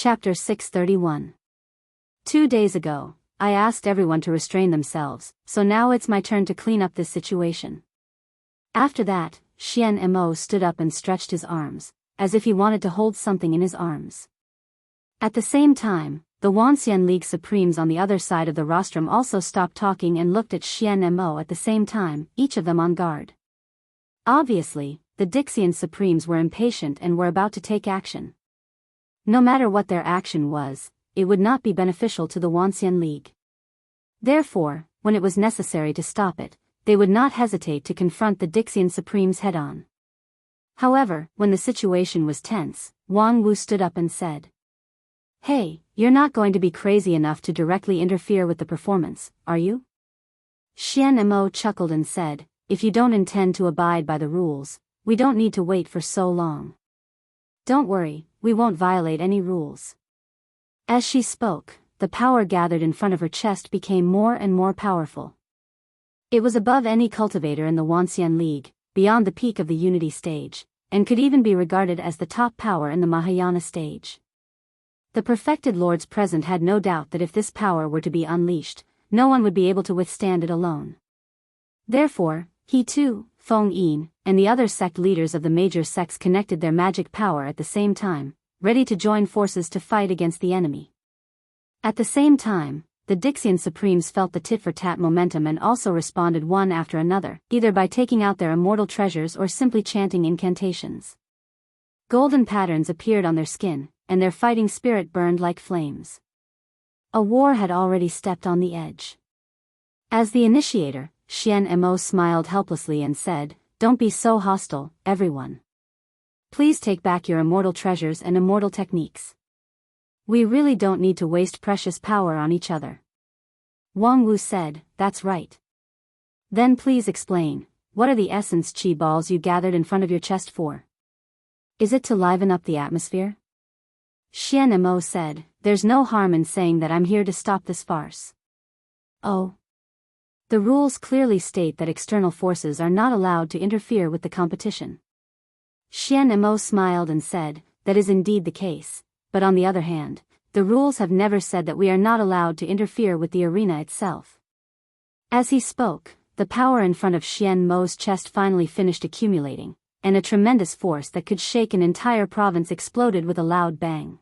Chapter 631. 2 days ago, I asked everyone to restrain themselves, so now it's my turn to clean up this situation. After that, Xian Mo stood up and stretched his arms, as if he wanted to hold something in his arms. At the same time, the Wuxia League Supremes on the other side of the rostrum also stopped talking and looked at Xian Mo at the same time, each of them on guard. Obviously, the Dixian Supremes were impatient and were about to take action. No matter what their action was, it would not be beneficial to the Wuxia League. Therefore, when it was necessary to stop it, they would not hesitate to confront the Dixian Supremes head-on. However, when the situation was tense, Wang Wu stood up and said, "Hey, you're not going to be crazy enough to directly interfere with the performance, are you?" Xian Mo chuckled and said, "If you don't intend to abide by the rules, we don't need to wait for so long. Don't worry, we won't violate any rules." As she spoke, the power gathered in front of her chest became more and more powerful. It was above any cultivator in the Wuxia League, beyond the peak of the Unity stage, and could even be regarded as the top power in the Mahayana stage. The perfected lords present had no doubt that if this power were to be unleashed, no one would be able to withstand it alone. Therefore, he too, Feng Yin, and the other sect leaders of the major sects connected their magic power at the same time, ready to join forces to fight against the enemy. At the same time, the Dixian Supremes felt the tit-for-tat momentum and also responded one after another, either by taking out their immortal treasures or simply chanting incantations. Golden patterns appeared on their skin, and their fighting spirit burned like flames. A war had already stepped on the edge. As the initiator, Xian Mo smiled helplessly and said, "Don't be so hostile, everyone. Please take back your immortal treasures and immortal techniques. We really don't need to waste precious power on each other." Wang Wu said, "That's right. Then please explain, what are the essence chi balls you gathered in front of your chest for? Is it to liven up the atmosphere?" Xian Mo said, "There's no harm in saying that I'm here to stop this farce." "Oh. The rules clearly state that external forces are not allowed to interfere with the competition." Xian Mo smiled and said, "That is indeed the case, but on the other hand, the rules have never said that we are not allowed to interfere with the arena itself." As he spoke, the power in front of Xian Mo's chest finally finished accumulating, and a tremendous force that could shake an entire province exploded with a loud bang.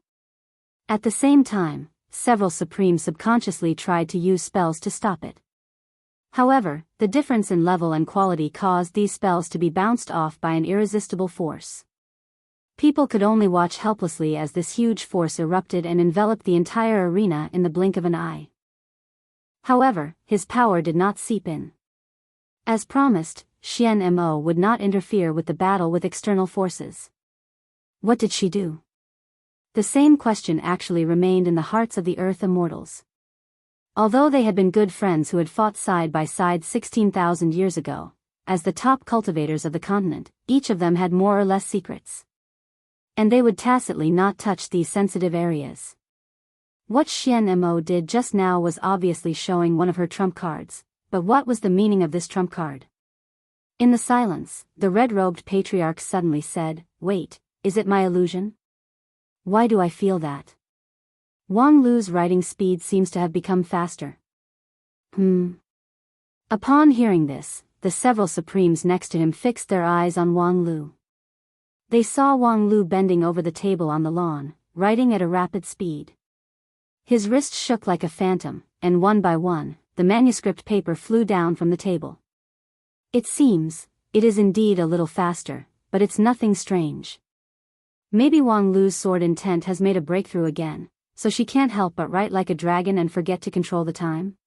At the same time, several Supremes subconsciously tried to use spells to stop it. However, the difference in level and quality caused these spells to be bounced off by an irresistible force. People could only watch helplessly as this huge force erupted and enveloped the entire arena in the blink of an eye. However, his power did not seep in. As promised, Xian Mo would not interfere with the battle with external forces. What did she do? The same question actually remained in the hearts of the Earth Immortals. Although they had been good friends who had fought side by side 16,000 years ago, as the top cultivators of the continent, each of them had more or less secrets. And they would tacitly not touch these sensitive areas. What Xian Mo did just now was obviously showing one of her trump cards, but what was the meaning of this trump card? In the silence, the red-robed patriarch suddenly said, "Wait, is it my illusion? Why do I feel that? Wang Lu's writing speed seems to have become faster." Upon hearing this, the several Supremes next to him fixed their eyes on Wang Lu. They saw Wang Lu bending over the table on the lawn, writing at a rapid speed. His wrist shook like a phantom, and one by one, the manuscript paper flew down from the table. It is indeed a little faster, but it's nothing strange. Maybe Wang Lu's sword intent has made a breakthrough again, so she can't help but write like a dragon and forget to control the time?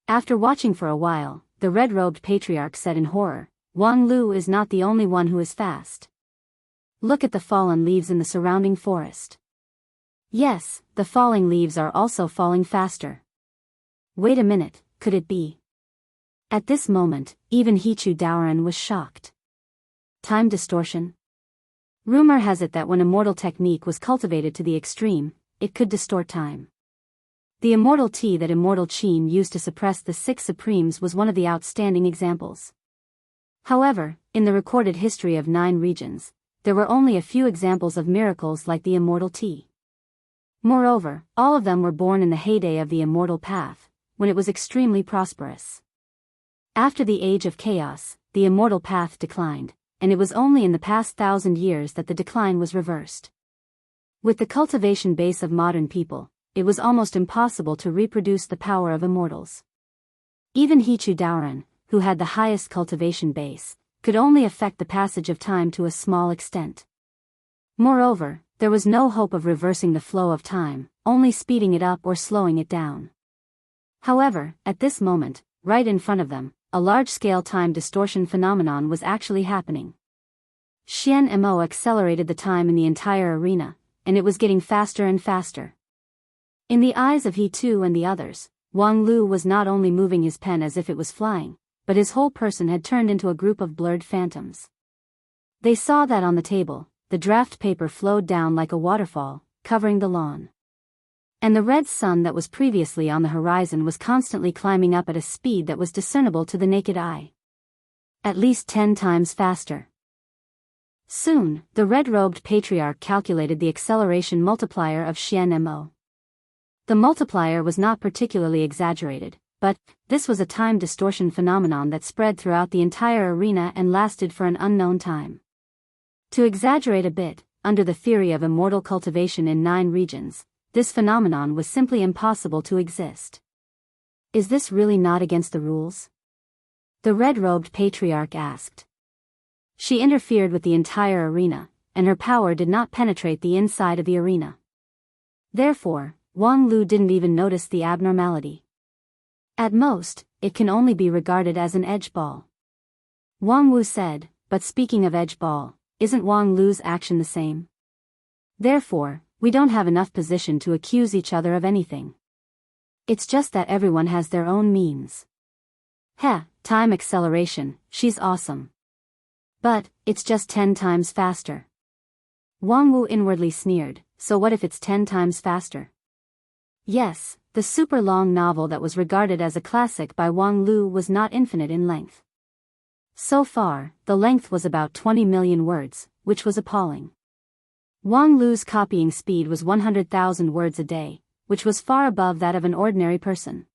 After watching for a while, the red-robed patriarch said in horror, "Wang Lu is not the only one who is fast. Look at the fallen leaves in the surrounding forest. Yes, the falling leaves are also falling faster. Wait a minute, could it be?" At this moment, even Hichu Daoran was shocked. Time distortion? Rumor has it that when immortal technique was cultivated to the extreme, it could distort time. The immortal tea that Immortal Qin used to suppress the 6 Supremes was one of the outstanding examples. However, in the recorded history of 9 regions, there were only a few examples of miracles like the immortal tea. Moreover, all of them were born in the heyday of the immortal path, when it was extremely prosperous. After the age of chaos, the immortal path declined, and it was only in the past 1,000 years that the decline was reversed. With the cultivation base of modern people, it was almost impossible to reproduce the power of immortals. Even Hichu Daoran, who had the highest cultivation base, could only affect the passage of time to a small extent. Moreover, there was no hope of reversing the flow of time, only speeding it up or slowing it down. However, at this moment, right in front of them, a large-scale time distortion phenomenon was actually happening. Xian Mo accelerated the time in the entire arena, and it was getting faster and faster. In the eyes of He Tu and the others, Wang Lu was not only moving his pen as if it was flying, but his whole person had turned into a group of blurred phantoms. They saw that on the table, the draft paper flowed down like a waterfall, covering the lawn. And the red sun that was previously on the horizon was constantly climbing up at a speed that was discernible to the naked eye. At least 10 times faster. Soon, the red-robed patriarch calculated the acceleration multiplier of Xian Mo. The multiplier was not particularly exaggerated, but this was a time distortion phenomenon that spread throughout the entire arena and lasted for an unknown time. To exaggerate a bit, under the theory of immortal cultivation in 9 regions, this phenomenon was simply impossible to exist. Is this really not against the rules? The red-robed patriarch asked. She interfered with the entire arena, and her power did not penetrate the inside of the arena. Therefore, Wang Lu didn't even notice the abnormality. At most, it can only be regarded as an edge ball. Wang Wu said, but speaking of edge ball, isn't Wang Lu's action the same? Therefore, we don't have enough position to accuse each other of anything. It's just that everyone has their own means. Heh, time acceleration, she's awesome. But, it's just 10 times faster. Wang Wu inwardly sneered, so what if it's 10 times faster? Yes, the super long novel that was regarded as a classic by Wang Lu was not infinite in length. So far, the length was about 20 million words, which was appalling. Wang Lu's copying speed was 100,000 words a day, which was far above that of an ordinary person.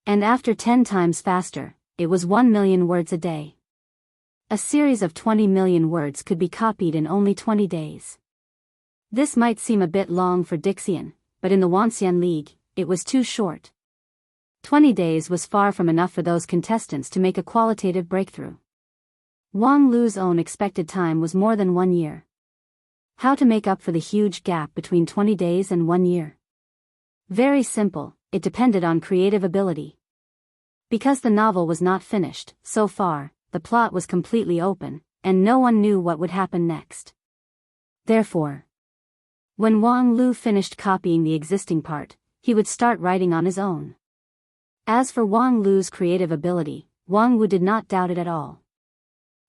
And after 10 times faster, it was 1 million words a day. A series of 20 million words could be copied in only 20 days. This might seem a bit long for Dixian, but in the Wanxian League, it was too short. 20 days was far from enough for those contestants to make a qualitative breakthrough. Wang Lu's own expected time was more than 1 year. How to make up for the huge gap between 20 days and 1 year? Very simple, it depended on creative ability. Because the novel was not finished, so far, the plot was completely open, and no one knew what would happen next. Therefore, when Wang Lu finished copying the existing part, he would start writing on his own. As for Wang Lu's creative ability, Wang Wu did not doubt it at all.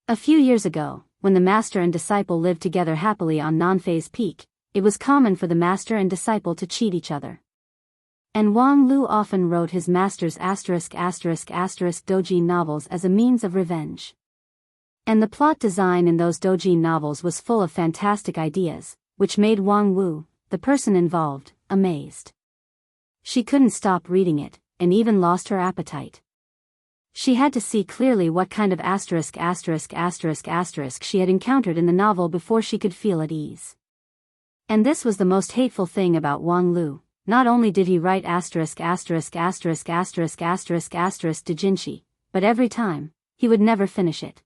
A few years ago, when the master and disciple lived together happily on Nanfei's peak, it was common for the master and disciple to cheat each other. And Wang Lu often wrote his master's doujin novels as a means of revenge. And the plot design in those doujin novels was full of fantastic ideas, which made Wang Wu, the person involved, amazed. She couldn't stop reading it, and even lost her appetite. She had to see clearly what kind of she had encountered in the novel before she could feel at ease. And this was the most hateful thing about Wang Lu. Not only did he write doujinshi, but every time, he would never finish it.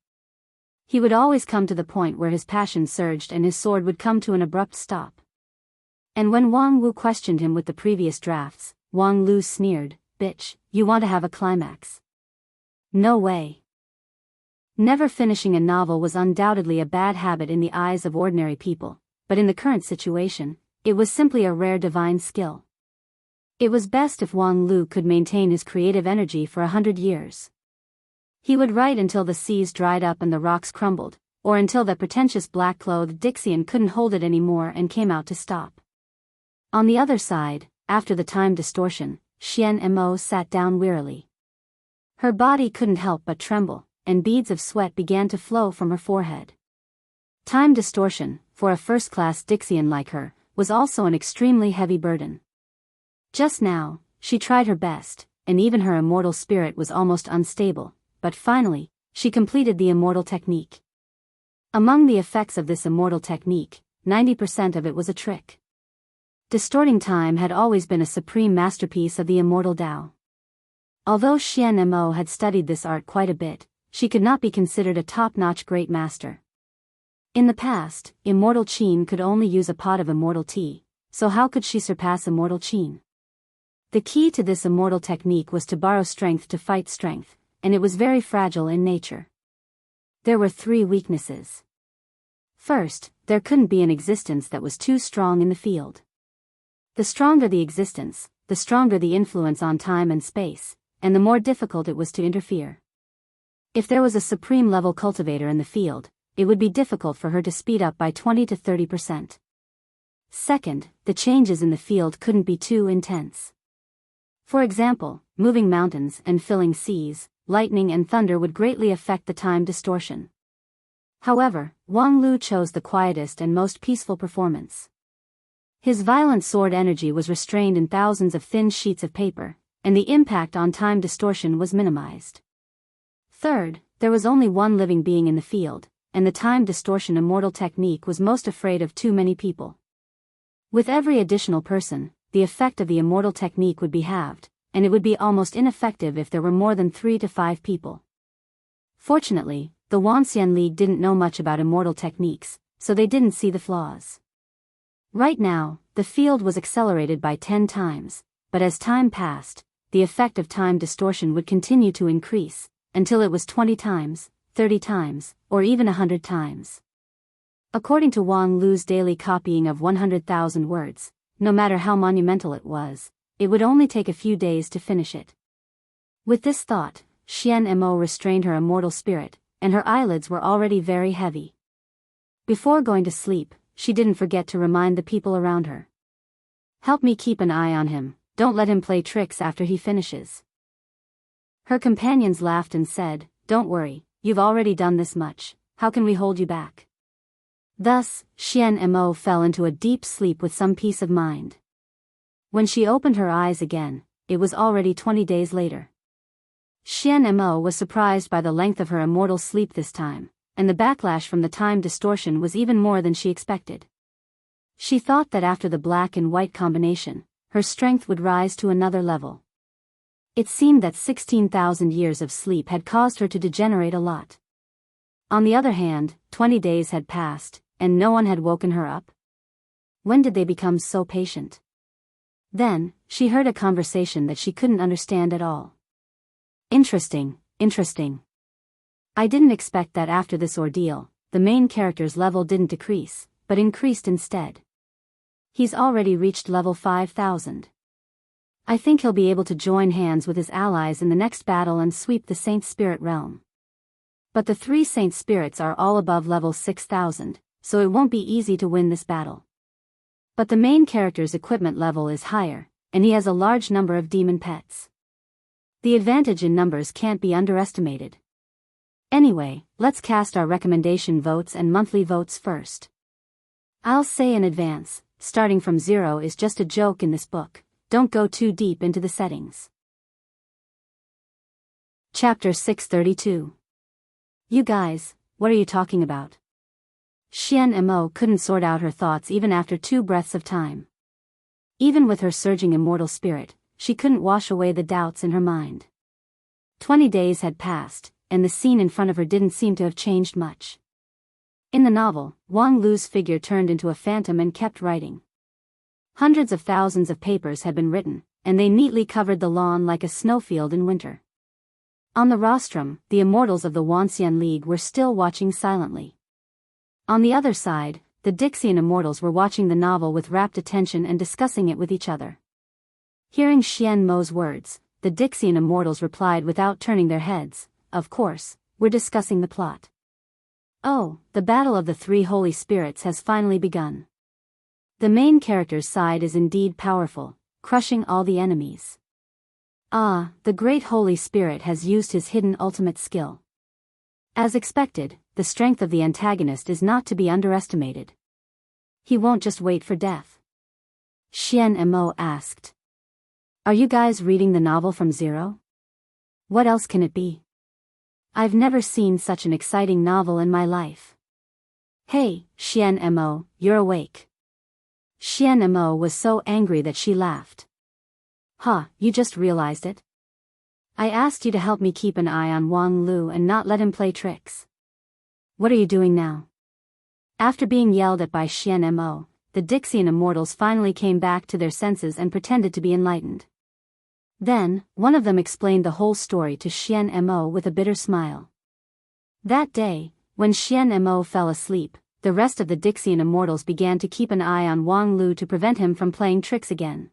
He would always come to the point where his passion surged and his sword would come to an abrupt stop. And when Wang Wu questioned him with the previous drafts, Wang Lu sneered, "Bitch, you want to have a climax? No way." Never finishing a novel was undoubtedly a bad habit in the eyes of ordinary people, but in the current situation, it was simply a rare divine skill. It was best if Wang Lu could maintain his creative energy for 100 years. He would write until the seas dried up and the rocks crumbled, or until the pretentious black-clothed Dixian couldn't hold it anymore and came out to stop. On the other side, after the time distortion, Xian Mo sat down wearily. Her body couldn't help but tremble, and beads of sweat began to flow from her forehead. Time distortion, for a first-class Dixian like her, was also an extremely heavy burden. Just now, she tried her best, and even her immortal spirit was almost unstable, but finally, she completed the immortal technique. Among the effects of this immortal technique, 90% of it was a trick. Distorting time had always been a supreme masterpiece of the immortal Tao. Although Xian Mo had studied this art quite a bit, she could not be considered a top-notch great master. In the past, immortal Qin could only use a pot of immortal tea, so how could she surpass immortal Qin? The key to this immortal technique was to borrow strength to fight strength, and it was very fragile in nature. There were 3 weaknesses. First, there couldn't be an existence that was too strong in the field. The stronger the existence, the stronger the influence on time and space, and the more difficult it was to interfere. If there was a supreme level cultivator in the field, it would be difficult for her to speed up by 20 to 30%. Second, the changes in the field couldn't be too intense. For example, moving mountains and filling seas, lightning and thunder would greatly affect the time distortion. However, Wang Lu chose the quietest and most peaceful performance. His violent sword energy was restrained in thousands of thin sheets of paper, and the impact on time distortion was minimized. Third, there was only one living being in the field, and the time distortion immortal technique was most afraid of too many people. With every additional person, the effect of the immortal technique would be halved, and it would be almost ineffective if there were more than 3 to 5 people. Fortunately, the Wuxia League didn't know much about immortal techniques, so they didn't see the flaws. Right now, the field was accelerated by 10 times, but as time passed, the effect of time distortion would continue to increase, until it was 20 times, 30 times, or even 100 times. According to Wang Lu's daily copying of 100,000 words, no matter how monumental it was, it would only take a few days to finish it. With this thought, Xian Mo restrained her immortal spirit, and her eyelids were already very heavy. Before going to sleep, she didn't forget to remind the people around her. "Help me keep an eye on him, don't let him play tricks after he finishes." Her companions laughed and said, "Don't worry, you've already done this much, how can we hold you back?" Thus, Xian Mo fell into a deep sleep with some peace of mind. When she opened her eyes again, it was already 20 days later. Xian Mo was surprised by the length of her immortal sleep this time, and the backlash from the time distortion was even more than she expected. She thought that after the black and white combination, her strength would rise to another level. It seemed that 16,000 years of sleep had caused her to degenerate a lot. On the other hand, 20 days had passed, and no one had woken her up. When did they become so patient? Then, she heard a conversation that she couldn't understand at all. Interesting. I didn't expect that after this ordeal, the main character's level didn't decrease, but increased instead. He's already reached level 5,000. I think he'll be able to join hands with his allies in the next battle and sweep the Saint Spirit realm. But the 3 Saint Spirits are all above level 6,000, so it won't be easy to win this battle. But the main character's equipment level is higher, and he has a large number of demon pets. The advantage in numbers can't be underestimated. Anyway, let's cast our recommendation votes and monthly votes first. I'll say in advance, starting from 0 is just a joke in this book, don't go too deep into the settings. Chapter 632. You guys, what are you talking about? Xian Mo couldn't sort out her thoughts even after 2 breaths of time. Even with her surging immortal spirit, she couldn't wash away the doubts in her mind. 20 days had passed, and the scene in front of her didn't seem to have changed much. In the novel, Wang Lu's figure turned into a phantom and kept writing. Hundreds of thousands of papers had been written, and they neatly covered the lawn like a snowfield in winter. On the rostrum, the immortals of the Wuxia League were still watching silently. On the other side, the Dixian immortals were watching the novel with rapt attention and discussing it with each other. Hearing Xian Mo's words, the Dixian immortals replied without turning their heads, "Of course, we're discussing the plot." Oh, the battle of the 3 holy spirits has finally begun. The main character's side is indeed powerful, crushing all the enemies. Ah, the great Holy Spirit has used his hidden ultimate skill. As expected, the strength of the antagonist is not to be underestimated. He won't just wait for death. Xian Mo asked. Are you guys reading the novel from zero? What else can it be? I've never seen such an exciting novel in my life. Hey, Xian Mo, you're awake. Xian Mo was so angry that she laughed. Huh, you just realized it? I asked you to help me keep an eye on Wang Lu and not let him play tricks. What are you doing now? After being yelled at by Xian Mo, the Dixian immortals finally came back to their senses and pretended to be enlightened. Then, one of them explained the whole story to Xian Mo with a bitter smile. That day, when Xian Mo fell asleep, the rest of the Dixian immortals began to keep an eye on Wang Lu to prevent him from playing tricks again.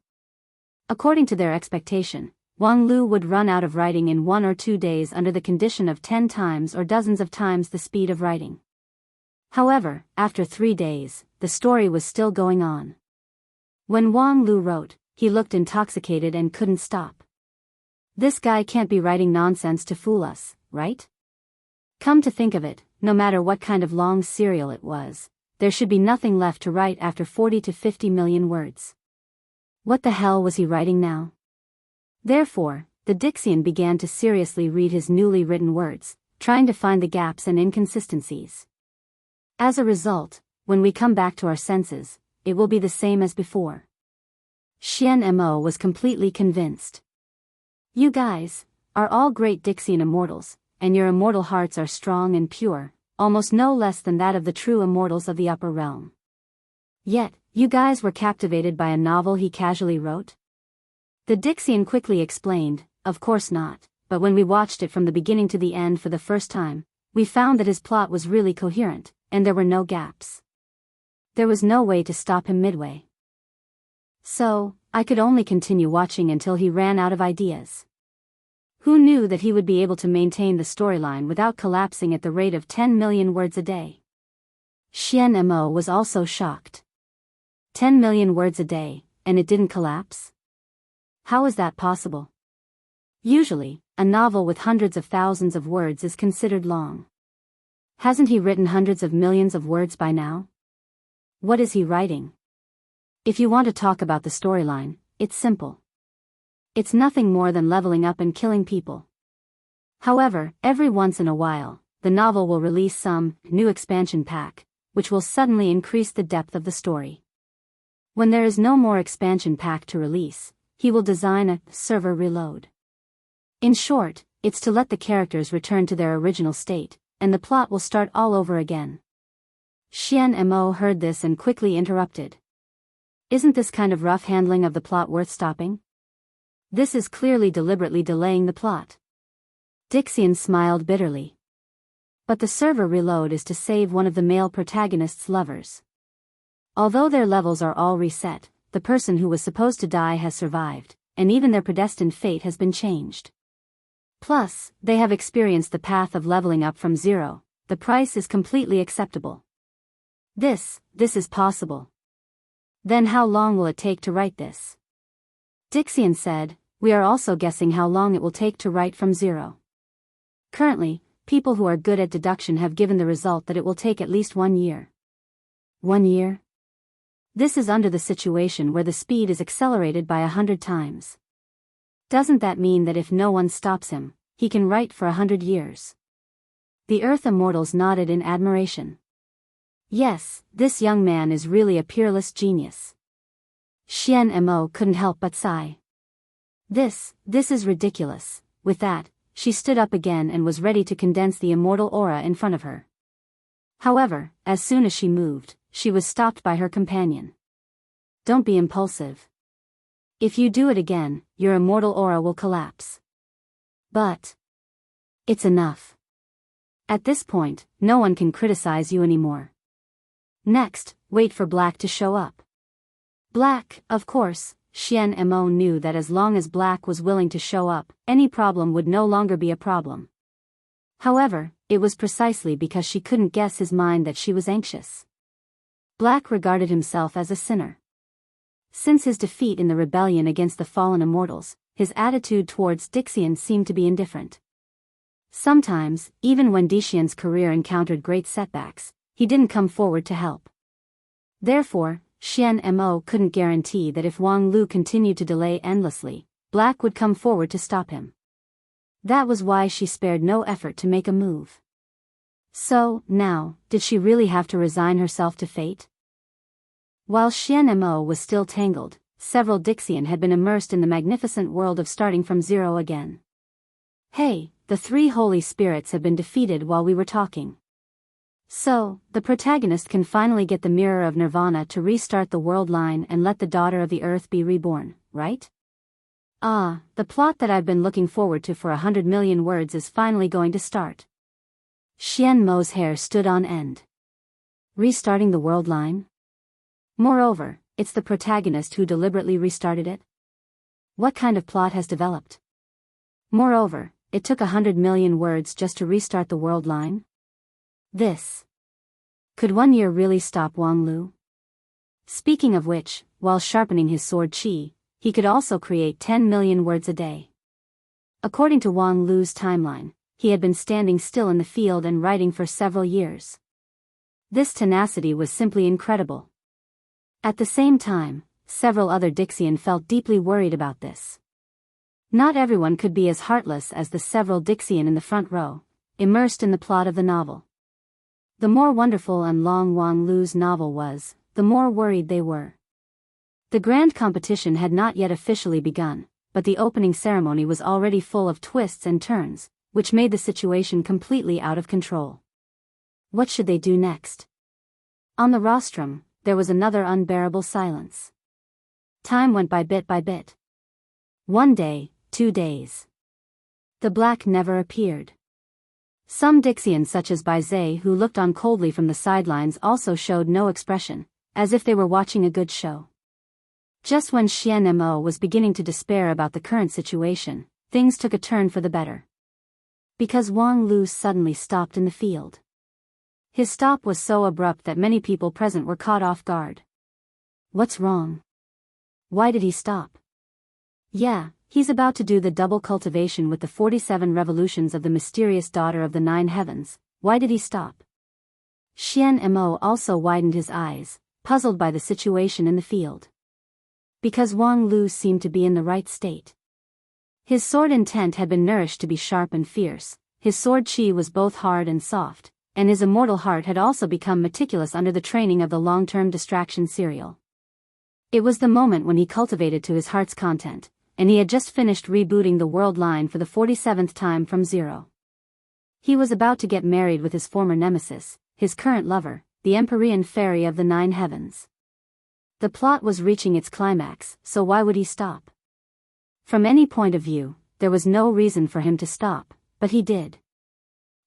According to their expectation, Wang Lu would run out of writing in 1 or 2 days under the condition of 10 times or dozens of times the speed of writing. However, after 3 days, the story was still going on. When Wang Lu wrote, he looked intoxicated and couldn't stop. This guy can't be writing nonsense to fool us, right? Come to think of it, no matter what kind of long serial it was, there should be nothing left to write after 40 to 50 million words. What the hell was he writing now? Therefore, the Dixian began to seriously read his newly written words, trying to find the gaps and inconsistencies. As a result, when we come back to our senses, it will be the same as before. Xian Mo was completely convinced. You guys are all great Dixian immortals, and your immortal hearts are strong and pure, almost no less than that of the true immortals of the upper realm. Yet, you guys were captivated by a novel he casually wrote? The Dixian quickly explained, of course not, but when we watched it from the beginning to the end for the first time, we found that his plot was really coherent, and there were no gaps. There was no way to stop him midway. So, I could only continue watching until he ran out of ideas. Who knew that he would be able to maintain the storyline without collapsing at the rate of 10 million words a day? Xian Mo was also shocked. 10 million words a day, and it didn't collapse? How is that possible? Usually, a novel with hundreds of thousands of words is considered long. Hasn't he written hundreds of millions of words by now? What is he writing? If you want to talk about the storyline, it's simple. It's nothing more than leveling up and killing people. However, every once in a while, the novel will release some new expansion pack, which will suddenly increase the depth of the story. When there is no more expansion pack to release, he will design a server reload. In short, it's to let the characters return to their original state, and the plot will start all over again. Xian Mo heard this and quickly interrupted. Isn't this kind of rough handling of the plot worth stopping? This is clearly deliberately delaying the plot. Dixian smiled bitterly. But the server reload is to save one of the male protagonist's lovers. Although their levels are all reset, the person who was supposed to die has survived, and even their predestined fate has been changed. Plus, they have experienced the path of leveling up from zero. The price is completely acceptable. This is possible. Then how long will it take to write this? Dixian said, we are also guessing how long it will take to write from zero. Currently, people who are good at deduction have given the result that it will take at least 1 year. 1 year? This is under the situation where the speed is accelerated by 100 times. Doesn't that mean that if no one stops him, he can write for 100 years? The Earth Immortals nodded in admiration. Yes, this young man is really a peerless genius. Xian Mo couldn't help but sigh. This is ridiculous. With that, she stood up again and was ready to condense the immortal aura in front of her. However, as soon as she moved, she was stopped by her companion. Don't be impulsive. If you do it again, your immortal aura will collapse. But it's enough. At this point, no one can criticize you anymore. Next, wait for Black to show up. Black, of course. Xian Mo knew that as long as Black was willing to show up, any problem would no longer be a problem. However, it was precisely because she couldn't guess his mind that she was anxious. Black regarded himself as a sinner. Since his defeat in the rebellion against the fallen immortals, his attitude towards Dixian seemed to be indifferent. Sometimes, even when Dixian's career encountered great setbacks, he didn't come forward to help. Therefore, Xian Mo couldn't guarantee that if Wang Lu continued to delay endlessly, Black would come forward to stop him. That was why she spared no effort to make a move. So, now, did she really have to resign herself to fate? While Xian Mo was still tangled, several Dixian had been immersed in the magnificent world of starting from zero again. Hey, the three holy spirits have been defeated while we were talking. So, the protagonist can finally get the mirror of Nirvana to restart the world line and let the daughter of the earth be reborn, right? Ah, the plot that I've been looking forward to for 100 million words is finally going to start. Xian Mo's hair stood on end. Restarting the world line? Moreover, it's the protagonist who deliberately restarted it? What kind of plot has developed? Moreover, it took 100 million words just to restart the world line? This. Could 1 year really stop Wang Lu? Speaking of which, while sharpening his sword qi, he could also create 10 million words a day. According to Wang Lu's timeline, he had been standing still in the field and writing for several years. This tenacity was simply incredible. At the same time, several other Dixian felt deeply worried about this. Not everyone could be as heartless as the several Dixian in the front row, immersed in the plot of the novel. The more wonderful and long Wang Lu's novel was, the more worried they were. The grand competition had not yet officially begun, but the opening ceremony was already full of twists and turns, which made the situation completely out of control. What should they do next? On the rostrum, there was another unbearable silence. Time went by bit by bit. 1 day, 2 days. The Black never appeared. Some Dixians such as Bai, who looked on coldly from the sidelines, also showed no expression, as if they were watching a good show. Just when Xian Mo was beginning to despair about the current situation, things took a turn for the better. Because Wang Lu suddenly stopped in the field. His stop was so abrupt that many people present were caught off guard. What's wrong? Why did he stop? Yeah, he's about to do the double cultivation with the 47 revolutions of the mysterious daughter of the 9 heavens. Why did he stop? Xian Mo also widened his eyes, puzzled by the situation in the field. Because Wang Lu seemed to be in the right state. His sword intent had been nourished to be sharp and fierce, his sword qi was both hard and soft, and his immortal heart had also become meticulous under the training of the long-term distraction serial. It was the moment when he cultivated to his heart's content, and he had just finished rebooting the world line for the 47th time from zero. He was about to get married with his former nemesis, his current lover, the Empyrean fairy of the 9 heavens. The plot was reaching its climax, so why would he stop? From any point of view, there was no reason for him to stop, but he did.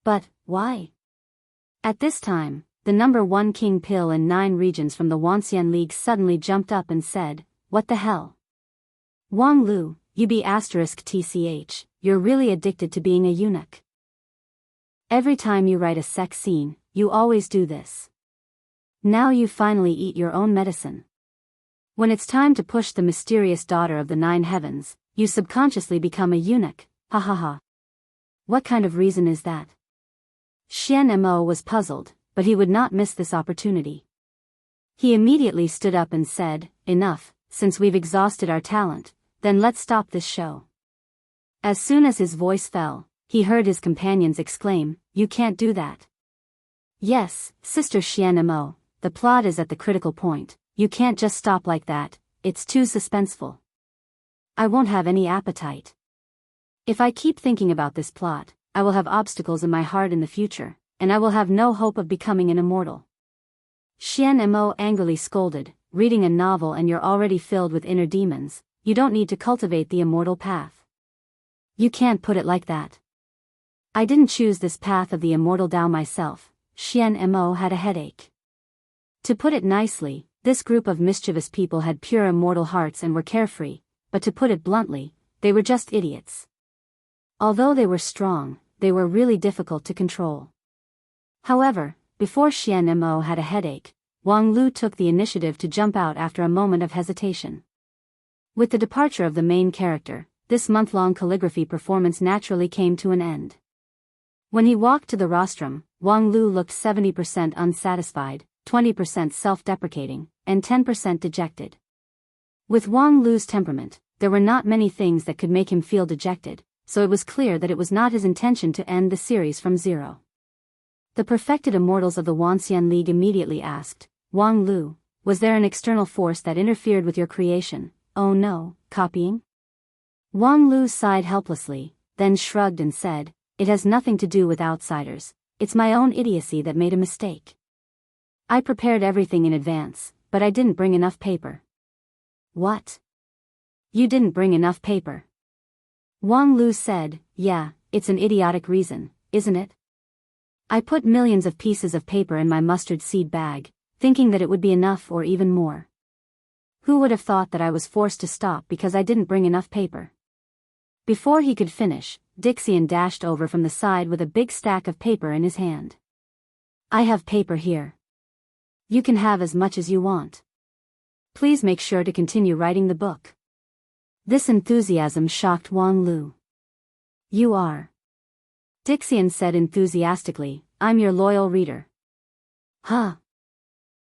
But, why? At this time, the number 1 king pill in 9 regions from the Wanxian League suddenly jumped up and said, "What the hell? Wang Lu, you be *tch, you're really addicted to being a eunuch. Every time you write a sex scene, you always do this. Now you finally eat your own medicine. When it's time to push the mysterious daughter of the 9 heavens, you subconsciously become a eunuch, ha ha ha. What kind of reason is that?" Xian Mo was puzzled, but he would not miss this opportunity. He immediately stood up and said, "Enough, since we've exhausted our talent, then let's stop this show." As soon as his voice fell, he heard his companions exclaim, "You can't do that." "Yes, Sister Xian Mo, the plot is at the critical point, you can't just stop like that, it's too suspenseful. I won't have any appetite. If I keep thinking about this plot, I will have obstacles in my heart in the future, and I will have no hope of becoming an immortal." Xian Mo angrily scolded, "Reading a novel and you're already filled with inner demons, you don't need to cultivate the immortal path. You can't put it like that. I didn't choose this path of the immortal Tao myself." Xian Mo had a headache. To put it nicely, this group of mischievous people had pure immortal hearts and were carefree, but to put it bluntly, they were just idiots. Although they were strong, they were really difficult to control. However, before Xian Mo had a headache, Wang Lu took the initiative to jump out after a moment of hesitation. With the departure of the main character, this month-long calligraphy performance naturally came to an end. When he walked to the rostrum, Wang Lu looked 70% unsatisfied, 20% self-deprecating, and 10% dejected. With Wang Lu's temperament, there were not many things that could make him feel dejected, so it was clear that it was not his intention to end the series from zero. The perfected immortals of the Wanxian League immediately asked, Wang Lu, was there an external force that interfered with your creation? Oh no, copying? Wang Lu sighed helplessly, then shrugged and said, it has nothing to do with outsiders, it's my own idiocy that made a mistake. I prepared everything in advance, but I didn't bring enough paper. What? You didn't bring enough paper? Wang Lu said, yeah, it's an idiotic reason, isn't it? I put millions of pieces of paper in my mustard seed bag, thinking that it would be enough or even more. Who would have thought that I was forced to stop because I didn't bring enough paper? Before he could finish, Dixian dashed over from the side with a big stack of paper in his hand. I have paper here. You can have as much as you want. Please make sure to continue writing the book. This enthusiasm shocked Wang Lu. You are. Dixian said enthusiastically, I'm your loyal reader. Huh.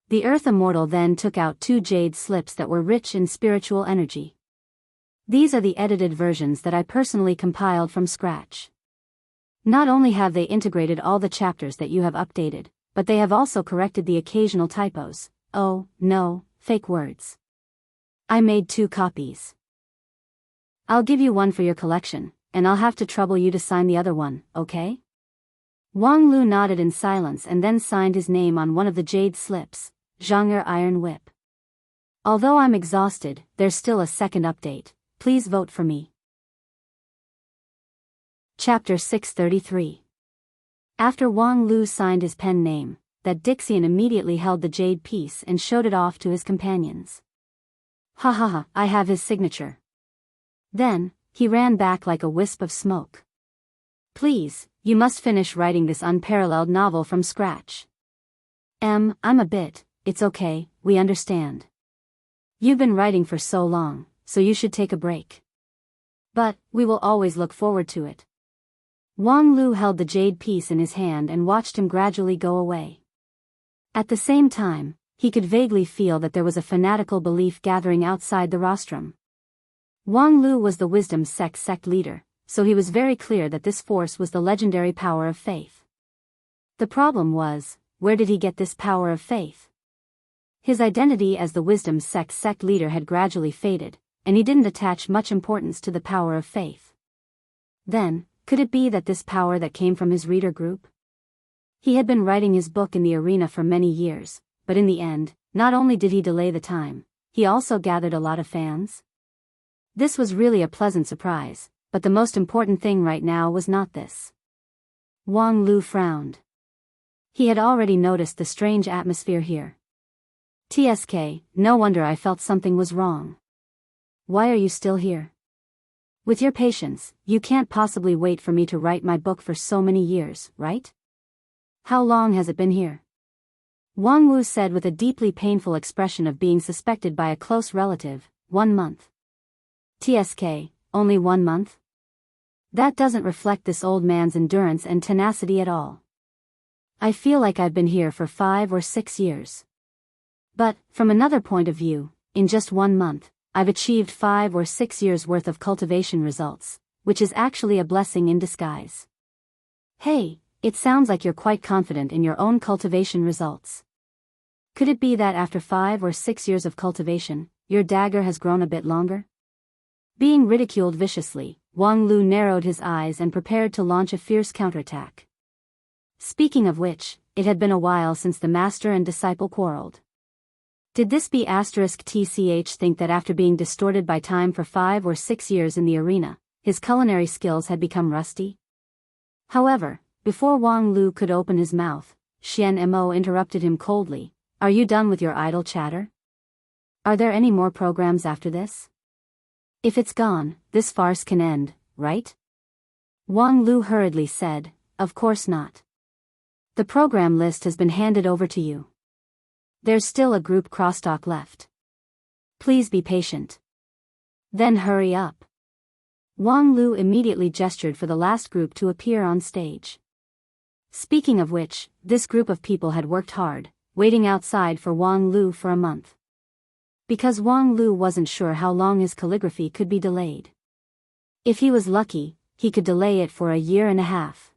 The Earth Immortal then took out 2 jade slips that were rich in spiritual energy. These are the edited versions that I personally compiled from scratch. Not only have they integrated all the chapters that you have updated, but they have also corrected the occasional typos. Oh, no, fake words. I made 2 copies. I'll give you one for your collection, and I'll have to trouble you to sign the other one, okay? Wang Lu nodded in silence and then signed his name on one of the jade slips, Zhang'er Iron Whip. Although I'm exhausted, there's still a second update. Please vote for me. Chapter 633. After Wang Lu signed his pen name, that Dixian immediately held the jade piece and showed it off to his companions. Ha ha ha, I have his signature. Then, he ran back like a wisp of smoke. Please, you must finish writing this unparalleled novel from scratch. I'm a bit, it's okay, we understand. You've been writing for so long, so you should take a break. But, we will always look forward to it. Wang Lu held the jade piece in his hand and watched him gradually go away. At the same time, he could vaguely feel that there was a fanatical belief gathering outside the rostrum. Wang Lu was the wisdom sect leader, so he was very clear that this force was the legendary power of faith. The problem was, where did he get this power of faith? His identity as the wisdom sect leader had gradually faded, and he didn't attach much importance to the power of faith. Then, could it be that this power that came from his reader group? He had been writing his book in the arena for many years, but in the end, not only did he delay the time, he also gathered a lot of fans. This was really a pleasant surprise, but the most important thing right now was not this. Wang Lu frowned. He had already noticed the strange atmosphere here. TSK, no wonder I felt something was wrong. Why are you still here? With your patience, you can't possibly wait for me to write my book for so many years, right? How long has it been here? Wang Wu said with a deeply painful expression of being suspected by a close relative. 1 month. TSK, only 1 month? That doesn't reflect this old man's endurance and tenacity at all. I feel like I've been here for 5 or 6 years. But, from another point of view, in just 1 month, I've achieved 5 or 6 years worth of cultivation results, which is actually a blessing in disguise. Hey, it sounds like you're quite confident in your own cultivation results. Could it be that after 5 or 6 years of cultivation, your dagger has grown a bit longer? Being ridiculed viciously, Wang Lu narrowed his eyes and prepared to launch a fierce counterattack. Speaking of which, it had been a while since the master and disciple quarreled. Did this *TCH think that after being distorted by time for 5 or 6 years in the arena, his culinary skills had become rusty? However, before Wang Lu could open his mouth, Xian Mo interrupted him coldly. Are you done with your idle chatter? Are there any more programs after this? If it's gone, this farce can end, right? Wang Lu hurriedly said, of course not. The program list has been handed over to you. There's still a group crosstalk left. Please be patient. Then hurry up. Wang Lu immediately gestured for the last group to appear on stage. Speaking of which, this group of people had worked hard, waiting outside for Wang Lu for a month. Because Wang Lu wasn't sure how long his calligraphy could be delayed. If he was lucky, he could delay it for a year and a half.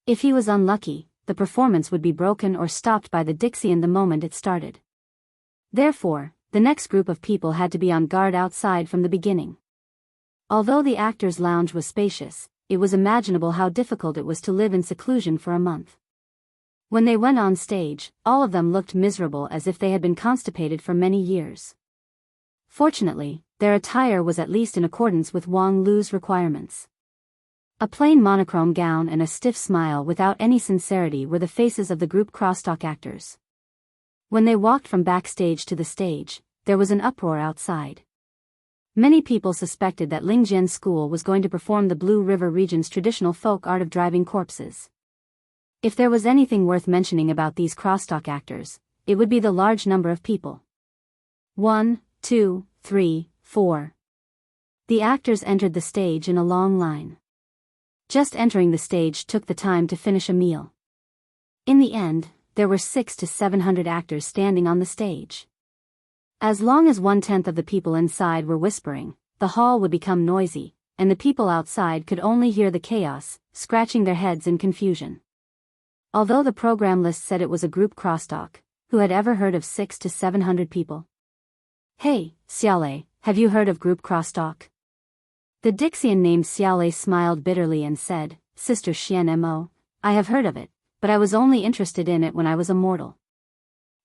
If he was unlucky, the performance would be broken or stopped by the Dixian the moment it started. Therefore, the next group of people had to be on guard outside from the beginning. Although the actors' lounge was spacious, it was imaginable how difficult it was to live in seclusion for a month. When they went on stage, all of them looked miserable as if they had been constipated for many years. Fortunately, their attire was at least in accordance with Wang Lu's requirements. A plain monochrome gown and a stiff smile without any sincerity were the faces of the group crosstalk actors. When they walked from backstage to the stage, there was an uproar outside. Many people suspected that Lingjian School was going to perform the Blue River region's traditional folk art of driving corpses. If there was anything worth mentioning about these crosstalk actors, it would be the large number of people. 1, 2, 3, 4. The actors entered the stage in a long line. Just entering the stage took the time to finish a meal. In the end, there were 600 to 700 actors standing on the stage. As long as 1/10 of the people inside were whispering, the hall would become noisy, and the people outside could only hear the chaos, scratching their heads in confusion. Although the program list said it was a group crosstalk, who had ever heard of 600 to 700 people? Hey, Xiaolei, have you heard of group crosstalk? The Dixian named Xiaolei smiled bitterly and said, Sister Xian Mo, I have heard of it, but I was only interested in it when I was a mortal.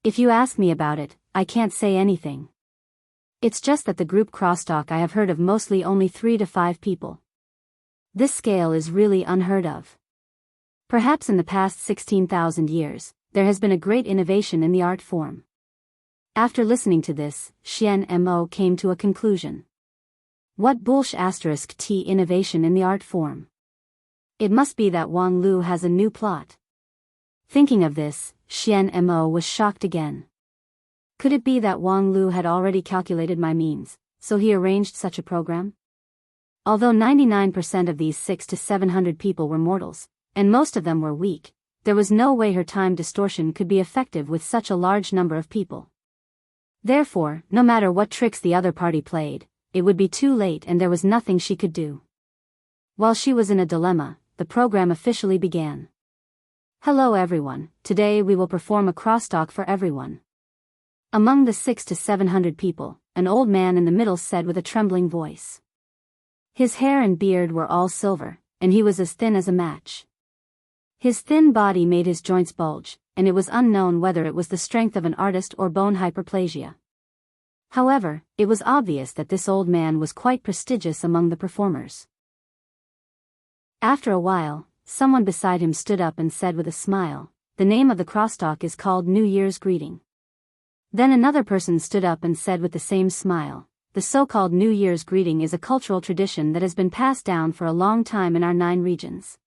If you ask me about it, I can't say anything. It's just that the group crosstalk I have heard of mostly only 3 to 5 people. This scale is really unheard of. Perhaps in the past 16,000 years, there has been a great innovation in the art form. After listening to this, Xian Mo came to a conclusion. What **t innovation in the art form? It must be that Wang Lu has a new plot. Thinking of this, Xian Mo was shocked again. Could it be that Wang Lu had already calculated my means, so he arranged such a program? Although 99% of these 600 to 700 people were mortals, and most of them were weak, there was no way her time distortion could be effective with such a large number of people. Therefore, no matter what tricks the other party played, it would be too late and there was nothing she could do. While she was in a dilemma, the program officially began. Hello everyone, today we will perform a crosstalk for everyone. Among the 600 to 700 people, an old man in the middle said with a trembling voice. His hair and beard were all silver, and he was as thin as a match. His thin body made his joints bulge, and it was unknown whether it was the strength of an artist or bone hyperplasia. However, it was obvious that this old man was quite prestigious among the performers. After a while, someone beside him stood up and said with a smile, the name of the crosstalk is called New Year's Greeting. Then another person stood up and said with the same smile, the so-called New Year's Greeting is a cultural tradition that has been passed down for a long time in our 9 regions.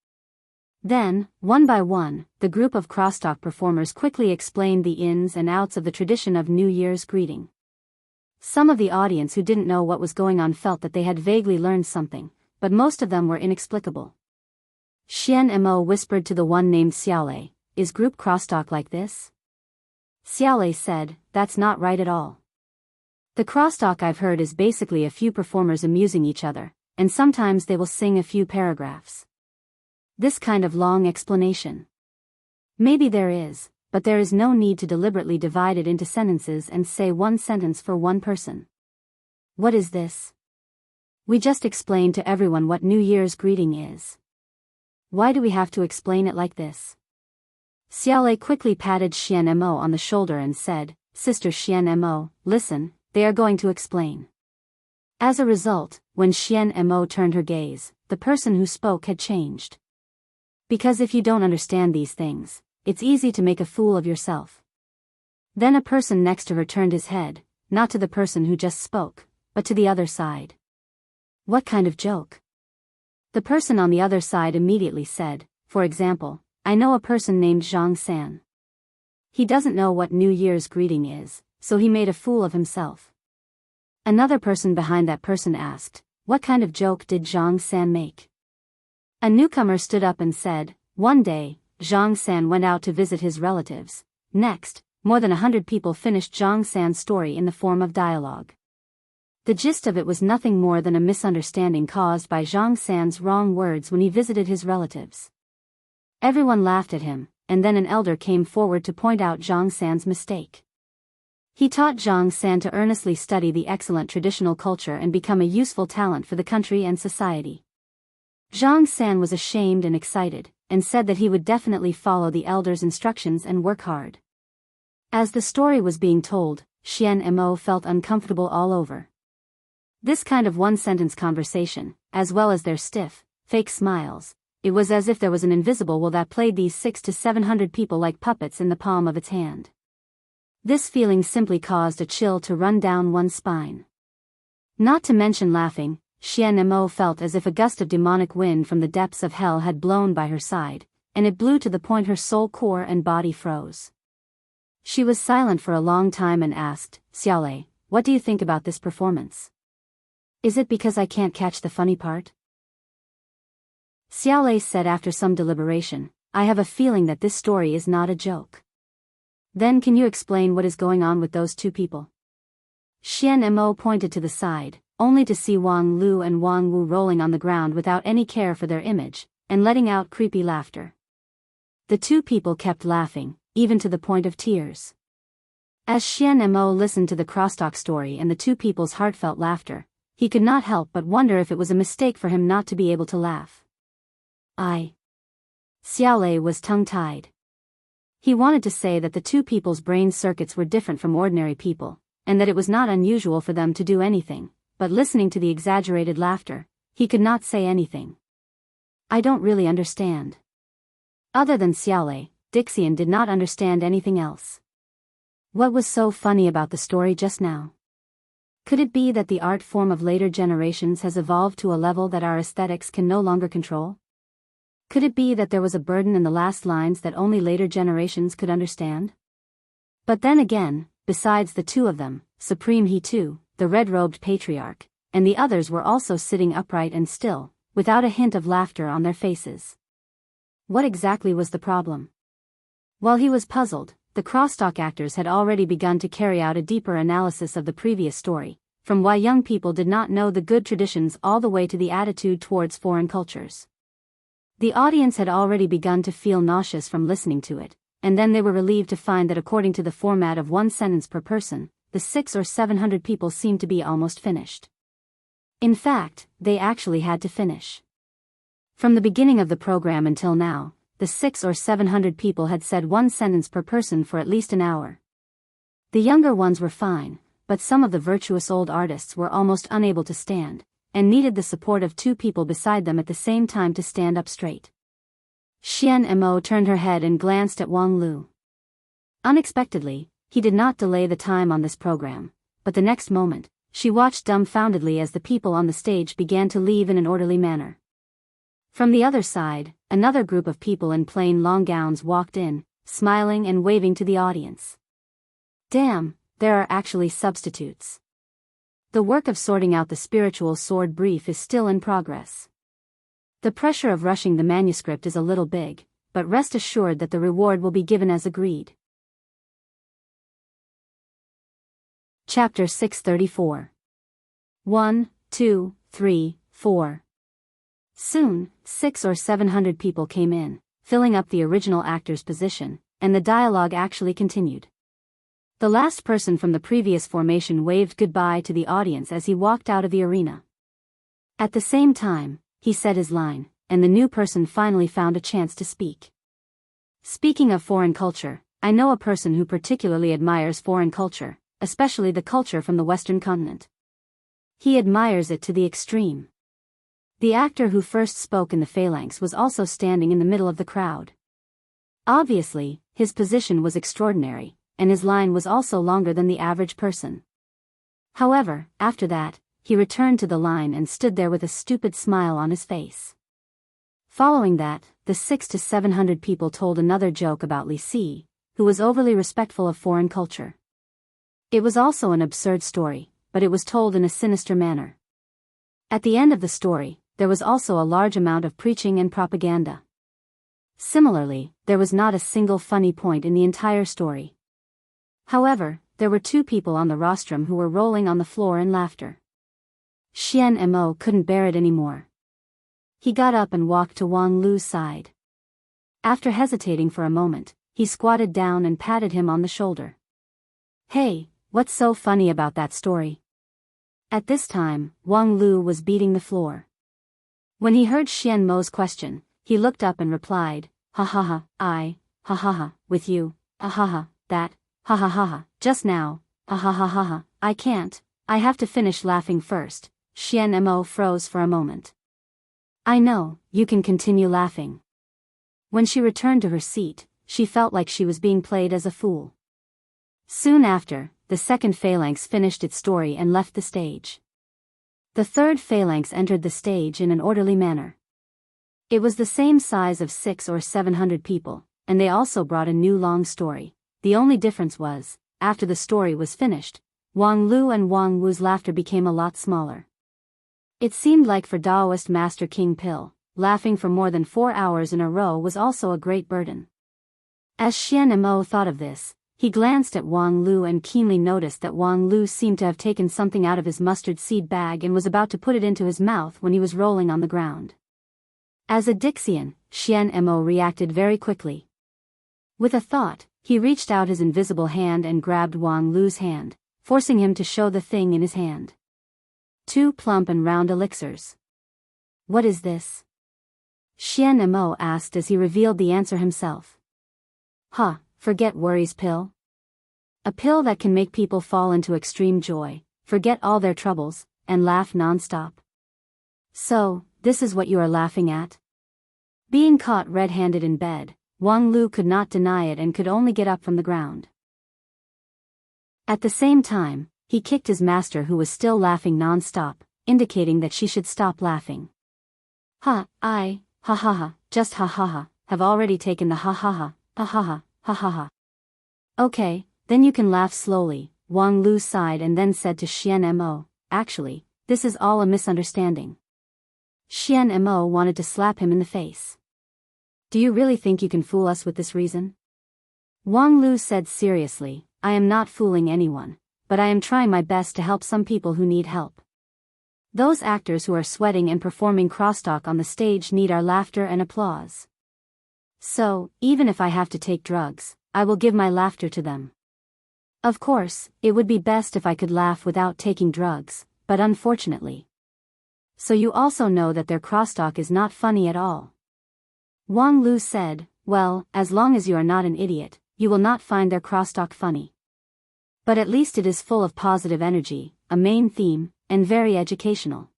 Then, one by one, the group of crosstalk performers quickly explained the ins and outs of the tradition of New Year's Greeting. Some of the audience who didn't know what was going on felt that they had vaguely learned something, but most of them were inexplicable. Xian Mo whispered to the one named Xiaolei, is group crosstalk like this? Xiaolei said, that's not right at all. The crosstalk I've heard is basically a few performers amusing each other, and sometimes they will sing a few paragraphs. This kind of long explanation. Maybe there is, but there is no need to deliberately divide it into sentences and say one sentence for one person. What is this? We just explained to everyone what New Year's greeting is. Why do we have to explain it like this? Xiaolei quickly patted Xian Mo on the shoulder and said, Sister Xian Mo, listen, they are going to explain. As a result, when Xian Mo turned her gaze, the person who spoke had changed. Because if you don't understand these things, it's easy to make a fool of yourself. Then a person next to her turned his head, not to the person who just spoke, but to the other side. What kind of joke? The person on the other side immediately said, for example, I know a person named Zhang San. He doesn't know what New Year's greeting is, so he made a fool of himself. Another person behind that person asked, what kind of joke did Zhang San make? A newcomer stood up and said, one day, Zhang San went out to visit his relatives, Next, more than 100 people finished Zhang San's story in the form of dialogue. The gist of it was nothing more than a misunderstanding caused by Zhang San's wrong words when he visited his relatives. Everyone laughed at him, and then an elder came forward to point out Zhang San's mistake. He taught Zhang San to earnestly study the excellent traditional culture and become a useful talent for the country and society. Zhang San was ashamed and excited, and said that he would definitely follow the elder's instructions and work hard. As the story was being told, Xian and Mo felt uncomfortable all over. This kind of one-sentence conversation, as well as their stiff, fake smiles, it was as if there was an invisible will that played these 600 to 700 people like puppets in the palm of its hand. This feeling simply caused a chill to run down one's spine. Not to mention laughing, Xian and Mo felt as if a gust of demonic wind from the depths of hell had blown by her side, and it blew to the point her soul core and body froze. She was silent for a long time and asked, "Xiaolei, what do you think about this performance? Is it because I can't catch the funny part?" Xiaolei said after some deliberation, "I have a feeling that this story is not a joke." "Then can you explain what is going on with those two people?" Xian and Mo pointed to the side, only to see Wang Lu and Wang Wu rolling on the ground without any care for their image, and letting out creepy laughter. The two people kept laughing, even to the point of tears. As Xian and Mo listened to the crosstalk story and the two people's heartfelt laughter, he could not help but wonder if it was a mistake for him not to be able to laugh. Xiaolei was tongue-tied. He wanted to say that the two people's brain circuits were different from ordinary people, and that it was not unusual for them to do anything, but listening to the exaggerated laughter, he could not say anything. "I don't really understand." Other than Xiaolei, Dixian did not understand anything else. What was so funny about the story just now? Could it be that the art form of later generations has evolved to a level that our aesthetics can no longer control? Could it be that there was a burden in the last lines that only later generations could understand? But then again, besides the two of them, Supreme He too, the red-robed patriarch, and the others were also sitting upright and still, without a hint of laughter on their faces. What exactly was the problem? While he was puzzled, the crosstalk actors had already begun to carry out a deeper analysis of the previous story, from why young people did not know the good traditions all the way to the attitude towards foreign cultures. The audience had already begun to feel nauseous from listening to it, and then they were relieved to find that according to the format of one sentence per person, the 600 or 700 people seemed to be almost finished. In fact, they actually had to finish. From the beginning of the program until now, the 600 or 700 people had said one sentence per person for at least an hour. The younger ones were fine, but some of the virtuous old artists were almost unable to stand, and needed the support of two people beside them at the same time to stand up straight. Xian and Mo turned her head and glanced at Wang Lu. Unexpectedly, he did not delay the time on this program, but the next moment, she watched dumbfoundedly as the people on the stage began to leave in an orderly manner. From the other side, another group of people in plain long gowns walked in, smiling and waving to the audience. Damn, there are actually substitutes. The work of sorting out the spiritual sword brief is still in progress. The pressure of rushing the manuscript is a little big, but rest assured that the reward will be given as agreed. Chapter 634. 1, 2, 3, 4. Soon, 600 or 700 people came in, filling up the original actor's position, and the dialogue actually continued. The last person from the previous formation waved goodbye to the audience as he walked out of the arena. At the same time, he said his line, and the new person finally found a chance to speak. Speaking of foreign culture, I know a person who particularly admires foreign culture, especially the culture from the Western continent. He admires it to the extreme. The actor who first spoke in the phalanx was also standing in the middle of the crowd. Obviously, his position was extraordinary, and his line was also longer than the average person. However, after that, he returned to the line and stood there with a stupid smile on his face. Following that, the 600 to 700 people told another joke about Li Si, who was overly respectful of foreign culture. It was also an absurd story, but it was told in a sinister manner. At the end of the story, there was also a large amount of preaching and propaganda. Similarly, there was not a single funny point in the entire story. However, there were two people on the rostrum who were rolling on the floor in laughter. Xian Mo couldn't bear it anymore. He got up and walked to Wang Lu's side. After hesitating for a moment, he squatted down and patted him on the shoulder. "Hey, what's so funny about that story?" At this time, Wang Lu was beating the floor. When he heard Xian Mo's question, he looked up and replied, "Ha ha ha, ha ha ha, with you, ha ha, that, ha ha ha, just now, ha ha ha, I can't, I have to finish laughing first." Xian Mo froze for a moment. "I know, you can continue laughing." When she returned to her seat, she felt like she was being played as a fool. Soon after, the second phalanx finished its story and left the stage. The third phalanx entered the stage in an orderly manner. It was the same size of 600 or 700 people, and they also brought a new long story. The only difference was, after the story was finished, Wang Lu and Wang Wu's laughter became a lot smaller. It seemed like for Taoist Master King Pill, laughing for more than 4 hours in a row was also a great burden. As Xian Mo thought of this, he glanced at Wang Lu and keenly noticed that Wang Lu seemed to have taken something out of his mustard seed bag and was about to put it into his mouth when he was rolling on the ground. As a Dixian, Xian Mo reacted very quickly. With a thought, he reached out his invisible hand and grabbed Wang Lu's hand, forcing him to show the thing in his hand. 2 plump and round elixirs. "What is this?" Xian Mo asked as he revealed the answer himself. Forget worries pill. A pill that can make people fall into extreme joy, forget all their troubles, and laugh non-stop. "So, this is what you are laughing at?" Being caught red-handed in bed, Wang Lu could not deny it and could only get up from the ground. At the same time, he kicked his master who was still laughing non-stop, indicating that she should stop laughing. Ha ha ha, just ha ha ha, have already taken the ha ha ha, ha ha ha, ha ha ha. "Okay, then you can laugh slowly," Wang Lu sighed and then said to Xian Mo, "Actually, this is all a misunderstanding." Xian Mo wanted to slap him in the face. "Do you really think you can fool us with this reason?" Wang Lu said seriously, "I am not fooling anyone, but I am trying my best to help some people who need help. Those actors who are sweating and performing crosstalk on the stage need our laughter and applause. So, even if I have to take drugs, I will give my laughter to them. Of course, it would be best if I could laugh without taking drugs, but unfortunately. So you also know that their crosstalk is not funny at all." Wang Lu said, "Well, as long as you are not an idiot, you will not find their crosstalk funny. But at least it is full of positive energy, a main theme, and very educational.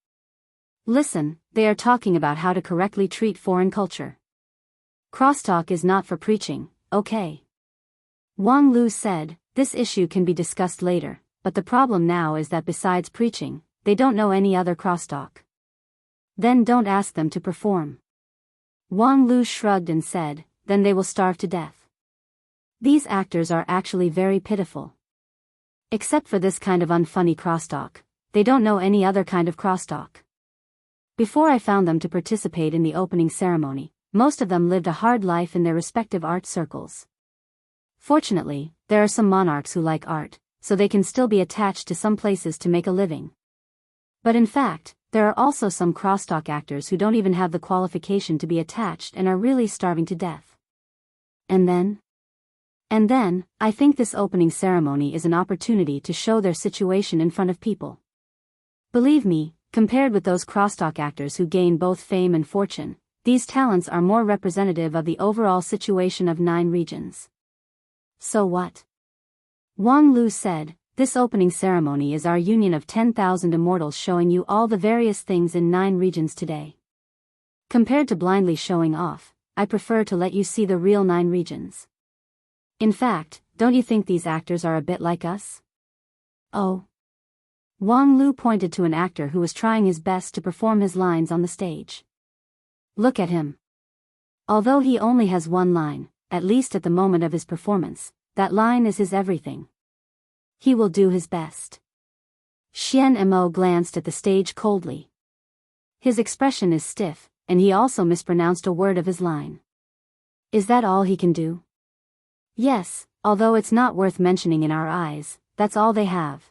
Listen, they are talking about how to correctly treat foreign culture. Crosstalk is not for preaching, okay?" Wang Lu said, "This issue can be discussed later, but the problem now is that besides preaching, they don't know any other crosstalk. Then don't ask them to perform." Wang Lu shrugged and said, "Then they will starve to death. These actors are actually very pitiful. Except for this kind of unfunny crosstalk, they don't know any other kind of crosstalk. Before I found them to participate in the opening ceremony, most of them lived a hard life in their respective art circles. Fortunately, there are some monarchs who like art, so they can still be attached to some places to make a living. But in fact, there are also some crosstalk actors who don't even have the qualification to be attached and are really starving to death. And then, I think this opening ceremony is an opportunity to show their situation in front of people. Believe me, compared with those crosstalk actors who gain both fame and fortune, these talents are more representative of the overall situation of 9 regions. So what?" Wang Lu said, "This opening ceremony is our union of 10,000 immortals showing you all the various things in 9 regions today. Compared to blindly showing off, I prefer to let you see the real 9 regions. In fact, don't you think these actors are a bit like us?" "Oh." Wang Lu pointed to an actor who was trying his best to perform his lines on the stage. "Look at him. Although he only has one line, at least at the moment of his performance, that line is his everything. He will do his best." Xian Mo glanced at the stage coldly. His expression is stiff, and he also mispronounced a word of his line. Is that all he can do? Yes, although it's not worth mentioning in our eyes, that's all they have.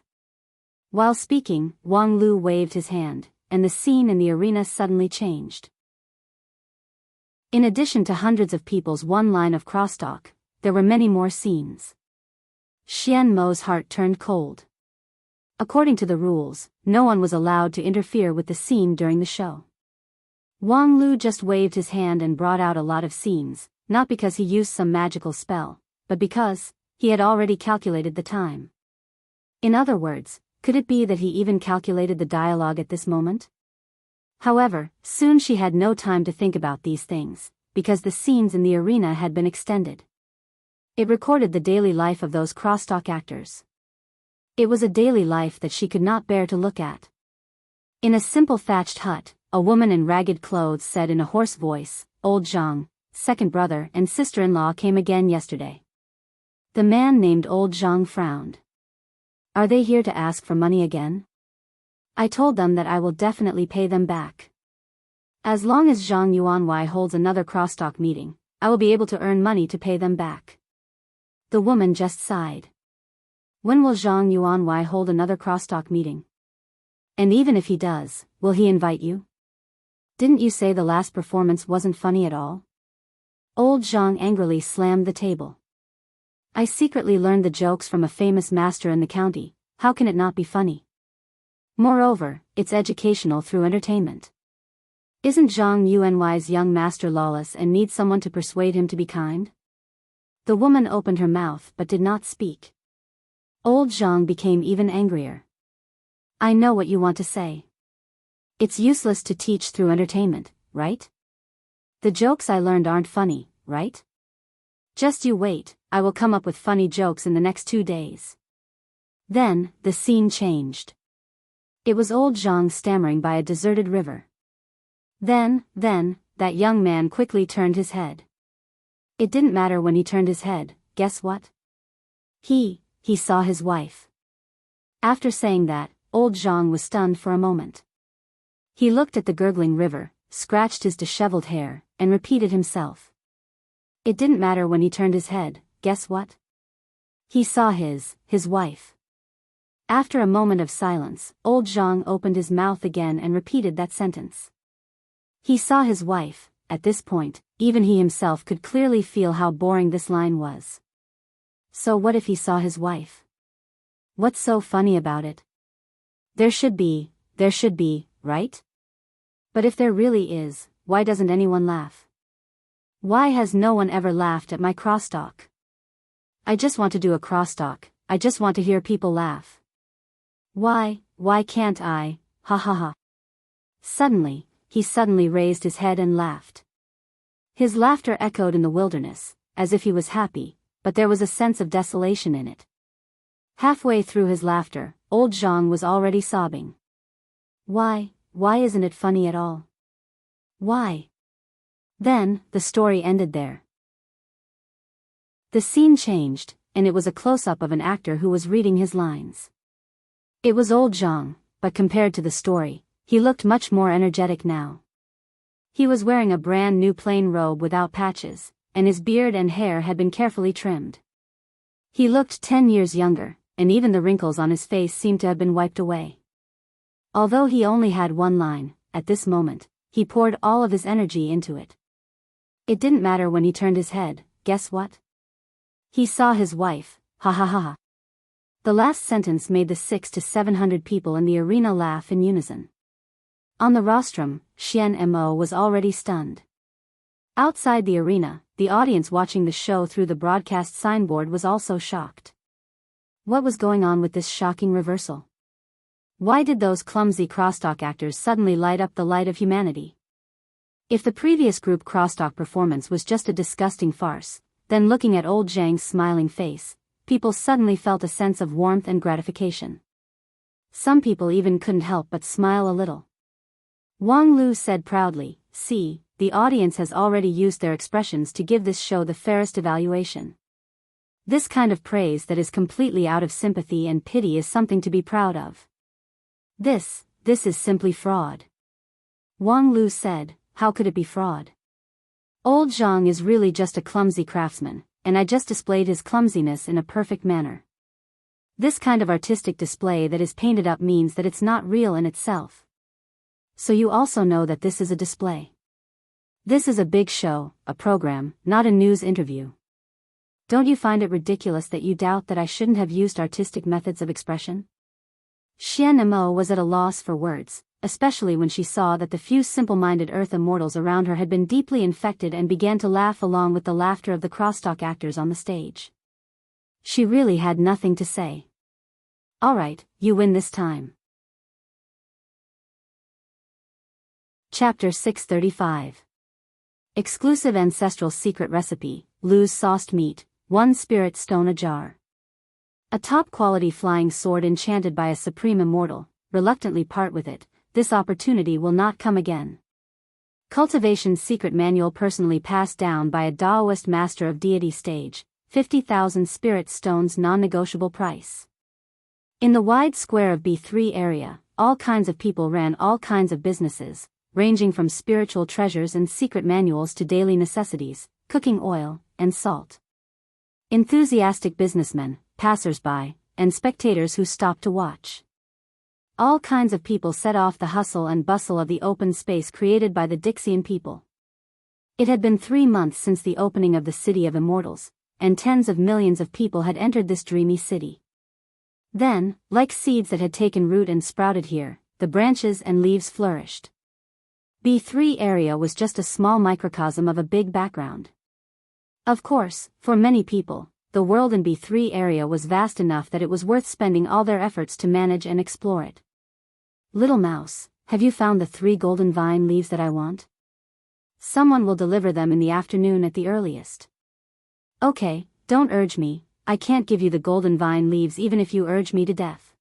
While speaking, Wang Lu waved his hand, and the scene in the arena suddenly changed. In addition to hundreds of people's one line of crosstalk, there were many more scenes. Xian Mo's heart turned cold. According to the rules, no one was allowed to interfere with the scene during the show. Wang Lu just waved his hand and brought out a lot of scenes, not because he used some magical spell, but because he had already calculated the time. In other words, could it be that he even calculated the dialogue at this moment? However, soon she had no time to think about these things, because the scenes in the arena had been extended. It recorded the daily life of those crosstalk actors. It was a daily life that she could not bear to look at. In a simple thatched hut, a woman in ragged clothes said in a hoarse voice, "Old Zhang, second brother and sister-in-law came again yesterday." The man named Old Zhang frowned. "Are they here to ask for money again?" "I told them that I will definitely pay them back. As long as Zhang Yuanwei holds another crosstalk meeting, I will be able to earn money to pay them back." The woman just sighed. When will Zhang Yuanwei hold another crosstalk meeting? And even if he does, will he invite you? Didn't you say the last performance wasn't funny at all? Old Zhang angrily slammed the table. "I secretly learned the jokes from a famous master in the county, how can it not be funny? Moreover, it's educational through entertainment. Isn't Zhang Yuanwei's young master lawless and needs someone to persuade him to be kind?" The woman opened her mouth but did not speak. Old Zhang became even angrier. "I know what you want to say. It's useless to teach through entertainment, right? The jokes I learned aren't funny, right? Just you wait, I will come up with funny jokes in the next 2 days." Then, the scene changed. It was old Zhang stammering by a deserted river. Then, that young man quickly turned his head. It didn't matter when he turned his head, guess what? He saw his wife. After saying that, old Zhang was stunned for a moment. He looked at the gurgling river, scratched his disheveled hair, and repeated himself. It didn't matter when he turned his head, guess what? He saw his wife. After a moment of silence, old Zhang opened his mouth again and repeated that sentence. He saw his wife. At this point, even he himself could clearly feel how boring this line was. So what if he saw his wife? What's so funny about it? There should be, right? But if there really is, why doesn't anyone laugh? Why has no one ever laughed at my crosstalk? I just want to do a crosstalk, I just want to hear people laugh. Why can't I, ha ha ha. Suddenly, he raised his head and laughed. His laughter echoed in the wilderness, as if he was happy, but there was a sense of desolation in it. Halfway through his laughter, old Zhang was already sobbing. Why isn't it funny at all? Why? Then, the story ended there. The scene changed, and it was a close-up of an actor who was reading his lines. It was old Zhang, but compared to the story, he looked much more energetic now. He was wearing a brand new plain robe without patches, and his beard and hair had been carefully trimmed. He looked 10 years younger, and even the wrinkles on his face seemed to have been wiped away. Although he only had one line, at this moment, he poured all of his energy into it. It didn't matter when he turned his head, guess what? He saw his wife, ha ha ha ha. The last sentence made the 600 to 700 people in the arena laugh in unison. On the rostrum, Xian Mo was already stunned. Outside the arena, the audience watching the show through the broadcast signboard was also shocked. What was going on with this shocking reversal? Why did those clumsy crosstalk actors suddenly light up the light of humanity? If the previous group crosstalk performance was just a disgusting farce, then looking at old Zhang's smiling face, people suddenly felt a sense of warmth and gratification. Some people even couldn't help but smile a little. Wang Lu said proudly, "See, the audience has already used their expressions to give this show the fairest evaluation. This kind of praise that is completely out of sympathy and pity is something to be proud of. This is simply fraud." Wang Lu said, "How could it be fraud? Old Zhang is really just a clumsy craftsman, and I just displayed his clumsiness in a perfect manner. This kind of artistic display that is painted up means that it's not real in itself. So you also know that this is a display. This is a big show, a program, not a news interview. Don't you find it ridiculous that you doubt that I shouldn't have used artistic methods of expression? Xian Mo was at a loss for words, especially when she saw that the few simple-minded Earth immortals around her had been deeply infected and began to laugh along with the laughter of the crosstalk actors on the stage. She really had nothing to say. Alright, you win this time. Chapter 635. Exclusive Ancestral Secret Recipe, Lu's Sauced Meat, 1 Spirit Stone a Jar. A top-quality flying sword enchanted by a supreme immortal, reluctantly part with it, this opportunity will not come again. Cultivation Secret Manual personally passed down by a Daoist Master of Deity stage, 50,000 spirit stones non-negotiable price. In the wide square of B3 area, all kinds of people ran all kinds of businesses, ranging from spiritual treasures and secret manuals to daily necessities, cooking oil, and salt. Enthusiastic businessmen, passers-by, and spectators who stopped to watch. All kinds of people set off the hustle and bustle of the open space created by the Dixian people. It had been 3 months since the opening of the City of Immortals, and tens of millions of people had entered this dreamy city. Then, like seeds that had taken root and sprouted here, the branches and leaves flourished. B3 area was just a small microcosm of a big background. Of course, for many people, the world in B3 area was vast enough that it was worth spending all their efforts to manage and explore it. Little mouse, have you found the 3 golden vine leaves that I want? Someone will deliver them in the afternoon at the earliest. Okay, don't urge me, I can't give you the golden vine leaves even if you urge me to death.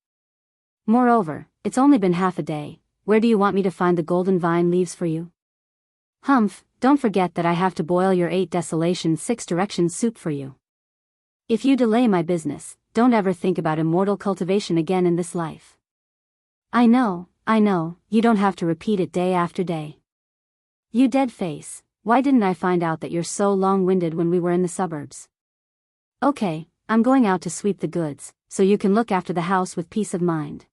Moreover, it's only been half a day, where do you want me to find the golden vine leaves for you? Humph, don't forget that I have to boil your 8 desolation 6 directions soup for you. If you delay my business, don't ever think about immortal cultivation again in this life. I know, you don't have to repeat it day after day. You dead face, why didn't I find out that you're so long-winded when we were in the suburbs? Okay, I'm going out to sweep the goods, so you can look after the house with peace of mind.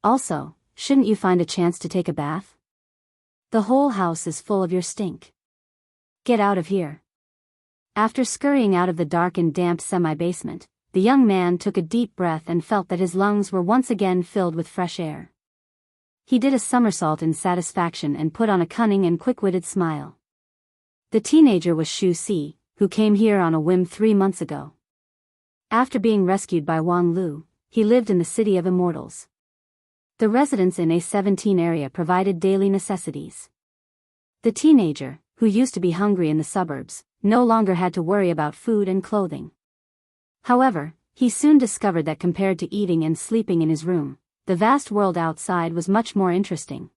Also, shouldn't you find a chance to take a bath? The whole house is full of your stink. Get out of here. After scurrying out of the dark and damp semi-basement, the young man took a deep breath and felt that his lungs were once again filled with fresh air. He did a somersault in satisfaction and put on a cunning and quick-witted smile. The teenager was Xu Si, who came here on a whim 3 months ago. After being rescued by Wang Lu, he lived in the City of Immortals. The residents in A17 area provided daily necessities. The teenager, who used to be hungry in the suburbs, no longer had to worry about food and clothing. However, he soon discovered that compared to eating and sleeping in his room, the vast world outside was much more interesting.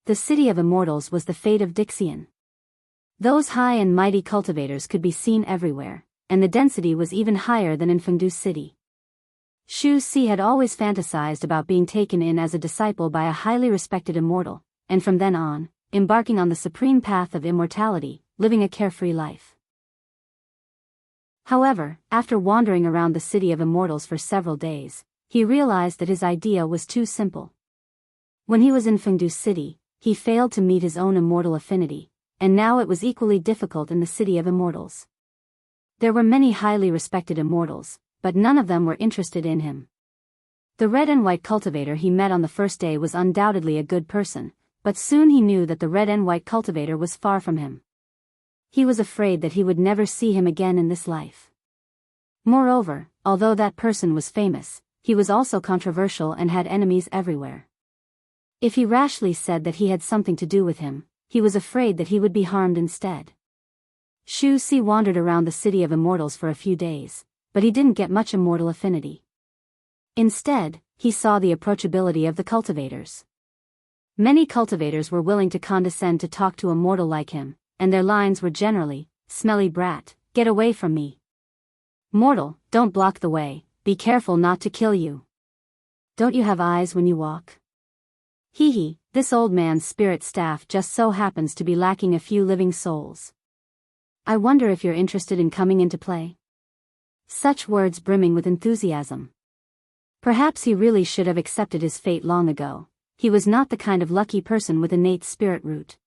The City of Immortals was the fate of Dixian. Those high and mighty cultivators could be seen everywhere, and the density was even higher than in Fengdu City. Xu Si had always fantasized about being taken in as a disciple by a highly respected immortal, and from then on, embarking on the supreme path of immortality, living a carefree life. However, after wandering around the City of Immortals for several days, he realized that his idea was too simple. When he was in Fengdu City, he failed to meet his own immortal affinity, and now it was equally difficult in the City of Immortals. There were many highly respected immortals, but none of them were interested in him. The red and white cultivator he met on the first day was undoubtedly a good person, but soon he knew that the red and white cultivator was far from him. He was afraid that he would never see him again in this life. Moreover, although that person was famous, he was also controversial and had enemies everywhere. If he rashly said that he had something to do with him, he was afraid that he would be harmed instead. Xu Si wandered around the City of Immortals for a few days, but he didn't get much immortal affinity. Instead, he saw the approachability of the cultivators. Many cultivators were willing to condescend to talk to a mortal like him, and their lines were generally, "Smelly brat, get away from me. Mortal, don't block the way, be careful not to kill you. Don't you have eyes when you walk? Hee hee, this old man's spirit staff just so happens to be lacking a few living souls. I wonder if you're interested in coming into play. Such words brimming with enthusiasm. Perhaps he really should have accepted his fate long ago. He was not the kind of lucky person with innate spirit root.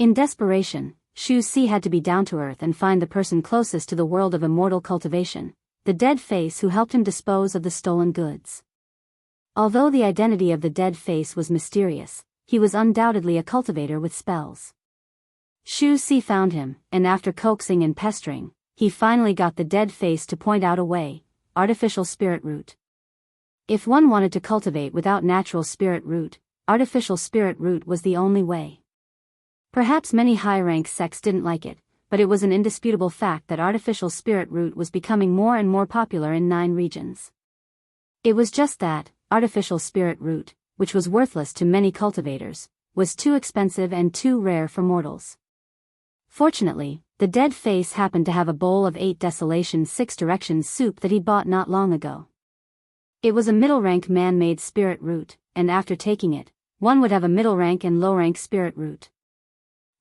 In desperation, Xu Si had to be down to earth and find the person closest to the world of immortal cultivation, the dead face who helped him dispose of the stolen goods. Although the identity of the dead face was mysterious, he was undoubtedly a cultivator with spells. Xu Si found him, and after coaxing and pestering, he finally got the dead face to point out a way: artificial spirit root. If one wanted to cultivate without natural spirit root, artificial spirit root was the only way. Perhaps many high-rank sects didn't like it, but it was an indisputable fact that artificial spirit root was becoming more and more popular in 9 regions. It was just that, artificial spirit root, which was worthless to many cultivators, was too expensive and too rare for mortals. Fortunately, the dead face happened to have a bowl of 8 Desolation 6 Directions soup that he bought not long ago. It was a middle-rank man-made spirit root, and after taking it, one would have a middle-rank and low-rank spirit root.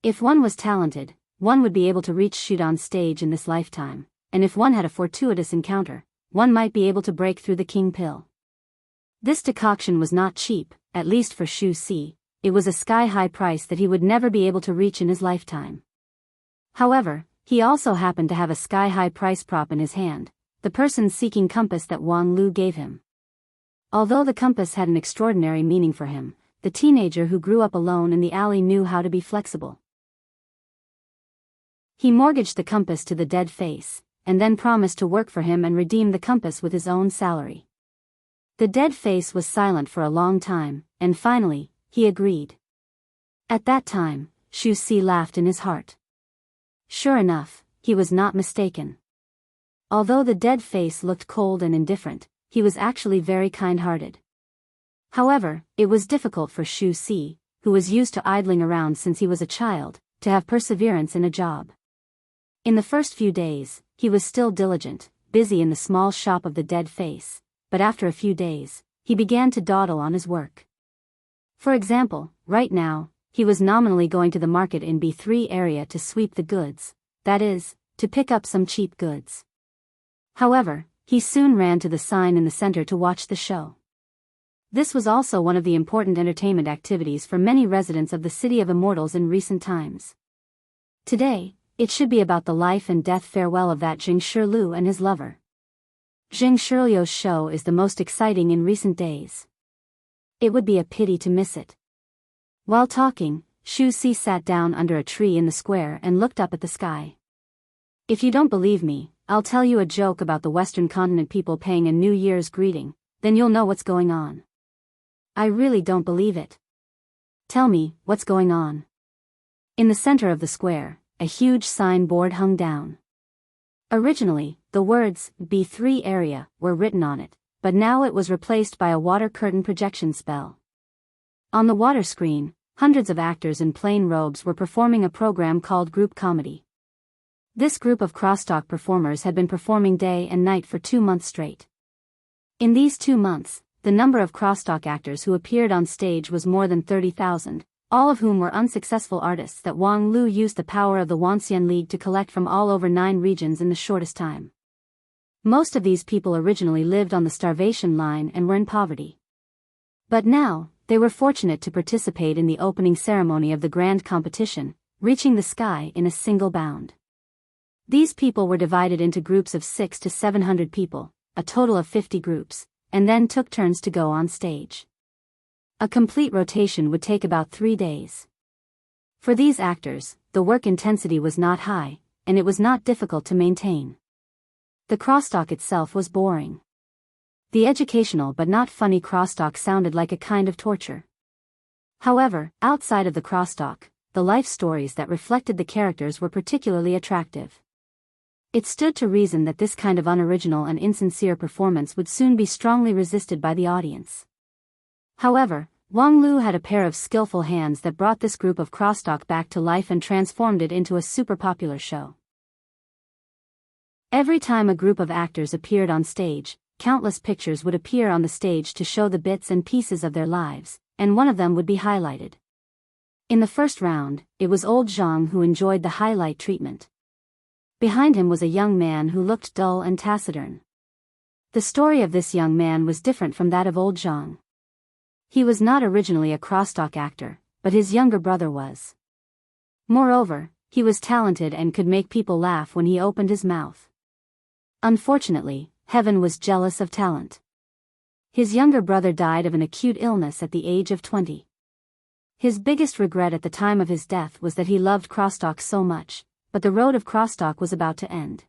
If one was talented, one would be able to reach shoot on stage in this lifetime, and if one had a fortuitous encounter, one might be able to break through the king pill. This decoction was not cheap, at least for Xu Si. It was a sky-high price that he would never be able to reach in his lifetime. However, he also happened to have a sky-high price prop in his hand, the person-seeking compass that Wang Lu gave him. Although the compass had an extraordinary meaning for him, the teenager who grew up alone in the alley knew how to be flexible. He mortgaged the compass to the dead face, and then promised to work for him and redeem the compass with his own salary. The dead face was silent for a long time, and finally, he agreed. At that time, Xu Si laughed in his heart. Sure enough, he was not mistaken. Although the dead face looked cold and indifferent, he was actually very kind-hearted. However, it was difficult for Xu Si, who was used to idling around since he was a child, to have perseverance in a job. In the first few days, he was still diligent, busy in the small shop of the dead face, but after a few days, he began to dawdle on his work. For example, right now, he was nominally going to the market in B3 area to sweep the goods, that is, to pick up some cheap goods. However, he soon ran to the sign in the center to watch the show. This was also one of the important entertainment activities for many residents of the City of Immortals in recent times. Today, it should be about the life and death farewell of that Jing Shiliu and his lover. Jing Shiliu's show is the most exciting in recent days. It would be a pity to miss it. While talking, Xu Si sat down under a tree in the square and looked up at the sky. If you don't believe me, I'll tell you a joke about the Western continent people paying a New Year's greeting, then you'll know what's going on. I really don't believe it. Tell me, what's going on? In the center of the square, a huge signboard hung down. Originally, the words, B3 area, were written on it, but now it was replaced by a water curtain projection spell. On the water screen, hundreds of actors in plain robes were performing a program called group comedy. This group of crosstalk performers had been performing day and night for 2 months straight. In these 2 months, the number of crosstalk actors who appeared on stage was more than 30,000, all of whom were unsuccessful artists that Wang Lu used the power of the Wanxian League to collect from all over 9 regions in the shortest time. Most of these people originally lived on the starvation line and were in poverty. But now, they were fortunate to participate in the opening ceremony of the grand competition, reaching the sky in a single bound. These people were divided into groups of 600 to 700 people, a total of 50 groups, and then took turns to go on stage. A complete rotation would take about 3 days. For these actors, the work intensity was not high, and it was not difficult to maintain. The crosstalk itself was boring. The educational but not funny crosstalk sounded like a kind of torture. However, outside of the crosstalk, the life stories that reflected the characters were particularly attractive. It stood to reason that this kind of unoriginal and insincere performance would soon be strongly resisted by the audience. However, Wang Lu had a pair of skillful hands that brought this group of crosstalk back to life and transformed it into a super popular show. Every time a group of actors appeared on stage, countless pictures would appear on the stage to show the bits and pieces of their lives, and one of them would be highlighted. In the first round, it was old Zhang who enjoyed the highlight treatment. Behind him was a young man who looked dull and taciturn. The story of this young man was different from that of old Zhang. He was not originally a crosstalk actor, but his younger brother was. Moreover, he was talented and could make people laugh when he opened his mouth. Unfortunately, heaven was jealous of talent. His younger brother died of an acute illness at the age of 20. His biggest regret at the time of his death was that he loved crosstalk so much, but the road of crosstalk was about to end.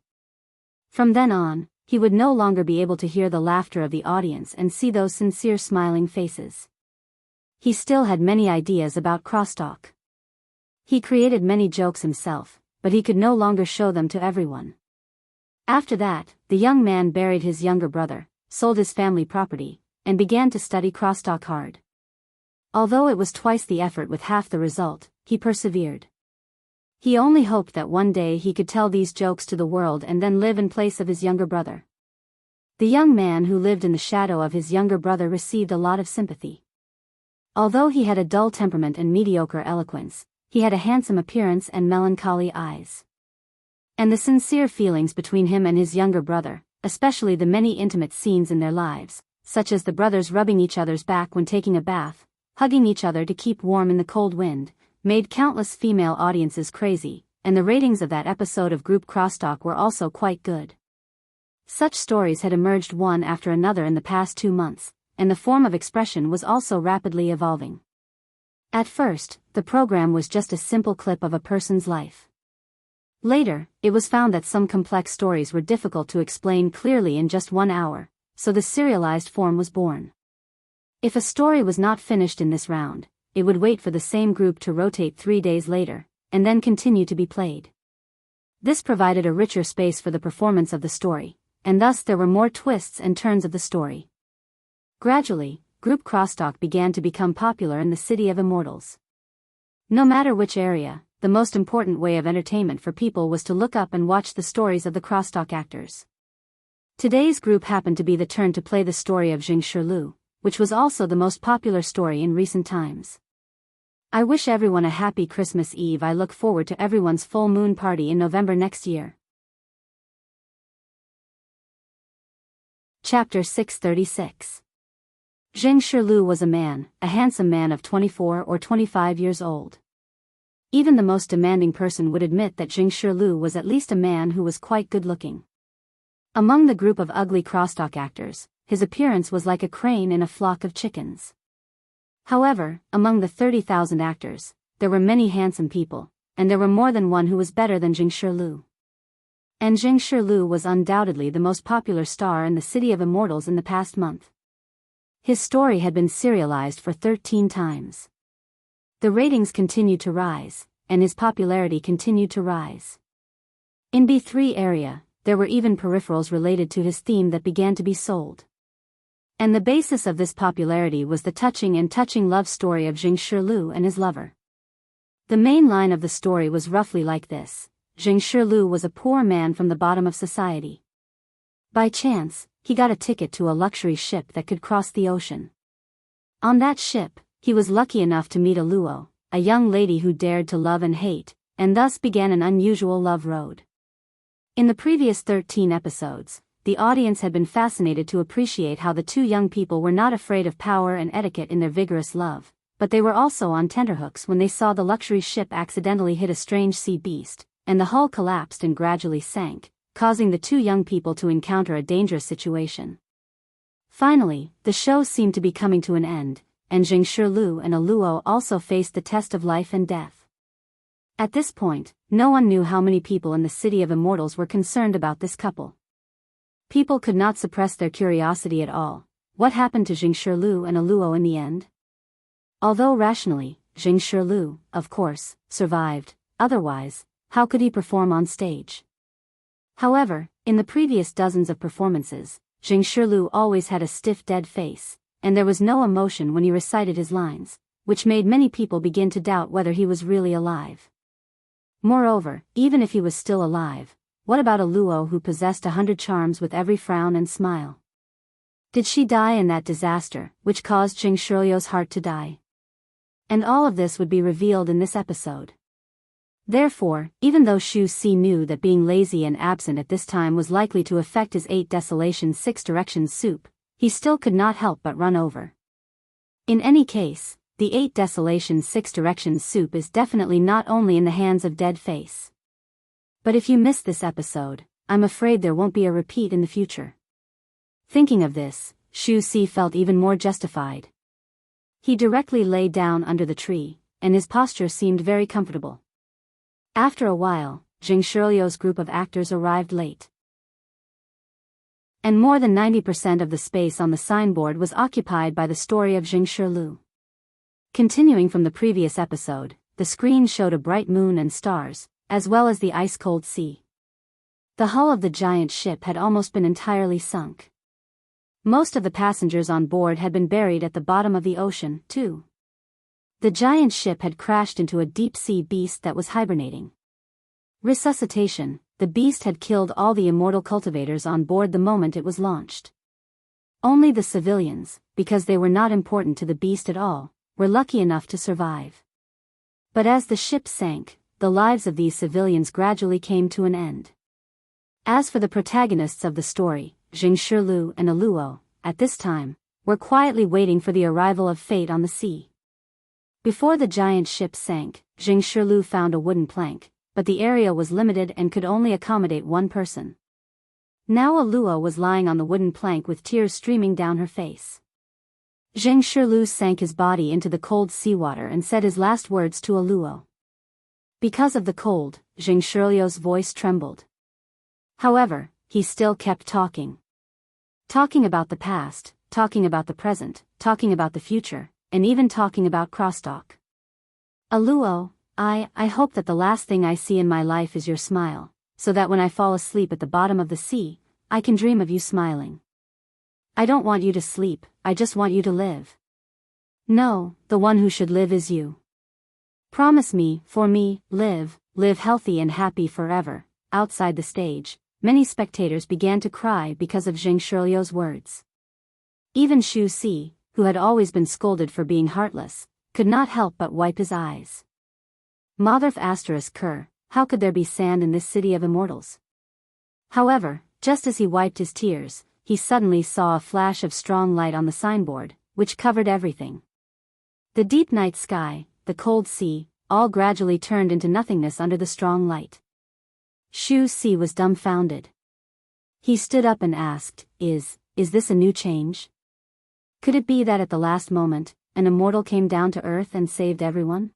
From then on, he would no longer be able to hear the laughter of the audience and see those sincere smiling faces. He still had many ideas about crosstalk. He created many jokes himself, but he could no longer show them to everyone. After that, the young man buried his younger brother, sold his family property, and began to study crosstalk hard. Although it was twice the effort with half the result, he persevered. He only hoped that one day he could tell these jokes to the world and then live in place of his younger brother. The young man who lived in the shadow of his younger brother received a lot of sympathy. Although he had a dull temperament and mediocre eloquence, he had a handsome appearance and melancholy eyes. And the sincere feelings between him and his younger brother, especially the many intimate scenes in their lives, such as the brothers rubbing each other's back when taking a bath, hugging each other to keep warm in the cold wind, made countless female audiences crazy, and the ratings of that episode of group crosstalk were also quite good. Such stories had emerged one after another in the past 2 months, and the form of expression was also rapidly evolving. At first, the program was just a simple clip of a person's life. Later, it was found that some complex stories were difficult to explain clearly in just 1 hour, so the serialized form was born. If a story was not finished in this round, it would wait for the same group to rotate 3 days later, and then continue to be played. This provided a richer space for the performance of the story, and thus there were more twists and turns of the story. Gradually, group crosstalk began to become popular in the city of immortals. No matter which area, the most important way of entertainment for people was to look up and watch the stories of the crosstalk actors. Today's group happened to be the turn to play the story of Jing Shilu, which was also the most popular story in recent times. I wish everyone a happy Christmas Eve. I look forward to everyone's full moon party in November next year. Chapter 636. Jing Shilu was a handsome man of 24 or 25 years old. Even the most demanding person would admit that Jing Shilu was at least a man who was quite good-looking. Among the group of ugly crosstalk actors, his appearance was like a crane in a flock of chickens. However, among the 30,000 actors, there were many handsome people, and there were more than one who was better than Jing Shilu. And Jing Shilu was undoubtedly the most popular star in the City of Immortals in the past month. His story had been serialized for 13 times. The ratings continued to rise, and his popularity continued to rise. In B3 area, there were even peripherals related to his theme that began to be sold. And the basis of this popularity was the touching love story of Jing Shilu and his lover. The main line of the story was roughly like this: Jing Shilu was a poor man from the bottom of society. By chance, he got a ticket to a luxury ship that could cross the ocean. On that ship, he was lucky enough to meet a Luo, a young lady who dared to love and hate, and thus began an unusual love road. In the previous 13 episodes, the audience had been fascinated to appreciate how the two young people were not afraid of power and etiquette in their vigorous love, but they were also on tenterhooks when they saw the luxury ship accidentally hit a strange sea beast, and the hull collapsed and gradually sank, causing the two young people to encounter a dangerous situation. Finally, the show seemed to be coming to an end, and Jing Shilu and a Luo also faced the test of life and death. At this point, no one knew how many people in the City of Immortals were concerned about this couple. People could not suppress their curiosity at all. What happened to Jing Shilu and a Luo in the end? Although rationally, Jing Shilu, of course, survived, otherwise, how could he perform on stage? However, in the previous dozens of performances, Jing Shilu always had a stiff dead face, and there was no emotion when he recited his lines, which made many people begin to doubt whether he was really alive. Moreover, even if he was still alive, what about a Luo who possessed 100 charms with every frown and smile? Did she die in that disaster, which caused Jing Shirlio's heart to die? And all of this would be revealed in this episode. Therefore, even though Xu Si knew that being lazy and absent at this time was likely to affect his 8 Desolations 6 Directions soup, he still could not help but run over. In any case, the 8 Desolations 6 Directions soup is definitely not only in the hands of Dead Face. But if you missed this episode, I'm afraid there won't be a repeat in the future. Thinking of this, Xu Si felt even more justified. He directly lay down under the tree, and his posture seemed very comfortable. After a while, Jing Shirlio's group of actors arrived late. And more than 90% of the space on the signboard was occupied by the story of Jing Shirlu. Continuing from the previous episode, the screen showed a bright moon and stars, as well as the ice-cold sea. The hull of the giant ship had almost been entirely sunk. Most of the passengers on board had been buried at the bottom of the ocean, too. The giant ship had crashed into a deep-sea beast that was hibernating. Resuscitation: the beast had killed all the immortal cultivators on board the moment it was launched. Only the civilians, because they were not important to the beast at all, were lucky enough to survive. But as the ship sank, the lives of these civilians gradually came to an end. As for the protagonists of the story, Jing Shirlu and Aluo, at this time, were quietly waiting for the arrival of fate on the sea. Before the giant ship sank, Jing Shirlu found a wooden plank, but the area was limited and could only accommodate one person. Now Aluo was lying on the wooden plank with tears streaming down her face. Jing Shirlu sank his body into the cold seawater and said his last words to Aluo. Because of the cold, Jing Shirlio's voice trembled. However, he still kept talking. Talking about the past, talking about the present, talking about the future, and even talking about crosstalk. Aluo, I hope that the last thing I see in my life is your smile, so that when I fall asleep at the bottom of the sea, I can dream of you smiling. I don't want you to sleep, I just want you to live. No, the one who should live is you. Promise me, for me, live healthy and happy forever. Outside the stage, many spectators began to cry because of Jing Shirlio's words. Even Xu Si, who had always been scolded for being heartless, could not help but wipe his eyes. Motherf asterisk cur, how could there be sand in this city of immortals? However, just as he wiped his tears, he suddenly saw a flash of strong light on the signboard, which covered everything. The deep night sky, the cold sea, all gradually turned into nothingness under the strong light. Xu Si was dumbfounded. He stood up and asked, Is this a new change? Could it be that at the last moment, an immortal came down to earth and saved everyone?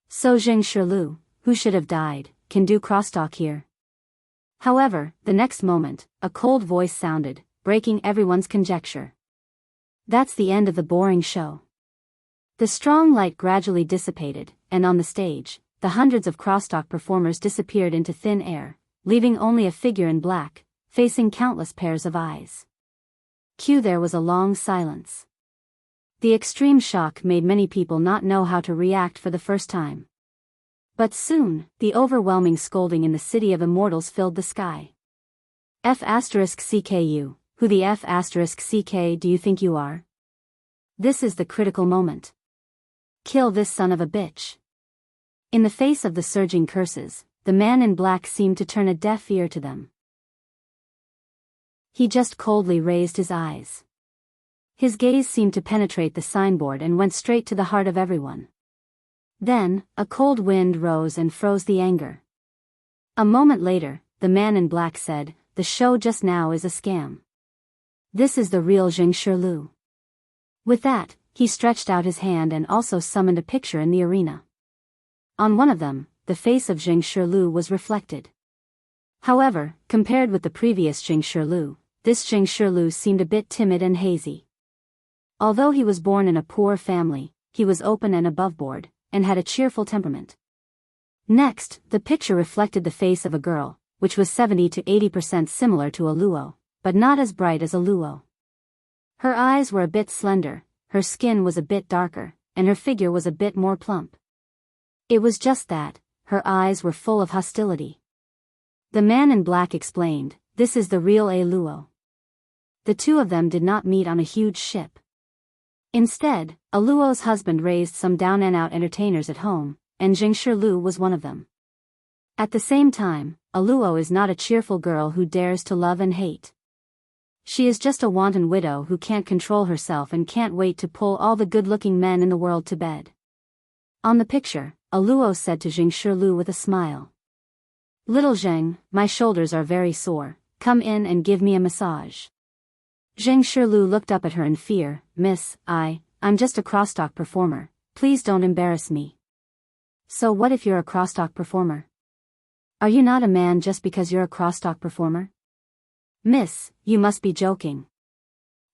So Jing Shirlu, who should have died, can do crosstalk here. However, the next moment, a cold voice sounded, breaking everyone's conjecture. That's the end of the boring show. The strong light gradually dissipated, and on the stage, the hundreds of crosstalk performers disappeared into thin air, leaving only a figure in black, facing countless pairs of eyes. There was a long silence. The extreme shock made many people not know how to react for the first time. But soon, the overwhelming scolding in the city of immortals filled the sky. F***CKU, who the F***CK do you think you are? This is the critical moment. Kill this son of a bitch. In the face of the surging curses, the man in black seemed to turn a deaf ear to them. He just coldly raised his eyes. His gaze seemed to penetrate the signboard and went straight to the heart of everyone. Then, a cold wind rose and froze the anger. A moment later, the man in black said, "The show just now is a scam. This is the real Jing Shirlu." With that, he stretched out his hand and also summoned a picture in the arena. On one of them, the face of Jing Shirlu was reflected. However, compared with the previous Jing Shirlu, this Jing Shirlu seemed a bit timid and hazy. Although he was born in a poor family, he was open and aboveboard, and had a cheerful temperament. Next, the picture reflected the face of a girl, which was 70 to 80% similar to Aluo, but not as bright as Aluo. Her eyes were a bit slender, her skin was a bit darker, and her figure was a bit more plump. It was just that, her eyes were full of hostility. The man in black explained, "This is the real Aluo." The two of them did not meet on a huge ship. Instead, Aluo's husband raised some down-and-out entertainers at home, and Jing Shirlu was one of them. At the same time, Aluo is not a cheerful girl who dares to love and hate. She is just a wanton widow who can't control herself and can't wait to pull all the good-looking men in the world to bed. On the picture, Aluo said to Jing Shirlu with a smile. "Little Zheng, my shoulders are very sore, come in and give me a massage." Jing Shirlu looked up at her in fear. "Miss, I'm just a crosstalk performer, please don't embarrass me." "So what if you're a crosstalk performer? Are you not a man just because you're a crosstalk performer?" "Miss, you must be joking."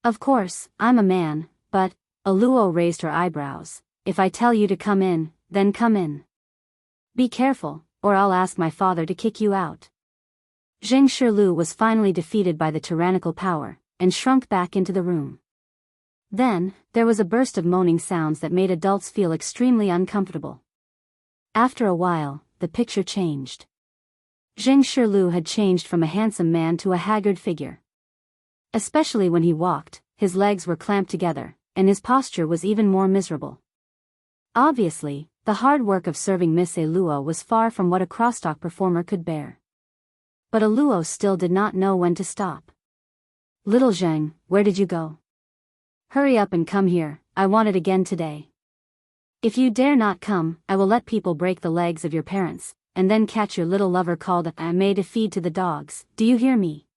"Of course, I'm a man, but," Aluo raised her eyebrows, "if I tell you to come in, then come in. Be careful, or I'll ask my father to kick you out." Jing Shirlu was finally defeated by the tyrannical power, and shrunk back into the room. Then, there was a burst of moaning sounds that made adults feel extremely uncomfortable. After a while, the picture changed. Jing Shirlu had changed from a handsome man to a haggard figure. Especially when he walked, his legs were clamped together, and his posture was even more miserable. Obviously, the hard work of serving Miss Aluo was far from what a crosstalk performer could bear. But Aluo still did not know when to stop. "Little Zheng, where did you go? Hurry up and come here, I want it again today. If you dare not come, I will let people break the legs of your parents, and then catch your little lover called I made to feed to the dogs, do you hear me?"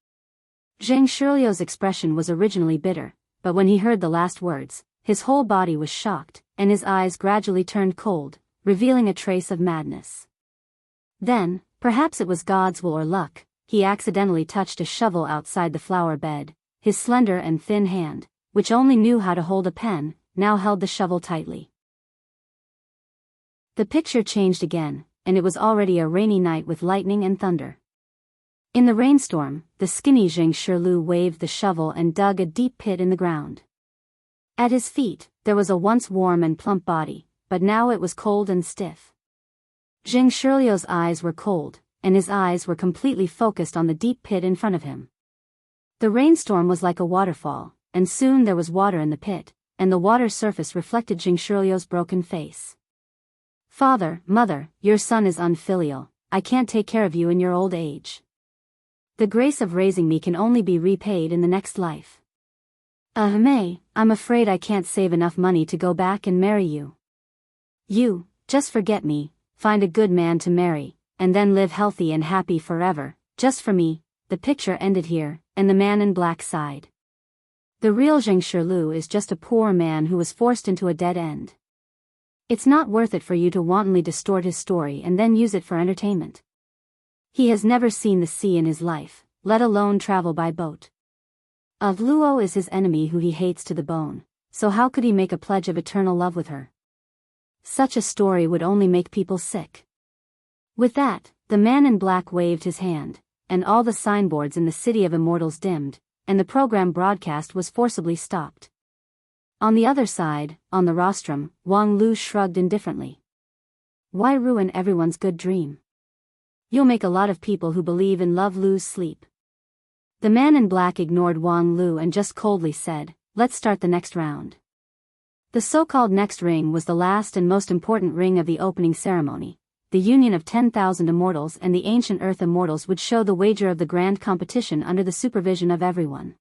Zheng Shirliu's expression was originally bitter, but when he heard the last words, his whole body was shocked, and his eyes gradually turned cold, revealing a trace of madness. Then, perhaps it was God's will or luck, he accidentally touched a shovel outside the flower bed. His slender and thin hand, which only knew how to hold a pen, now held the shovel tightly. The picture changed again, and it was already a rainy night with lightning and thunder. In the rainstorm, the skinny Jing Shirlu waved the shovel and dug a deep pit in the ground. At his feet, there was a once warm and plump body, but now it was cold and stiff. Jing Shirliu's eyes were cold, and his eyes were completely focused on the deep pit in front of him. The rainstorm was like a waterfall, and soon there was water in the pit, and the water surface reflected Jing Shirliu's broken face. "Father, mother, your son is unfilial, I can't take care of you in your old age. The grace of raising me can only be repaid in the next life. I'm afraid I can't save enough money to go back and marry you. You, just forget me, find a good man to marry, and then live healthy and happy forever, just for me." The picture ended here, and the man in black sighed. The real Jing Shirlu is just a poor man who was forced into a dead end. It's not worth it for you to wantonly distort his story and then use it for entertainment. He has never seen the sea in his life, let alone travel by boat. Luo is his enemy who he hates to the bone, so how could he make a pledge of eternal love with her? Such a story would only make people sick. With that, the man in black waved his hand, and all the signboards in the City of Immortals dimmed, and the program broadcast was forcibly stopped. On the other side, on the rostrum, Wang Lu shrugged indifferently. "Why ruin everyone's good dream? You'll make a lot of people who believe in love lose sleep." The man in black ignored Wang Lu and just coldly said, "Let's start the next round." The so-called next ring was the last and most important ring of the opening ceremony. The union of 10,000 immortals and the ancient earth immortals would show the wager of the grand competition under the supervision of everyone.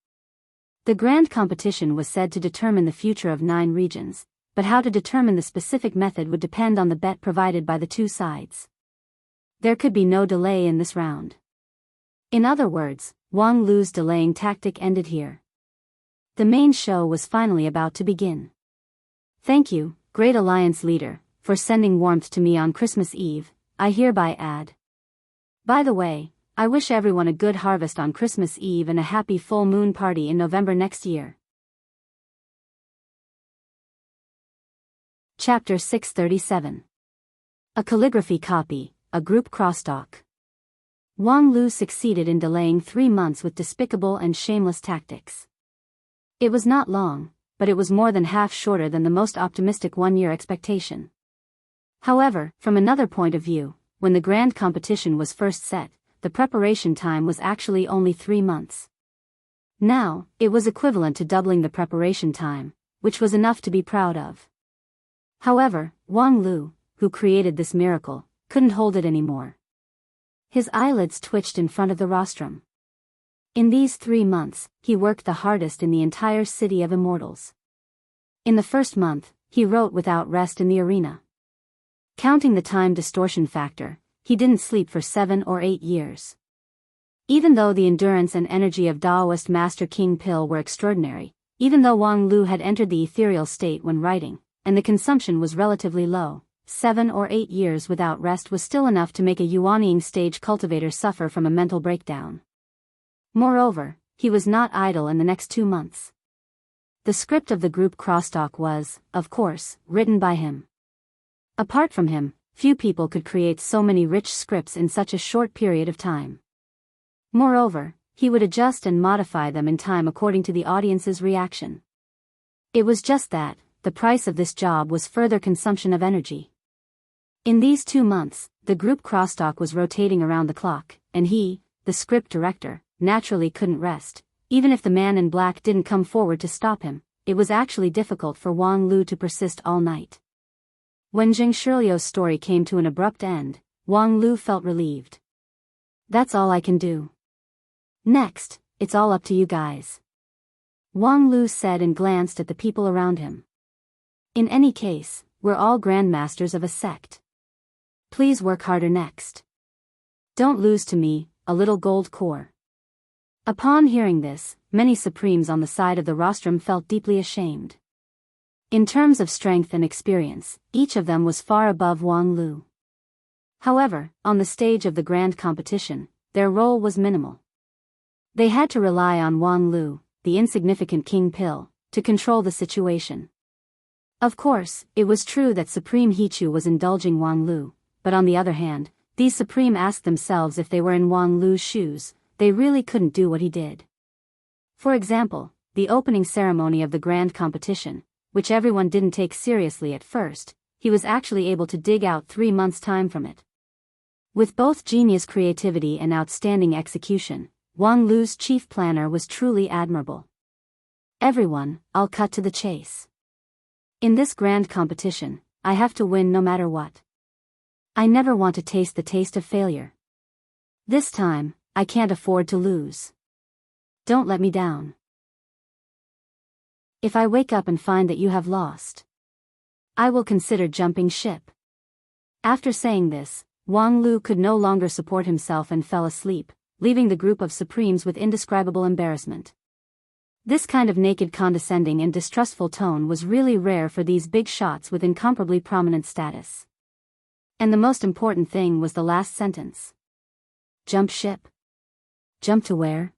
The grand competition was said to determine the future of 9 regions, but how to determine the specific method would depend on the bet provided by the two sides. There could be no delay in this round. In other words, Wang Lu's delaying tactic ended here. The main show was finally about to begin. "Thank you, Great Alliance leader, for sending warmth to me on Christmas Eve, I hereby add. By the way, I wish everyone a good harvest on Christmas Eve and a happy full moon party in November next year." Chapter 637. A calligraphy copy, a group crosstalk. Wang Lu succeeded in delaying 3 months with despicable and shameless tactics. It was not long, but it was more than half shorter than the most optimistic one-year expectation. However, from another point of view, when the grand competition was first set, the preparation time was actually only 3 months. Now, it was equivalent to doubling the preparation time, which was enough to be proud of. However, Wang Lu, who created this miracle, couldn't hold it anymore. His eyelids twitched in front of the rostrum. In these 3 months, he worked the hardest in the entire city of immortals. In the first month, he wrote without rest in the arena. Counting the time distortion factor, he didn't sleep for 7 or 8 years. Even though the endurance and energy of Daoist Master King Pill were extraordinary, even though Wang Lu had entered the ethereal state when writing, and the consumption was relatively low, 7 or 8 years without rest was still enough to make a Yuanying stage cultivator suffer from a mental breakdown. Moreover, he was not idle in the next 2 months. The script of the group crosstalk was, of course, written by him. Apart from him, few people could create so many rich scripts in such a short period of time. Moreover, he would adjust and modify them in time according to the audience's reaction. It was just that, the price of this job was further consumption of energy. In these 2 months, the group crosstalk was rotating around the clock, and he, the script director, naturally couldn't rest. Even if the man in black didn't come forward to stop him, it was actually difficult for Wang Lu to persist all night. When Zheng Shiliu's story came to an abrupt end, Wang Lu felt relieved. That's all I can do. Next, it's all up to you guys. Wang Lu said and glanced at the people around him. In any case, we're all grandmasters of a sect. Please work harder next. Don't lose to me, a little gold core. Upon hearing this, many supremes on the side of the rostrum felt deeply ashamed. In terms of strength and experience, each of them was far above Wang Lu. However, on the stage of the grand competition, their role was minimal. They had to rely on Wang Lu, the insignificant King Pill, to control the situation. Of course, it was true that Supreme Hichu was indulging Wang Lu, but on the other hand, these Supreme asked themselves if they were in Wang Lu's shoes, they really couldn't do what he did. For example, the opening ceremony of the grand competition, which everyone didn't take seriously at first, he was actually able to dig out 3 months' time from it. With both genius creativity and outstanding execution, Wang Lu's chief planner was truly admirable. Everyone, I'll cut to the chase. In this grand competition, I have to win no matter what. I never want to taste the taste of failure. This time, I can't afford to lose. Don't let me down. If I wake up and find that you have lost, I will consider jumping ship. After saying this, Wang Lu could no longer support himself and fell asleep, leaving the group of Supremes with indescribable embarrassment. This kind of naked condescending and distrustful tone was really rare for these big shots with incomparably prominent status. And the most important thing was the last sentence. Jump ship? Jump to where?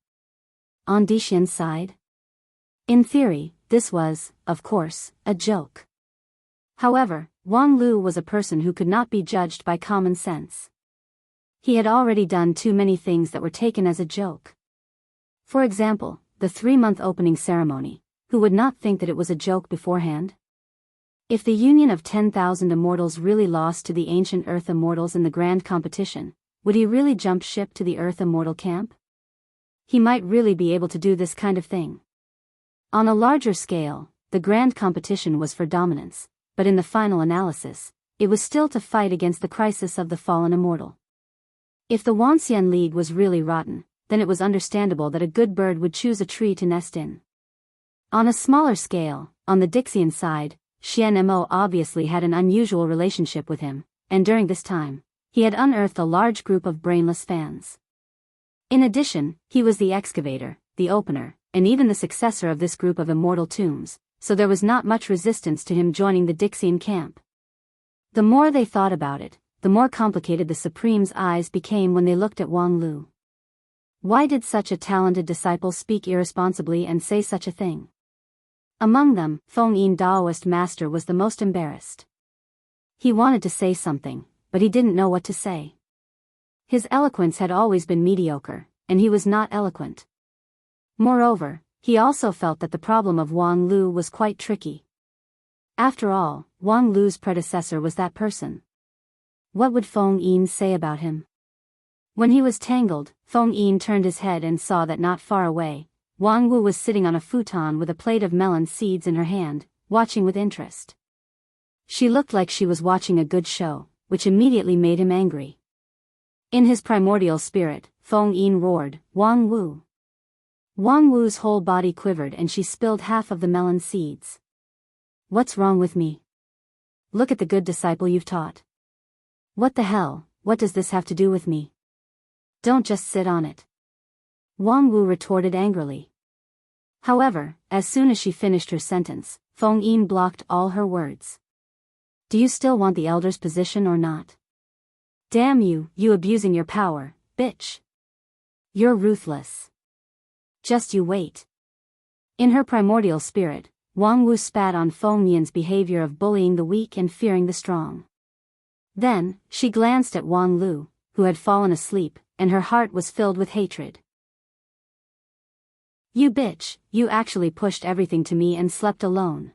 On Dixian's side? In theory, this was, of course, a joke. However, Wang Lu was a person who could not be judged by common sense. He had already done too many things that were taken as a joke. For example, the 3-month opening ceremony. Who would not think that it was a joke beforehand? If the union of 10,000 immortals really lost to the ancient Earth immortals in the grand competition, would he really jump ship to the Earth immortal camp? He might really be able to do this kind of thing. On a larger scale, the grand competition was for dominance, but in the final analysis, it was still to fight against the crisis of the fallen immortal. If the Wanxian League was really rotten, then it was understandable that a good bird would choose a tree to nest in. On a smaller scale, on the Dixian side, Xian Mo obviously had an unusual relationship with him, and during this time, he had unearthed a large group of brainless fans. In addition, he was the excavator, the opener, and even the successor of this group of immortal tombs, so there was not much resistance to him joining the Dixian camp. The more they thought about it, the more complicated the Supreme's eyes became when they looked at Wang Lu. Why did such a talented disciple speak irresponsibly and say such a thing? Among them, Feng Yin Daoist master was the most embarrassed. He wanted to say something, but he didn't know what to say. His eloquence had always been mediocre, and he was not eloquent. Moreover, he also felt that the problem of Wang Lu was quite tricky. After all, Wang Lu's predecessor was that person. What would Feng Yin say about him? When he was tangled, Feng Yin turned his head and saw that not far away, Wang Wu was sitting on a futon with a plate of melon seeds in her hand, watching with interest. She looked like she was watching a good show, which immediately made him angry. In his primordial spirit, Feng Yin roared, "Wang Wu!" Wang Wu's whole body quivered and she spilled half of the melon seeds. "What's wrong with me? Look at the good disciple you've taught. What the hell, what does this have to do with me? Don't just sit on it." Wang Wu retorted angrily. However, as soon as she finished her sentence, Feng Yin blocked all her words. "Do you still want the elder's position or not? Damn you, you abusing your power, bitch. You're ruthless. Just you wait." In her primordial spirit, Wang Wu spat on Feng Yin's behavior of bullying the weak and fearing the strong. Then, she glanced at Wang Lu, who had fallen asleep, and her heart was filled with hatred. "You bitch, you actually pushed everything to me and slept alone."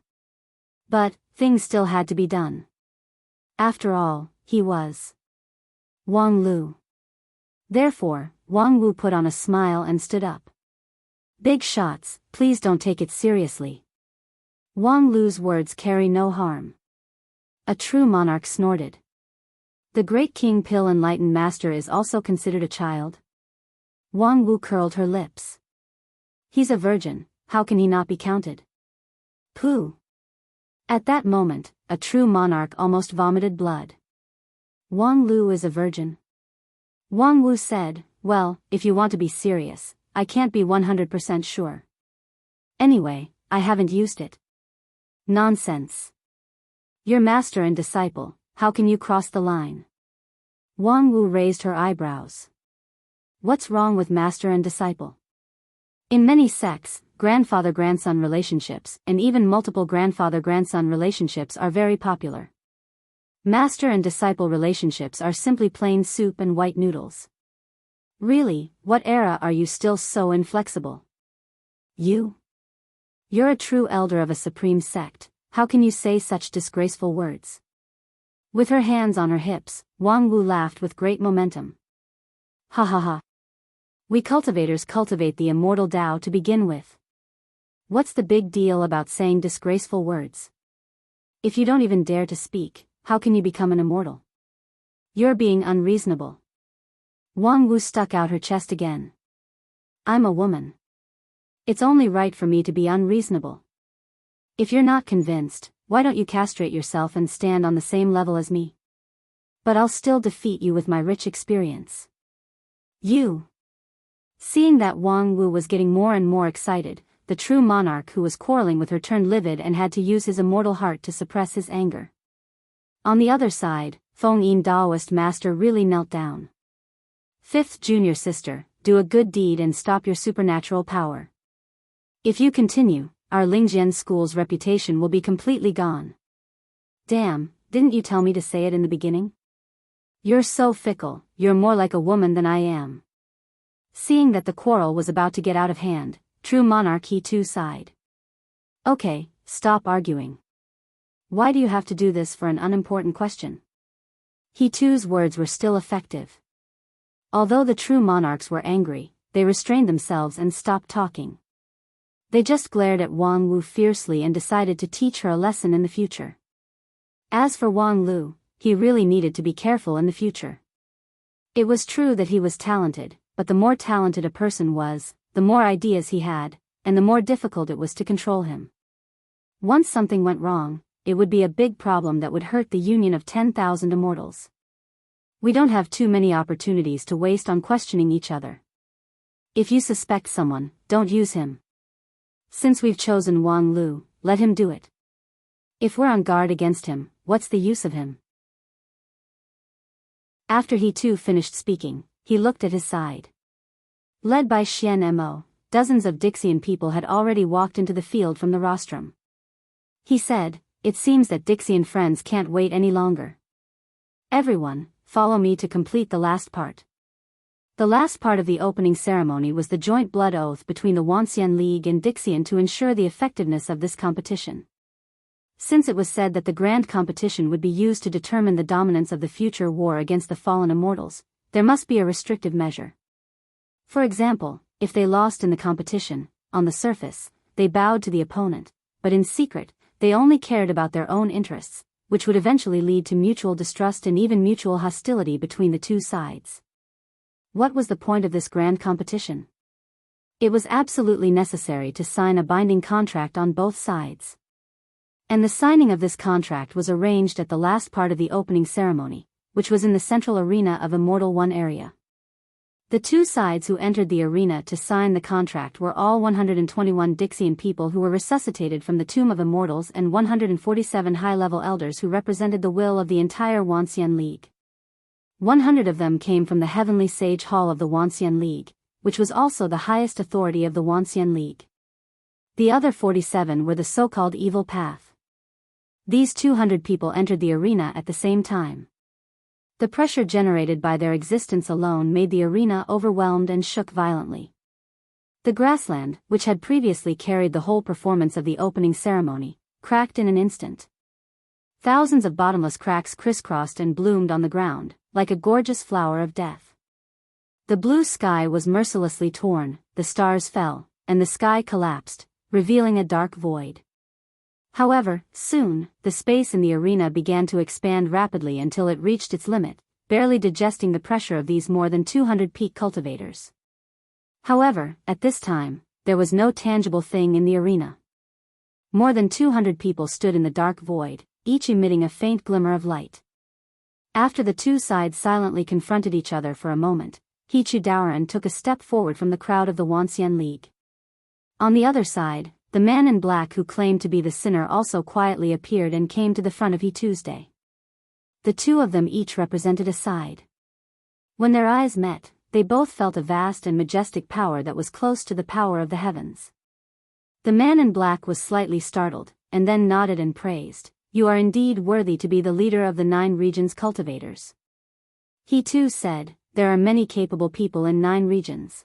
But, things still had to be done. After all, he was Wang Lu. Therefore, Wang Wu put on a smile and stood up. "Big shots, please don't take it seriously. Wang Lu's words carry no harm." A true monarch snorted. "The great King Pill Enlightened Master is also considered a child?" Wang Wu curled her lips. "He's a virgin, how can he not be counted?" Pooh. At that moment, a true monarch almost vomited blood. "Wang Lu is a virgin?" Wang Wu said, "Well, if you want to be serious, I can't be 100% sure. Anyway, I haven't used it." "Nonsense. You're master and disciple, how can you cross the line?" Wang Wu raised her eyebrows. "What's wrong with master and disciple?" In many sects, grandfather-grandson relationships, and even multiple grandfather-grandson relationships are very popular. Master and disciple relationships are simply plain soup and white noodles. Really, what era are you still so inflexible? You're a true elder of a supreme sect, how can you say such disgraceful words? With her hands on her hips, Wang Wu laughed with great momentum. "Ha ha ha. We cultivators cultivate the immortal Tao to begin with. What's the big deal about saying disgraceful words? If you don't even dare to speak, how can you become an immortal? You're being unreasonable." Wang Wu stuck out her chest again. "I'm a woman. It's only right for me to be unreasonable. If you're not convinced, why don't you castrate yourself and stand on the same level as me? But I'll still defeat you with my rich experience." "You." Seeing that Wang Wu was getting more and more excited, the true monarch who was quarreling with her turned livid and had to use his immortal heart to suppress his anger. On the other side, Feng Yin Daoist master really knelt down. "Fifth junior sister, do a good deed and stop your supernatural power. If you continue, our Lingjian school's reputation will be completely gone." "Damn, didn't you tell me to say it in the beginning? You're so fickle, you're more like a woman than I am." Seeing that the quarrel was about to get out of hand, true monarch He too sighed. "Okay, stop arguing. Why do you have to do this for an unimportant question?" He too's words were still effective. Although the true monarchs were angry, they restrained themselves and stopped talking. They just glared at Wang Wu fiercely and decided to teach her a lesson in the future. As for Wang Lu, he really needed to be careful in the future. It was true that he was talented, but the more talented a person was, the more ideas he had, and the more difficult it was to control him. Once something went wrong, it would be a big problem that would hurt the union of 10,000 immortals. We don't have too many opportunities to waste on questioning each other. If you suspect someone, don't use him. Since we've chosen Wang Lu, let him do it. If we're on guard against him, what's the use of him?" After he too finished speaking, he looked at his side. Led by Xian Mo, dozens of Dixian people had already walked into the field from the rostrum. He said, "It seems that Dixian friends can't wait any longer. Everyone, follow me to complete the last part." The last part of the opening ceremony was the joint blood oath between the Wanxian League and Dixian to ensure the effectiveness of this competition. Since it was said that the grand competition would be used to determine the dominance of the future war against the fallen immortals, there must be a restrictive measure. For example, if they lost in the competition, on the surface, they bowed to the opponent, but in secret, they only cared about their own interests, which would eventually lead to mutual distrust and even mutual hostility between the two sides. What was the point of this grand competition? It was absolutely necessary to sign a binding contract on both sides. And the signing of this contract was arranged at the last part of the opening ceremony, which was in the central arena of Immortal One area. The two sides who entered the arena to sign the contract were all 121 Dixian people who were resuscitated from the Tomb of Immortals and 147 high-level elders who represented the will of the entire Wanxian League. 100 of them came from the Heavenly Sage Hall of the Wanxian League, which was also the highest authority of the Wanxian League. The other 47 were the so-called Evil Path. These 200 people entered the arena at the same time. The pressure generated by their existence alone made the arena overwhelmed and shook violently. The grassland, which had previously carried the whole performance of the opening ceremony, cracked in an instant. Thousands of bottomless cracks crisscrossed and bloomed on the ground, like a gorgeous flower of death. The blue sky was mercilessly torn, the stars fell, and the sky collapsed, revealing a dark void. However, soon, the space in the arena began to expand rapidly until it reached its limit, barely digesting the pressure of these more than 200 peak cultivators. However, at this time, there was no tangible thing in the arena. More than 200 people stood in the dark void, each emitting a faint glimmer of light. After the two sides silently confronted each other for a moment, Hichu Daoran took a step forward from the crowd of the Wanxian League. On the other side, the man in black who claimed to be the sinner also quietly appeared and came to the front of He Tuesday. The two of them each represented a side. When their eyes met, they both felt a vast and majestic power that was close to the power of the heavens. The man in black was slightly startled, and then nodded and praised, "You are indeed worthy to be the leader of the 9 regions cultivators." He too said, "There are many capable people in 9 regions.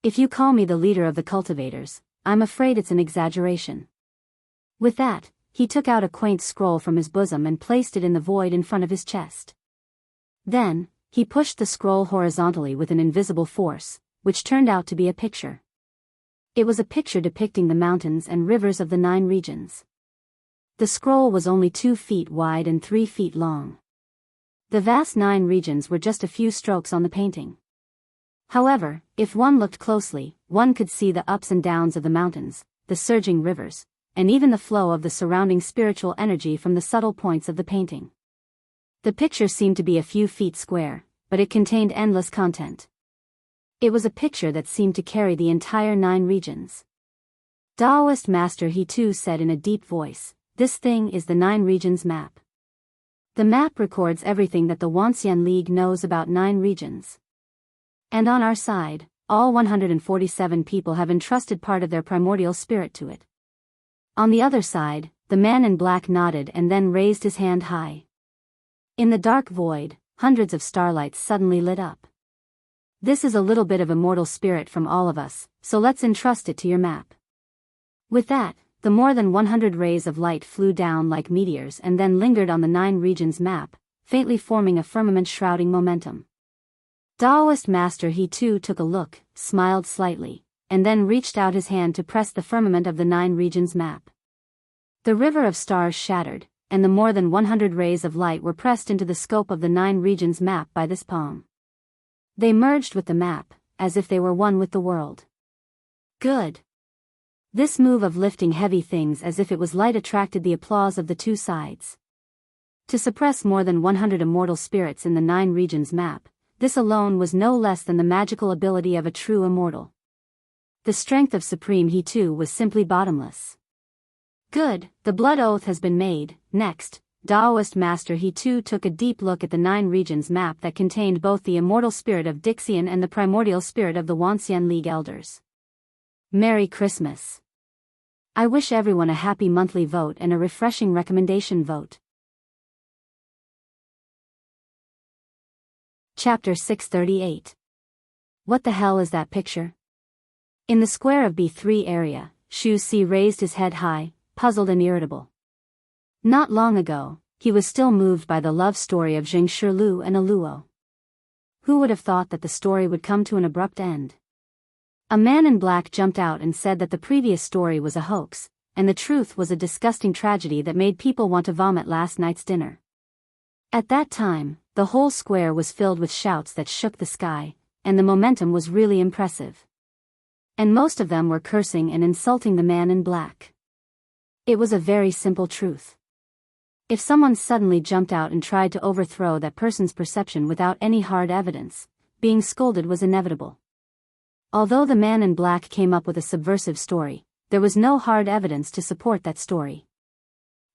If you call me the leader of the cultivators, I'm afraid it's an exaggeration." With that, he took out a quaint scroll from his bosom and placed it in the void in front of his chest. Then, he pushed the scroll horizontally with an invisible force, which turned out to be a picture. It was a picture depicting the mountains and rivers of the 9 regions. The scroll was only 2 feet wide and 3 feet long. The vast 9 regions were just a few strokes on the painting. However, if one looked closely, one could see the ups and downs of the mountains, the surging rivers, and even the flow of the surrounding spiritual energy from the subtle points of the painting. The picture seemed to be a few feet square, but it contained endless content. It was a picture that seemed to carry the entire 9 regions. Taoist Master He too said in a deep voice, "This thing is the 9 regions map. The map records everything that the Wanxian League knows about 9 regions. And on our side, all 147 people have entrusted part of their primordial spirit to it." On the other side, the man in black nodded and then raised his hand high. In the dark void, hundreds of starlights suddenly lit up. "This is a little bit of immortal spirit from all of us, so let's entrust it to your map." With that, the more than 100 rays of light flew down like meteors and then lingered on the 9 regions map, faintly forming a firmament shrouding momentum. Taoist Master He too took a look, smiled slightly, and then reached out his hand to press the firmament of the 9 regions map. The river of stars shattered, and the more than 100 rays of light were pressed into the scope of the 9 regions map by this palm. They merged with the map, as if they were one with the world. Good. This move of lifting heavy things as if it was light attracted the applause of the two sides. To suppress more than 100 immortal spirits in the 9 regions map, this alone was no less than the magical ability of a true immortal. The strength of Supreme He too was simply bottomless. Good, the blood oath has been made. Next, Taoist Master He too took a deep look at the 9 regions map that contained both the immortal spirit of Dixian and the primordial spirit of the Wanxian League elders. Merry Christmas. I wish everyone a happy monthly vote and a refreshing recommendation vote. Chapter 638. What the hell is that picture? In the square of B3 area, Shu Si raised his head high, puzzled and irritable. Not long ago, he was still moved by the love story of Jing Shirlu and Aluo. Who would have thought that the story would come to an abrupt end? A man in black jumped out and said that the previous story was a hoax, and the truth was a disgusting tragedy that made people want to vomit last night's dinner. At that time, the whole square was filled with shouts that shook the sky, and the momentum was really impressive. And most of them were cursing and insulting the man in black. It was a very simple truth. If someone suddenly jumped out and tried to overthrow that person's perception without any hard evidence, being scolded was inevitable. Although the man in black came up with a subversive story, there was no hard evidence to support that story.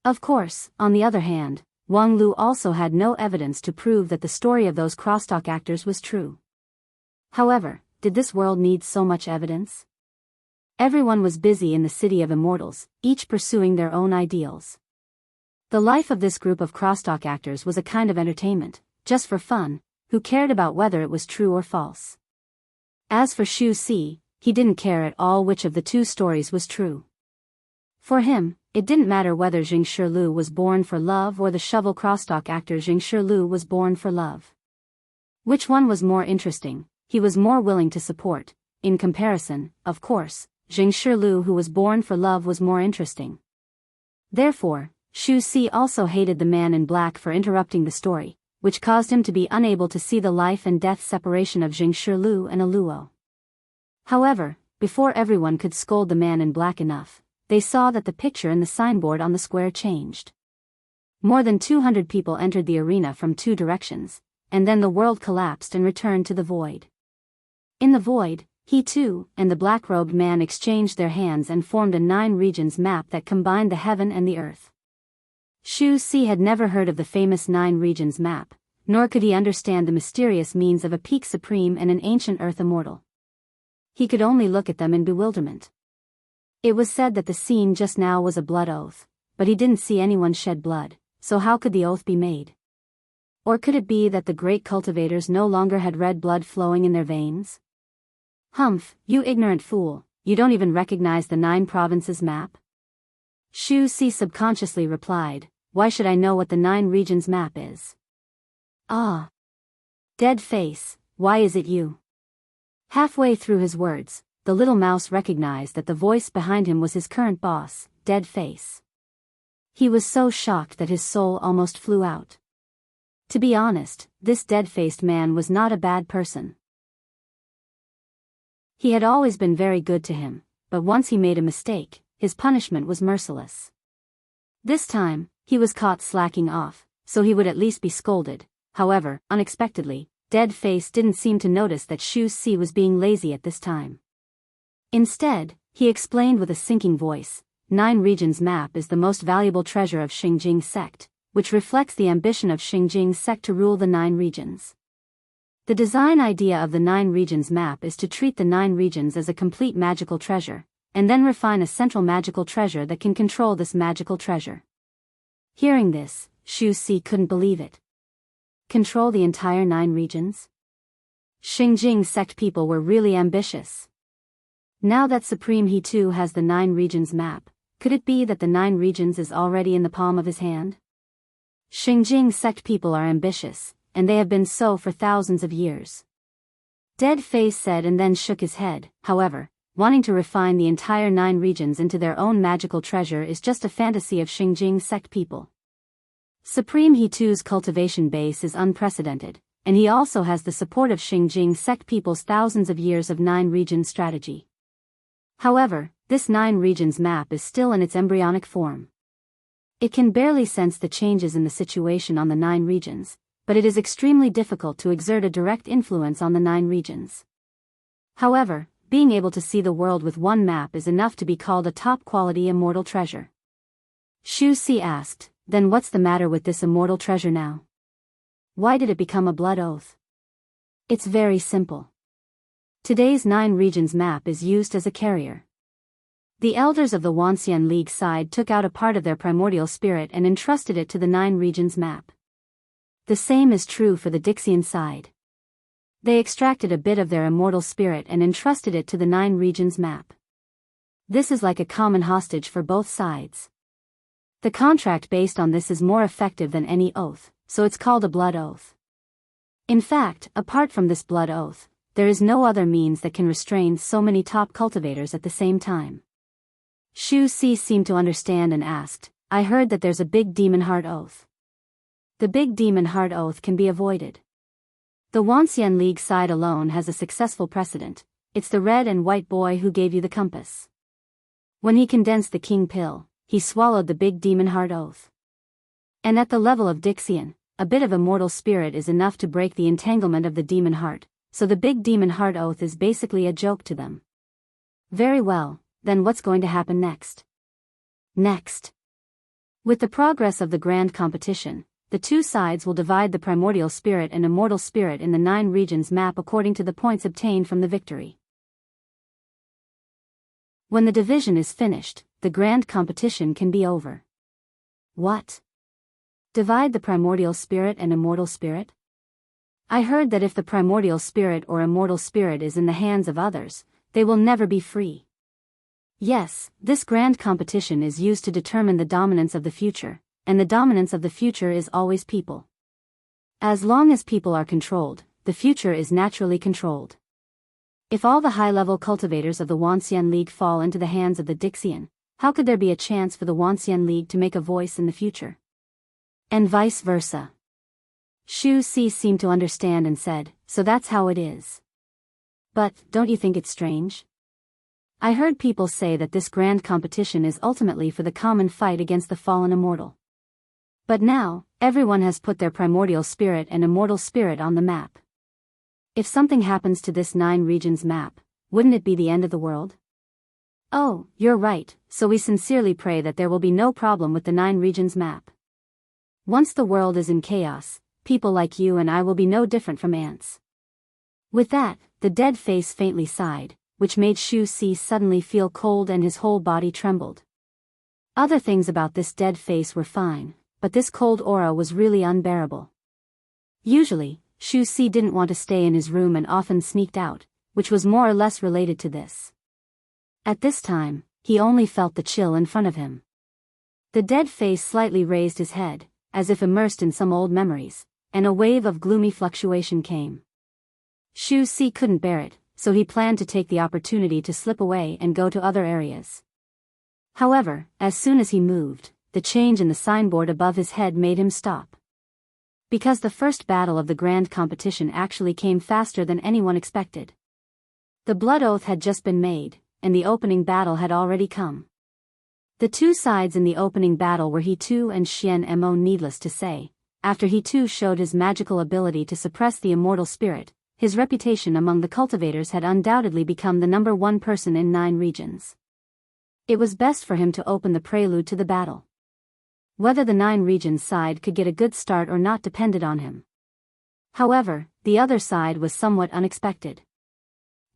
Of course, on the other hand, Wang Lu also had no evidence to prove that the story of those crosstalk actors was true. However, did this world need so much evidence? Everyone was busy in the city of immortals, each pursuing their own ideals. The life of this group of crosstalk actors was a kind of entertainment, just for fun, who cared about whether it was true or false. As for Xu Si, he didn't care at all which of the two stories was true. For him, it didn't matter whether Jing Shirlu was born for love or the shovel crosstalk actor Jing Shirlu was born for love. Which one was more interesting, he was more willing to support. In comparison, of course, Jing Shirlu who was born for love was more interesting. Therefore, Xu Si also hated the man in black for interrupting the story, which caused him to be unable to see the life and death separation of Jing Shirlu and Aluo. However, before everyone could scold the man in black enough, they saw that the picture in the signboard on the square changed. More than 200 people entered the arena from 2 directions, and then the world collapsed and returned to the void. In the void, he too, and the black-robed man exchanged their hands and formed a 9 regions map that combined the heaven and the earth. Xu Si had never heard of the famous 9 regions map, nor could he understand the mysterious means of a peak supreme and an ancient earth immortal. He could only look at them in bewilderment. It was said that the scene just now was a blood oath, but he didn't see anyone shed blood, so how could the oath be made? Or could it be that the great cultivators no longer had red blood flowing in their veins? Humph, you ignorant fool, you don't even recognize the 9 provinces map? Xu Si subconsciously replied, why should I know what the 9 regions map is? Ah. Dead face, why is it you? Halfway through his words, the little mouse recognized that the voice behind him was his current boss, Dead Face. He was so shocked that his soul almost flew out. To be honest, this dead-faced man was not a bad person. He had always been very good to him, but once he made a mistake, his punishment was merciless. This time, he was caught slacking off, so he would at least be scolded. However, unexpectedly, Dead Face didn't seem to notice that Xu Si was being lazy at this time. Instead, he explained with a sinking voice, 9 regions map is the most valuable treasure of Xingjing sect, which reflects the ambition of Xingjing sect to rule the 9 regions. The design idea of the 9 regions map is to treat the 9 regions as a complete magical treasure, and then refine a central magical treasure that can control this magical treasure. Hearing this, Xu Si couldn't believe it. Control the entire 9 regions? Xingjing sect people were really ambitious. Now that Supreme he too has the 9 regions map, could it be that the 9 regions is already in the palm of his hand? Xingjing sect people are ambitious, and they have been so for thousands of years. Dead Face said and then shook his head. However, wanting to refine the entire 9 regions into their own magical treasure is just a fantasy of Xingjing sect people. Supreme he too's cultivation base is unprecedented, and he also has the support of Xingjing sect people's thousands of years of 9 region strategy. However, this 9 regions map is still in its embryonic form. It can barely sense the changes in the situation on the 9 regions, but it is extremely difficult to exert a direct influence on the 9 regions. However, being able to see the world with one map is enough to be called a top-quality immortal treasure. Xu Si asked, then what's the matter with this immortal treasure now? Why did it become a blood oath? It's very simple. Today's 9 regions map is used as a carrier. The elders of the Wanxian League side took out a part of their primordial spirit and entrusted it to the 9 regions map. The same is true for the Dixian side. They extracted a bit of their immortal spirit and entrusted it to the 9 regions map. This is like a common hostage for both sides. The contract based on this is more effective than any oath, so it's called a blood oath. In fact, apart from this blood oath, there is no other means that can restrain so many top cultivators at the same time. Shu Si seemed to understand and asked, I heard that there's a big demon heart oath. The big demon heart oath can be avoided. The Wanxian League side alone has a successful precedent. It's the red and white boy who gave you the compass. When he condensed the king pill, he swallowed the big demon heart oath. And at the level of Dixian, a bit of immortal spirit is enough to break the entanglement of the demon heart, so the big demon heart oath is basically a joke to them. Very well, then what's going to happen next? With the progress of the grand competition, the two sides will divide the primordial spirit and immortal spirit in the 9 regions map according to the points obtained from the victory. When the division is finished, the grand competition can be over. What? Divide the primordial spirit and immortal spirit? I heard that if the primordial spirit or immortal spirit is in the hands of others, they will never be free. Yes, this grand competition is used to determine the dominance of the future, and the dominance of the future is always people. As long as people are controlled, the future is naturally controlled. If all the high-level cultivators of the Wanxian League fall into the hands of the Dixian, how could there be a chance for the Wanxian League to make a voice in the future? And vice versa. Shu Si seemed to understand and said, so that's how it is. But, don't you think it's strange? I heard people say that this grand competition is ultimately for the common fight against the fallen immortal. But now, everyone has put their primordial spirit and immortal spirit on the map. If something happens to this 9 regions map, wouldn't it be the end of the world? Oh, you're right, so we sincerely pray that there will be no problem with the 9 regions map. Once the world is in chaos, people like you and I will be no different from ants. With that, the dead face faintly sighed, which made Shu Si suddenly feel cold and his whole body trembled. Other things about this dead face were fine, but this cold aura was really unbearable. Usually, Shu Si didn't want to stay in his room and often sneaked out, which was more or less related to this. At this time, he only felt the chill in front of him. The dead face slightly raised his head, as if immersed in some old memories, and a wave of gloomy fluctuation came. Shu Si couldn't bear it, so he planned to take the opportunity to slip away and go to other areas. However, as soon as he moved, the change in the signboard above his head made him stop. Because the first battle of the grand competition actually came faster than anyone expected. The blood oath had just been made, and the opening battle had already come. The two sides in the opening battle were He Tu and Xian Mo. Needless to say, after He Tu showed his magical ability to suppress the immortal spirit, his reputation among the cultivators had undoubtedly become the number 1 person in 9 regions. It was best for him to open the prelude to the battle. Whether the 9 regions side could get a good start or not depended on him. However, the other side was somewhat unexpected.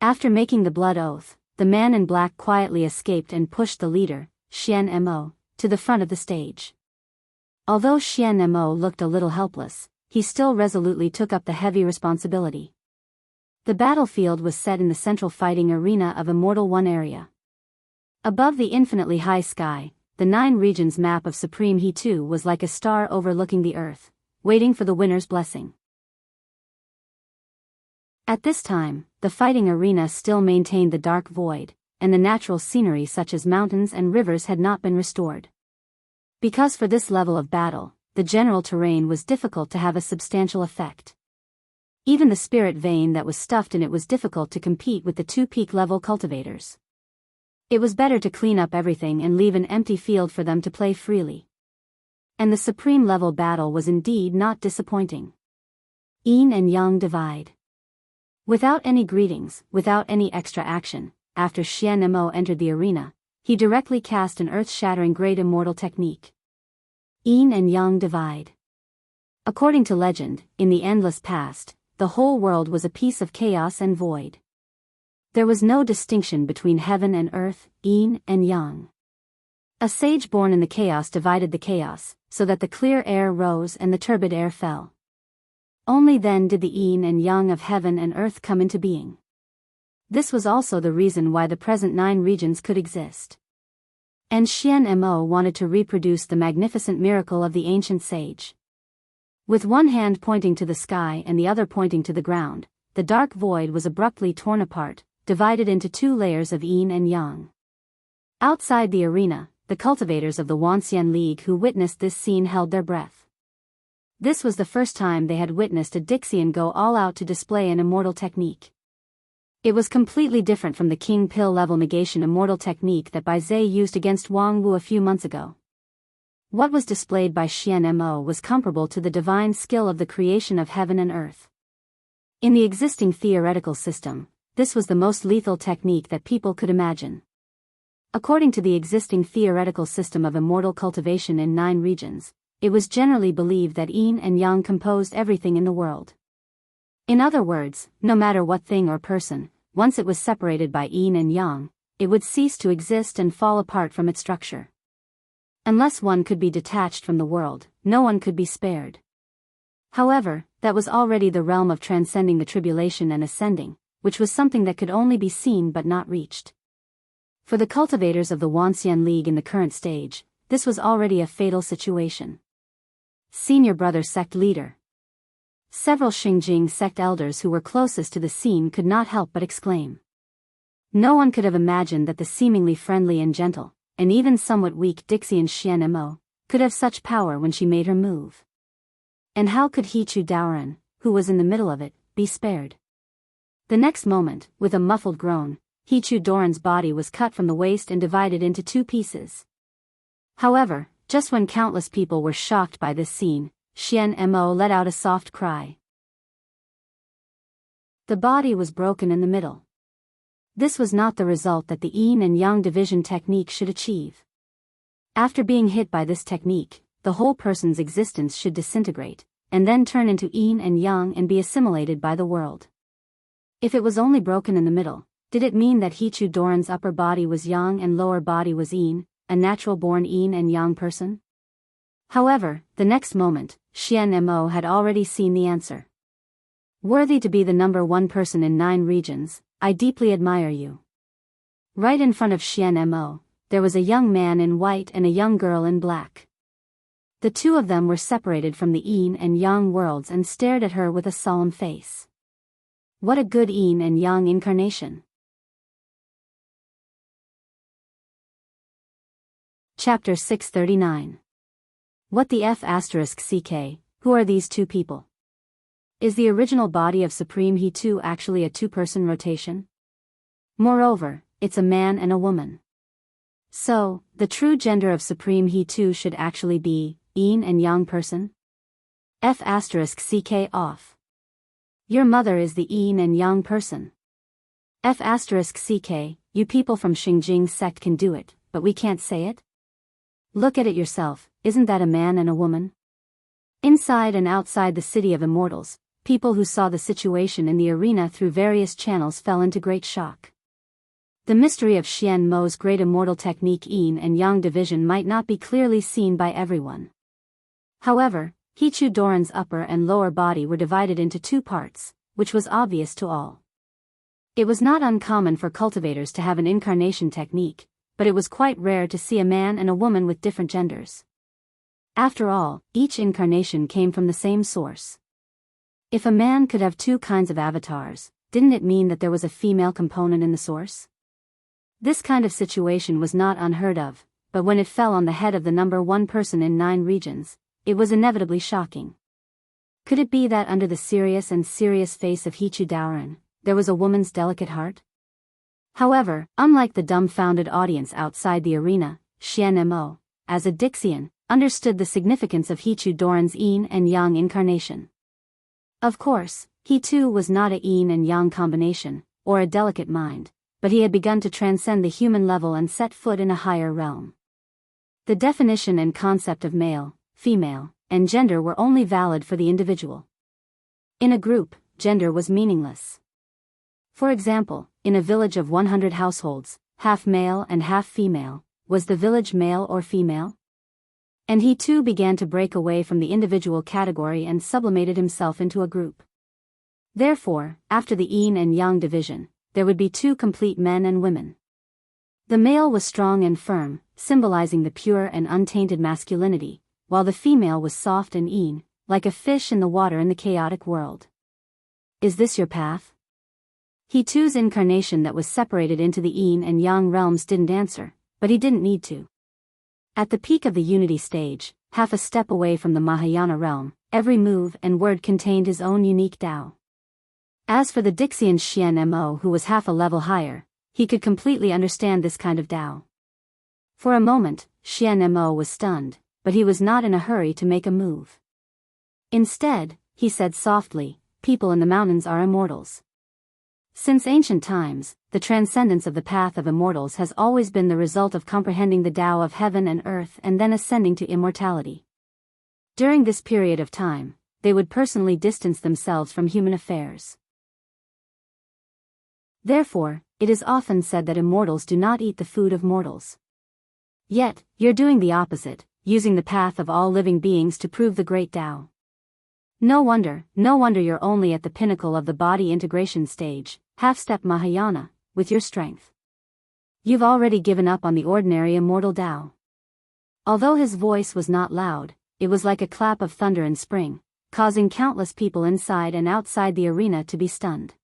After making the blood oath, the man in black quietly escaped and pushed the leader, Xian Mo, to the front of the stage. Although Xian Mo looked a little helpless, he still resolutely took up the heavy responsibility. The battlefield was set in the central fighting arena of Immortal One area. Above the infinitely high sky, the 9 regions map of Supreme He Tu was like a star overlooking the earth, waiting for the winner's blessing. At this time, the fighting arena still maintained the dark void, and the natural scenery such as mountains and rivers had not been restored. Because for this level of battle, the general terrain was difficult to have a substantial effect. Even the spirit vein that was stuffed in it was difficult to compete with the 2 peak level cultivators. It was better to clean up everything and leave an empty field for them to play freely. And the supreme level battle was indeed not disappointing. Yin and Yang divide. Without any greetings, without any extra action, after Xian Mo entered the arena, he directly cast an earth-shattering great immortal technique. Yin and Yang divide. According to legend, in the endless past, the whole world was a piece of chaos and void. There was no distinction between heaven and earth, yin and yang. A sage born in the chaos divided the chaos, so that the clear air rose and the turbid air fell. Only then did the yin and yang of heaven and earth come into being. This was also the reason why the present 9 regions could exist. And Xian Mo wanted to reproduce the magnificent miracle of the ancient sage. With one hand pointing to the sky and the other pointing to the ground, the dark void was abruptly torn apart, divided into two layers of yin and yang. Outside the arena, the cultivators of the Wuxia League who witnessed this scene held their breath. This was the first time they had witnessed a Dixian go all out to display an immortal technique. It was completely different from the King Pill level negation immortal technique that Bai Zhe used against Wang Wu a few months ago. What was displayed by Xian Mo was comparable to the divine skill of the creation of heaven and earth. In the existing theoretical system, this was the most lethal technique that people could imagine. According to the existing theoretical system of immortal cultivation in 9 regions, it was generally believed that yin and yang composed everything in the world. In other words, no matter what thing or person, once it was separated by yin and yang, it would cease to exist and fall apart from its structure. Unless one could be detached from the world, no one could be spared. However, that was already the realm of transcending the tribulation and ascending, which was something that could only be seen but not reached. For the cultivators of the Wuxia League in the current stage, this was already a fatal situation. Senior brother sect leader. Several Xingjing sect elders who were closest to the scene could not help but exclaim. No one could have imagined that the seemingly friendly and gentle, and even somewhat weak Dixian Xian Mo, could have such power when she made her move. And how could Hichu Daoren, who was in the middle of it, be spared? The next moment, with a muffled groan, Hichu Doran's body was cut from the waist and divided into 2 pieces. However, just when countless people were shocked by this scene, Xian Mo let out a soft cry. The body was broken in the middle. This was not the result that the yin and yang division technique should achieve. After being hit by this technique, the whole person's existence should disintegrate, and then turn into yin and yang and be assimilated by the world. If it was only broken in the middle, did it mean that Hichu Doran's upper body was yang and lower body was yin, a natural-born yin and yang person? However, the next moment, Xian Mo had already seen the answer. Worthy to be the number 1 person in 9 regions, I deeply admire you. Right in front of Xian Mo, there was a young man in white and a young girl in black. The two of them were separated from the yin and yang worlds and stared at her with a solemn face. What a good yin and yang incarnation. Chapter 639. What the F***ck, who are these 2 people? Is the original body of Supreme He 2 actually a 2-person rotation? Moreover, it's a man and a woman. So, the true gender of Supreme He 2 should actually be yin and yang person? F***ck off. Your mother is the yin and yang person. F***ck, you people from Xingjing sect can do it, but we can't say it? Look at it yourself, isn't that a man and a woman? Inside and outside the city of immortals, people who saw the situation in the arena through various channels fell into great shock. The mystery of Xian Mo's great immortal technique yin and yang division might not be clearly seen by everyone. However, Hichu Doran's upper and lower body were divided into 2 parts, which was obvious to all. It was not uncommon for cultivators to have an incarnation technique, but it was quite rare to see a man and a woman with different genders. After all, each incarnation came from the same source. If a man could have 2 kinds of avatars, didn't it mean that there was a female component in the source? This kind of situation was not unheard of, but when it fell on the head of the number 1 person in 9 regions, it was inevitably shocking. Could it be that under the serious face of Hichu Daoren, there was a woman's delicate heart? However, unlike the dumbfounded audience outside the arena, Xian Mo, as a Dixian, understood the significance of Hichu Doran's yin and yang incarnation. Of course, he too was not a yin and yang combination, or a delicate mind, but he had begun to transcend the human level and set foot in a higher realm. The definition and concept of male, female, and gender were only valid for the individual. In a group, gender was meaningless. For example, in a village of 100 households, half male and half female, was the village male or female? And he too began to break away from the individual category and sublimated himself into a group. Therefore, after the yin and yang division, there would be 2 complete men and women. The male was strong and firm, symbolizing the pure and untainted masculinity, while the female was soft and yin, like a fish in the water in the chaotic world. Is this your path? He too's incarnation that was separated into the yin and yang realms didn't answer, but he didn't need to. At the peak of the unity stage, half a step away from the Mahayana realm, every move and word contained his own unique Tao. As for the Dixian Xian Mo who was half a level higher, he could completely understand this kind of Tao. For a moment, Xian Mo was stunned, but he was not in a hurry to make a move. Instead, he said softly, "People in the mountains are immortals." Since ancient times, the transcendence of the path of immortals has always been the result of comprehending the Tao of heaven and earth and then ascending to immortality. During this period of time, they would personally distance themselves from human affairs. Therefore, it is often said that immortals do not eat the food of mortals. Yet, you're doing the opposite, using the path of all living beings to prove the great Tao. No wonder you're only at the pinnacle of the body integration stage, half-step Mahayana, with your strength. You've already given up on the ordinary immortal Tao. Although his voice was not loud, it was like a clap of thunder in spring, causing countless people inside and outside the arena to be stunned.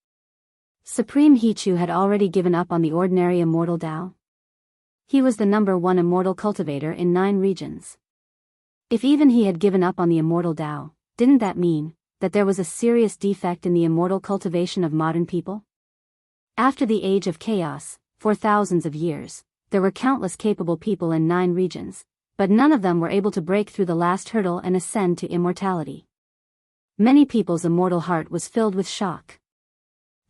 Supreme Hichu had already given up on the ordinary immortal Tao. He was the #1 immortal cultivator in 9 regions. If even he had given up on the immortal Tao, didn't that mean that there was a serious defect in the immortal cultivation of modern people? After the age of chaos, for thousands of years, there were countless capable people in 9 regions, but none of them were able to break through the last hurdle and ascend to immortality. Many people's immortal heart was filled with shock.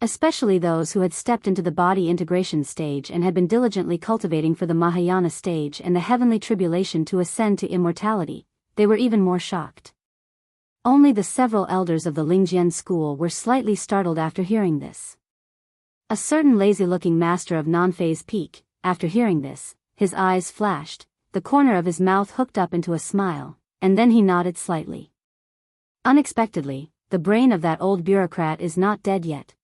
Especially those who had stepped into the body integration stage and had been diligently cultivating for the Mahayana stage and the heavenly tribulation to ascend to immortality, they were even more shocked. Only the several elders of the Lingjian school were slightly startled after hearing this. A certain lazy-looking master of non-phase peak, after hearing this, his eyes flashed, the corner of his mouth hooked up into a smile, and then he nodded slightly. Unexpectedly, the brain of that old bureaucrat is not dead yet.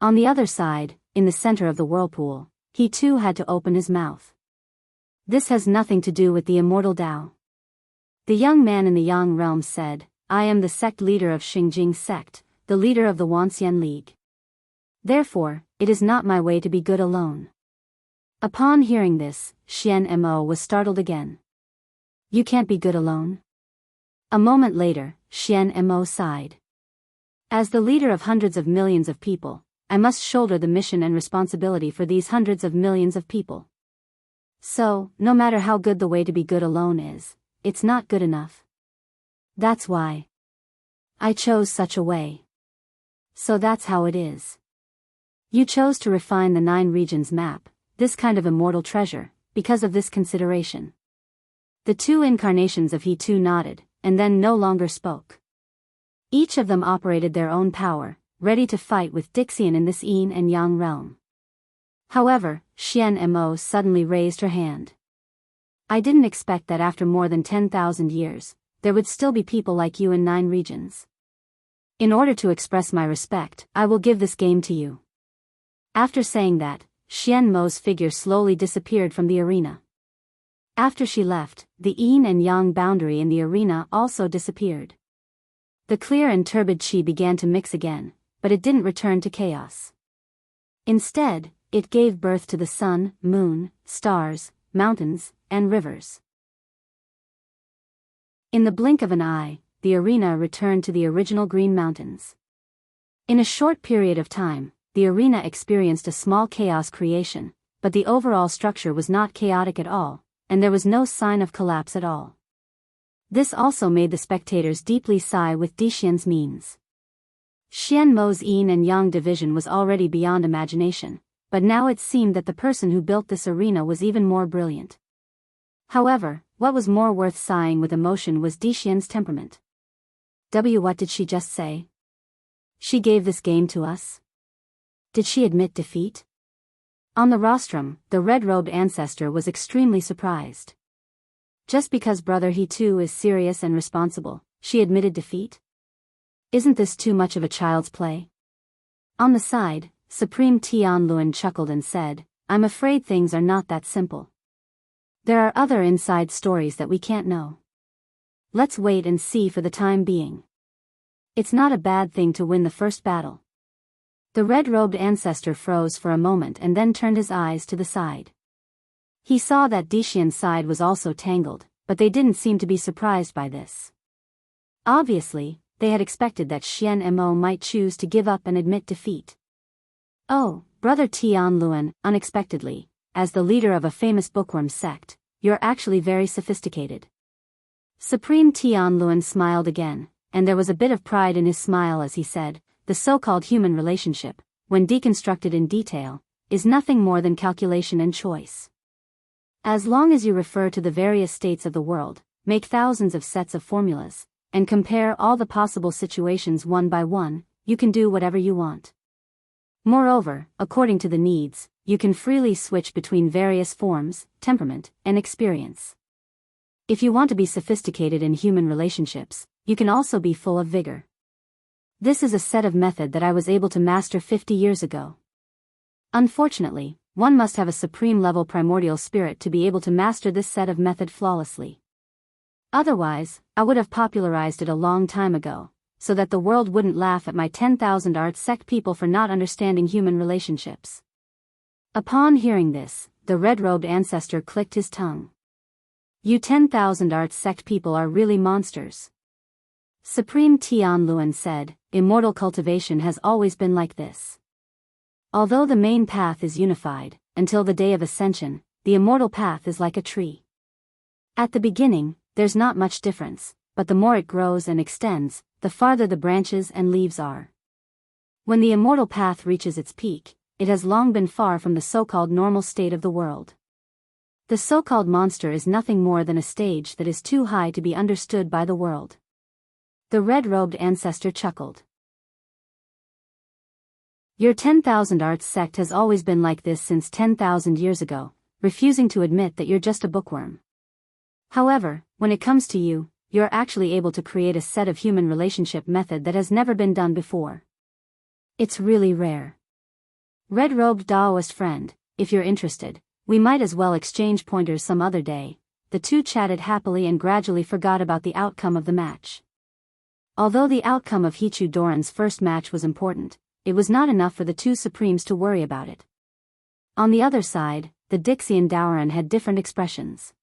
On the other side, in the center of the whirlpool, he too had to open his mouth. This has nothing to do with the immortal Tao. The young man in the Yang realm said, "I am the sect leader of Xingjing sect, the leader of the Wanxian League. Therefore, it is not my way to be good alone." Upon hearing this, Xian Mo was startled again. "You can't be good alone?" A moment later, Xian Mo sighed. "As the leader of hundreds of millions of people, I must shoulder the mission and responsibility for these hundreds of millions of people. So, no matter how good the way to be good alone is, it's not good enough. That's why I chose such a way. So that's how it is. You chose to refine the 9 regions map, this kind of immortal treasure, because of this consideration." The 2 incarnations of He too nodded, and then no longer spoke. Each of them operated their own power, ready to fight with Dixian in this Yin and Yang realm. However, Xian Mo suddenly raised her hand. "I didn't expect that after more than 10,000 years, there would still be people like you in 9 regions. In order to express my respect, I will give this game to you." After saying that, Xian Mo's figure slowly disappeared from the arena. After she left, the Yin and Yang boundary in the arena also disappeared. The clear and turbid qi began to mix again, but it didn't return to chaos. Instead, it gave birth to the sun, moon, stars, mountains, and rivers. In the blink of an eye, the arena returned to the original green mountains. In a short period of time, the arena experienced a small chaos creation, but the overall structure was not chaotic at all, and there was no sign of collapse at all. This also made the spectators deeply sigh with Dixian's means. Xian Mo's Yin and Yang division was already beyond imagination, but now it seemed that the person who built this arena was even more brilliant. However, what was more worth sighing with emotion was Dixian's temperament. What did she just say? She gave this game to us? Did she admit defeat? On the rostrum, the red-robed ancestor was extremely surprised. Just because brother He too is serious and responsible, she admitted defeat? Isn't this too much of a child's play? On the side, Supreme Tianluan chuckled and said, "I'm afraid things are not that simple. There are other inside stories that we can't know. Let's wait and see for the time being." It's not a bad thing to win the first battle. The red-robed ancestor froze for a moment and then turned his eyes to the side. He saw that Dixian's side was also tangled, but they didn't seem to be surprised by this. Obviously, they had expected that Xian Mo might choose to give up and admit defeat. Oh, Brother Tian Luan, unexpectedly, as the leader of a famous bookworm sect, you're actually very sophisticated. Supreme Tian Luan smiled again, and there was a bit of pride in his smile as he said, the so-called human relationship, when deconstructed in detail, is nothing more than calculation and choice. As long as you refer to the various states of the world, make thousands of sets of formulas, and compare all the possible situations one by one, you can do whatever you want. Moreover, according to the needs, you can freely switch between various forms, temperament, and experience. If you want to be sophisticated in human relationships, you can also be full of vigor. This is a set of method that I was able to master 50 years ago. Unfortunately, one must have a supreme-level primordial spirit to be able to master this set of method flawlessly. Otherwise, I would have popularized it a long time ago, so that the world wouldn't laugh at my 10,000 art sect people for not understanding human relationships. Upon hearing this, the red-robed ancestor clicked his tongue. You 10,000 art sect people are really monsters. Supreme Tian Luan said, immortal cultivation has always been like this. Although the main path is unified, until the day of ascension, the immortal path is like a tree. At the beginning, there's not much difference, but the more it grows and extends, the farther the branches and leaves are. When the immortal path reaches its peak, it has long been far from the so-called normal state of the world. The so-called monster is nothing more than a stage that is too high to be understood by the world. The red-robed ancestor chuckled. Your 10,000 arts sect has always been like this since 10,000 years ago, refusing to admit that you're just a bookworm. However, when it comes to you, you're actually able to create a set of human relationship method that has never been done before. It's really rare. Red-robed Daoist friend, if you're interested, we might as well exchange pointers some other day. The two chatted happily and gradually forgot about the outcome of the match. Although the outcome of Hichu Doran's first match was important, it was not enough for the two Supremes to worry about it. On the other side, the Dixian Daoran had different expressions.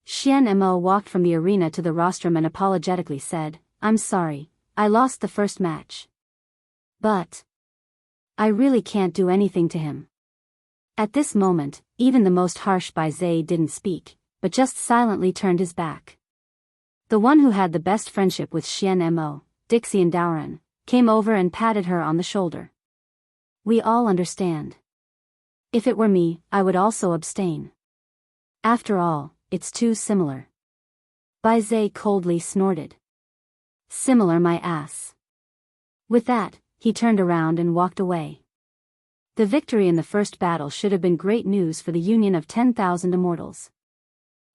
Xian Mo walked from the arena to the rostrum and apologetically said, I'm sorry, I lost the first match. But I really can't do anything to him. At this moment, even the most harsh Baizé didn't speak, but just silently turned his back. The one who had the best friendship with Xian Mo, Dixian Daoran, came over and patted her on the shoulder. We all understand. If it were me, I would also abstain. After all, it's too similar. Baizé coldly snorted. Similar my ass. With that, he turned around and walked away. The victory in the first battle should have been great news for the union of 10,000 immortals.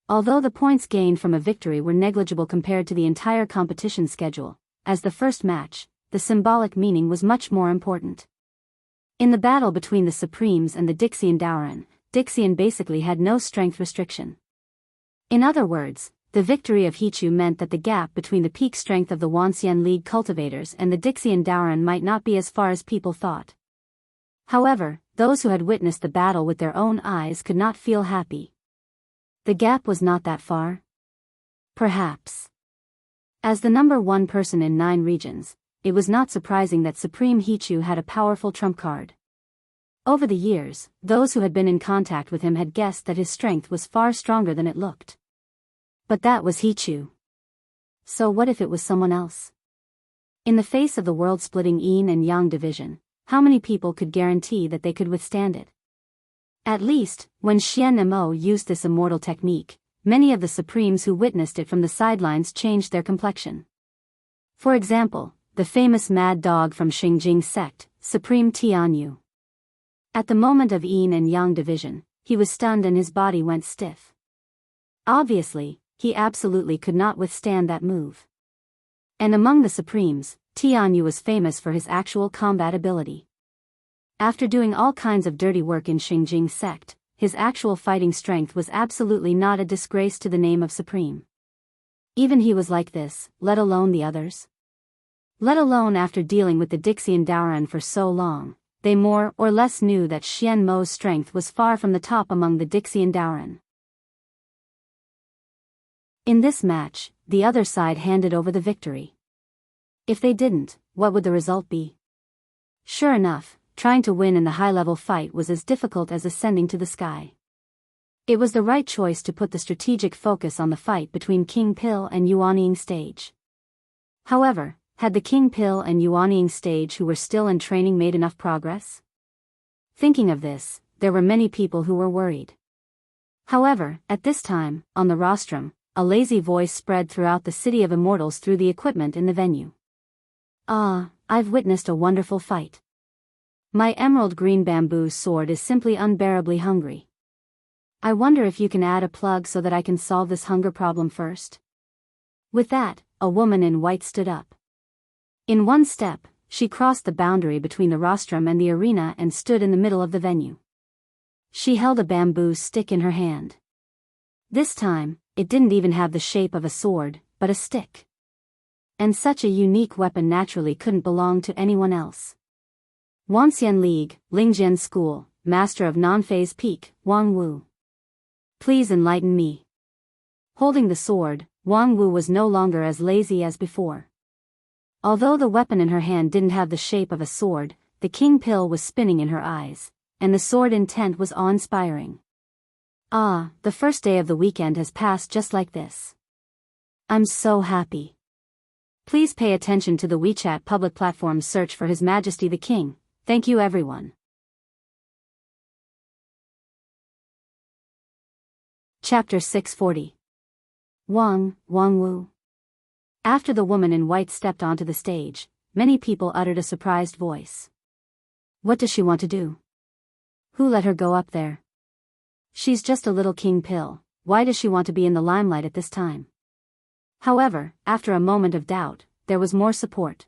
Although the points gained from a victory were negligible compared to the entire competition schedule, as the first match, the symbolic meaning was much more important. In the battle between the Supremes and the Dixian Daoran, Dixian basically had no strength restriction. In other words, the victory of Hichu meant that the gap between the peak strength of the Wanxian League cultivators and the Dixian Daoran might not be as far as people thought. However, those who had witnessed the battle with their own eyes could not feel happy. The gap was not that far? Perhaps. As the number one person in 9 regions, it was not surprising that Supreme Hichu had a powerful trump card. Over the years, those who had been in contact with him had guessed that his strength was far stronger than it looked. But that was Hichu. So what if it was someone else? In the face of the world-splitting yin and yang division, how many people could guarantee that they could withstand it? At least, when Xian Mo used this immortal technique, many of the Supremes who witnessed it from the sidelines changed their complexion. For example, the famous mad dog from Xingjing sect, Supreme Tianyu. At the moment of yin and yang division, he was stunned and his body went stiff. Obviously, he absolutely could not withstand that move. And among the Supremes, Tianyu was famous for his actual combat ability. After doing all kinds of dirty work in Xingjing sect, his actual fighting strength was absolutely not a disgrace to the name of Supreme. Even he was like this, let alone the others. Let alone after dealing with the Dixian Daoran for so long, they more or less knew that Xian Mo's strength was far from the top among the Dixian Daoran. In this match, the other side handed over the victory. If they didn't, what would the result be? Sure enough, trying to win in the high-level fight was as difficult as ascending to the sky. It was the right choice to put the strategic focus on the fight between King Pil and Yuanying stage. However, had the King Pil and Yuanying stage who were still in training made enough progress? Thinking of this, there were many people who were worried. However, at this time, on the rostrum, a lazy voice spread throughout the city of immortals through the equipment in the venue. "Ah, I've witnessed a wonderful fight. My emerald green bamboo sword is simply unbearably hungry. I wonder if you can add a plug so that I can solve this hunger problem first?" With that, a woman in white stood up. In one step, she crossed the boundary between the rostrum and the arena and stood in the middle of the venue. She held a bamboo stick in her hand. This time, it didn't even have the shape of a sword, but a stick. And such a unique weapon naturally couldn't belong to anyone else. Wanxian League, Lingjian School, Master of Non-Phase Peak, Wang Wu. Please enlighten me. Holding the sword, Wang Wu was no longer as lazy as before. Although the weapon in her hand didn't have the shape of a sword, the King Pil was spinning in her eyes, and the sword intent was awe-inspiring. Ah, the first day of the weekend has passed just like this. I'm so happy. Please pay attention to the WeChat public platform's search for His Majesty the King. Thank you everyone. Chapter 640. Wang Wu. After the woman in white stepped onto the stage, many people uttered a surprised voice. What does she want to do? Who let her go up there? She's just a little King Pil, why does she want to be in the limelight at this time? However, after a moment of doubt, there was more support.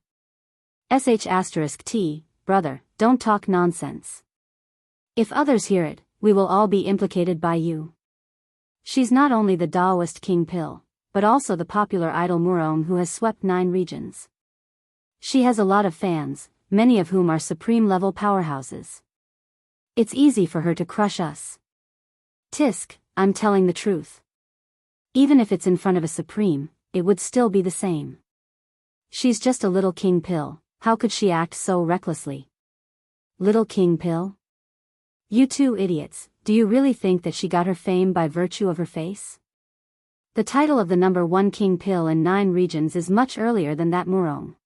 *T, brother, don't talk nonsense. If others hear it, we will all be implicated by you. She's not only the Daoist King Pil, but also the popular idol Murong who has swept 9 regions. She has a lot of fans, many of whom are supreme-level powerhouses. It's easy for her to crush us. Tisk, I'm telling the truth. Even if it's in front of a supreme, it would still be the same. She's just a little King Pil, how could she act so recklessly? Little King Pil? You two idiots, do you really think that she got her fame by virtue of her face? The title of the #1 King Pil in 9 regions is much earlier than that Murong.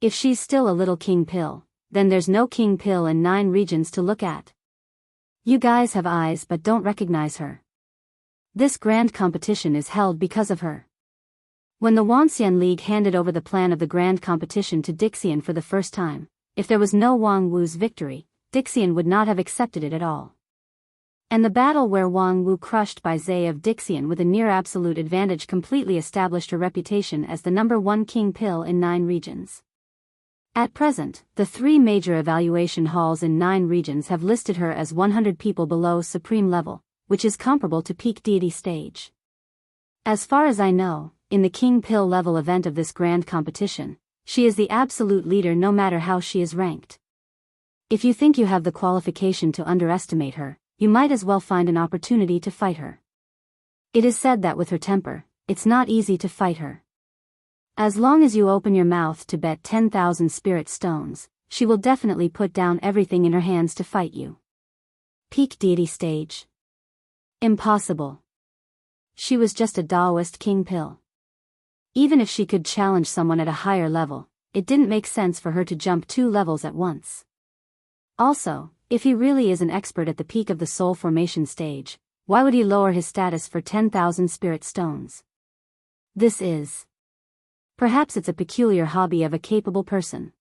If she's still a little King Pil, then there's no King Pil in 9 regions to look at. You guys have eyes but don't recognize her. This grand competition is held because of her. When the Wanxian League handed over the plan of the grand competition to Dixian for the first time, if there was no Wang Wu's victory, Dixian would not have accepted it at all. And the battle where Wang Wu crushed by Zay of Dixian with a near-absolute advantage completely established her reputation as the #1 King Pil in 9 regions. At present, the 3 major evaluation halls in 9 regions have listed her as 100 people below supreme level, which is comparable to peak deity stage. As far as I know, in the King Pil level event of this grand competition, she is the absolute leader no matter how she is ranked. If you think you have the qualification to underestimate her, you might as well find an opportunity to fight her. It is said that with her temper, it's not easy to fight her. As long as you open your mouth to bet 10,000 spirit stones, she will definitely put down everything in her hands to fight you. Peak deity stage? Impossible. She was just a Daoist King Pil. Even if she could challenge someone at a higher level, it didn't make sense for her to jump 2 levels at once. Also, if he really is an expert at the peak of the soul formation stage, why would he lower his status for 10,000 spirit stones? This is... Perhaps it's a peculiar hobby of a capable person.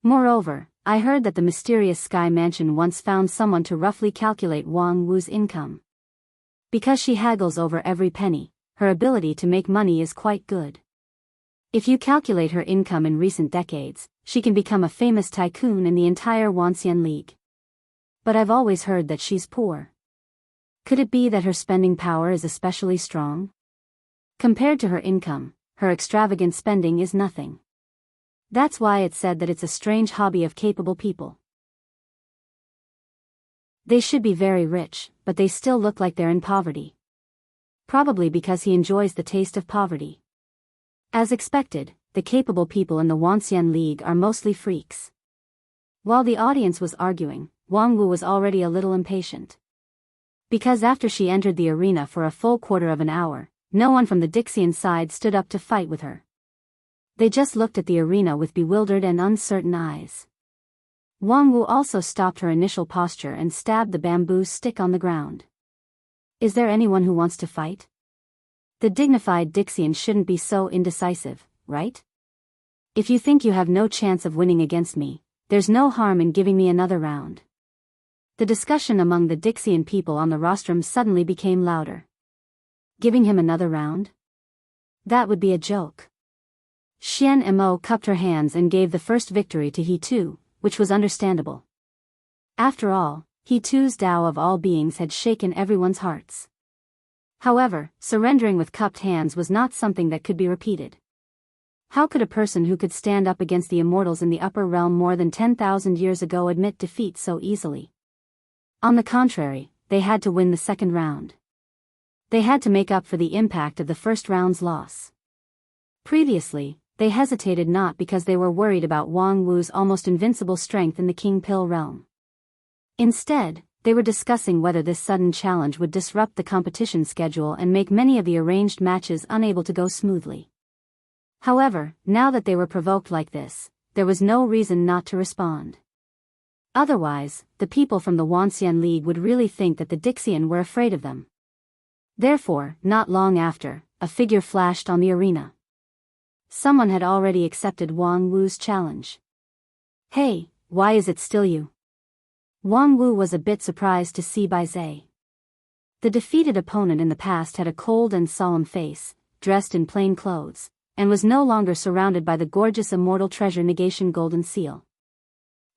Moreover, I heard that the mysterious Sky Mansion once found someone to roughly calculate Wang Wu's income. Because she haggles over every penny, her ability to make money is quite good. If you calculate her income in recent decades, she can become a famous tycoon in the entire Wanxian League. But I've always heard that she's poor. Could it be that her spending power is especially strong? Compared to her income, her extravagant spending is nothing. That's why it's said that it's a strange hobby of capable people. They should be very rich, but they still look like they're in poverty. Probably because he enjoys the taste of poverty. As expected, the capable people in the Wanxian League are mostly freaks. While the audience was arguing, Wang Wu was already a little impatient. Because after she entered the arena for a full quarter of an hour, no one from the Dixian side stood up to fight with her. They just looked at the arena with bewildered and uncertain eyes. Wang Wu also stopped her initial posture and stabbed the bamboo stick on the ground. Is there anyone who wants to fight? The dignified Dixian shouldn't be so indecisive, right? If you think you have no chance of winning against me, there's no harm in giving me another round. The discussion among the Dixian people on the rostrum suddenly became louder. Giving him another round? That would be a joke. Xian Mo cupped her hands and gave the first victory to He Tu, which was understandable. After all, He Tu's Tao of all beings had shaken everyone's hearts. However, surrendering with cupped hands was not something that could be repeated. How could a person who could stand up against the immortals in the upper realm more than 10,000 years ago admit defeat so easily? On the contrary, they had to win the second round. They had to make up for the impact of the first round's loss. Previously, they hesitated not because they were worried about Wang Wu's almost invincible strength in the King Pill realm. Instead, they were discussing whether this sudden challenge would disrupt the competition schedule and make many of the arranged matches unable to go smoothly. However, now that they were provoked like this, there was no reason not to respond. Otherwise, the people from the Wanxian League would really think that the Dixian were afraid of them. Therefore, not long after, a figure flashed on the arena. Someone had already accepted Wang Wu's challenge. Hey, why is it still you? Wang Wu was a bit surprised to see Bai Zhe. The defeated opponent in the past had a cold and solemn face, dressed in plain clothes, and was no longer surrounded by the gorgeous immortal treasure negation golden seal.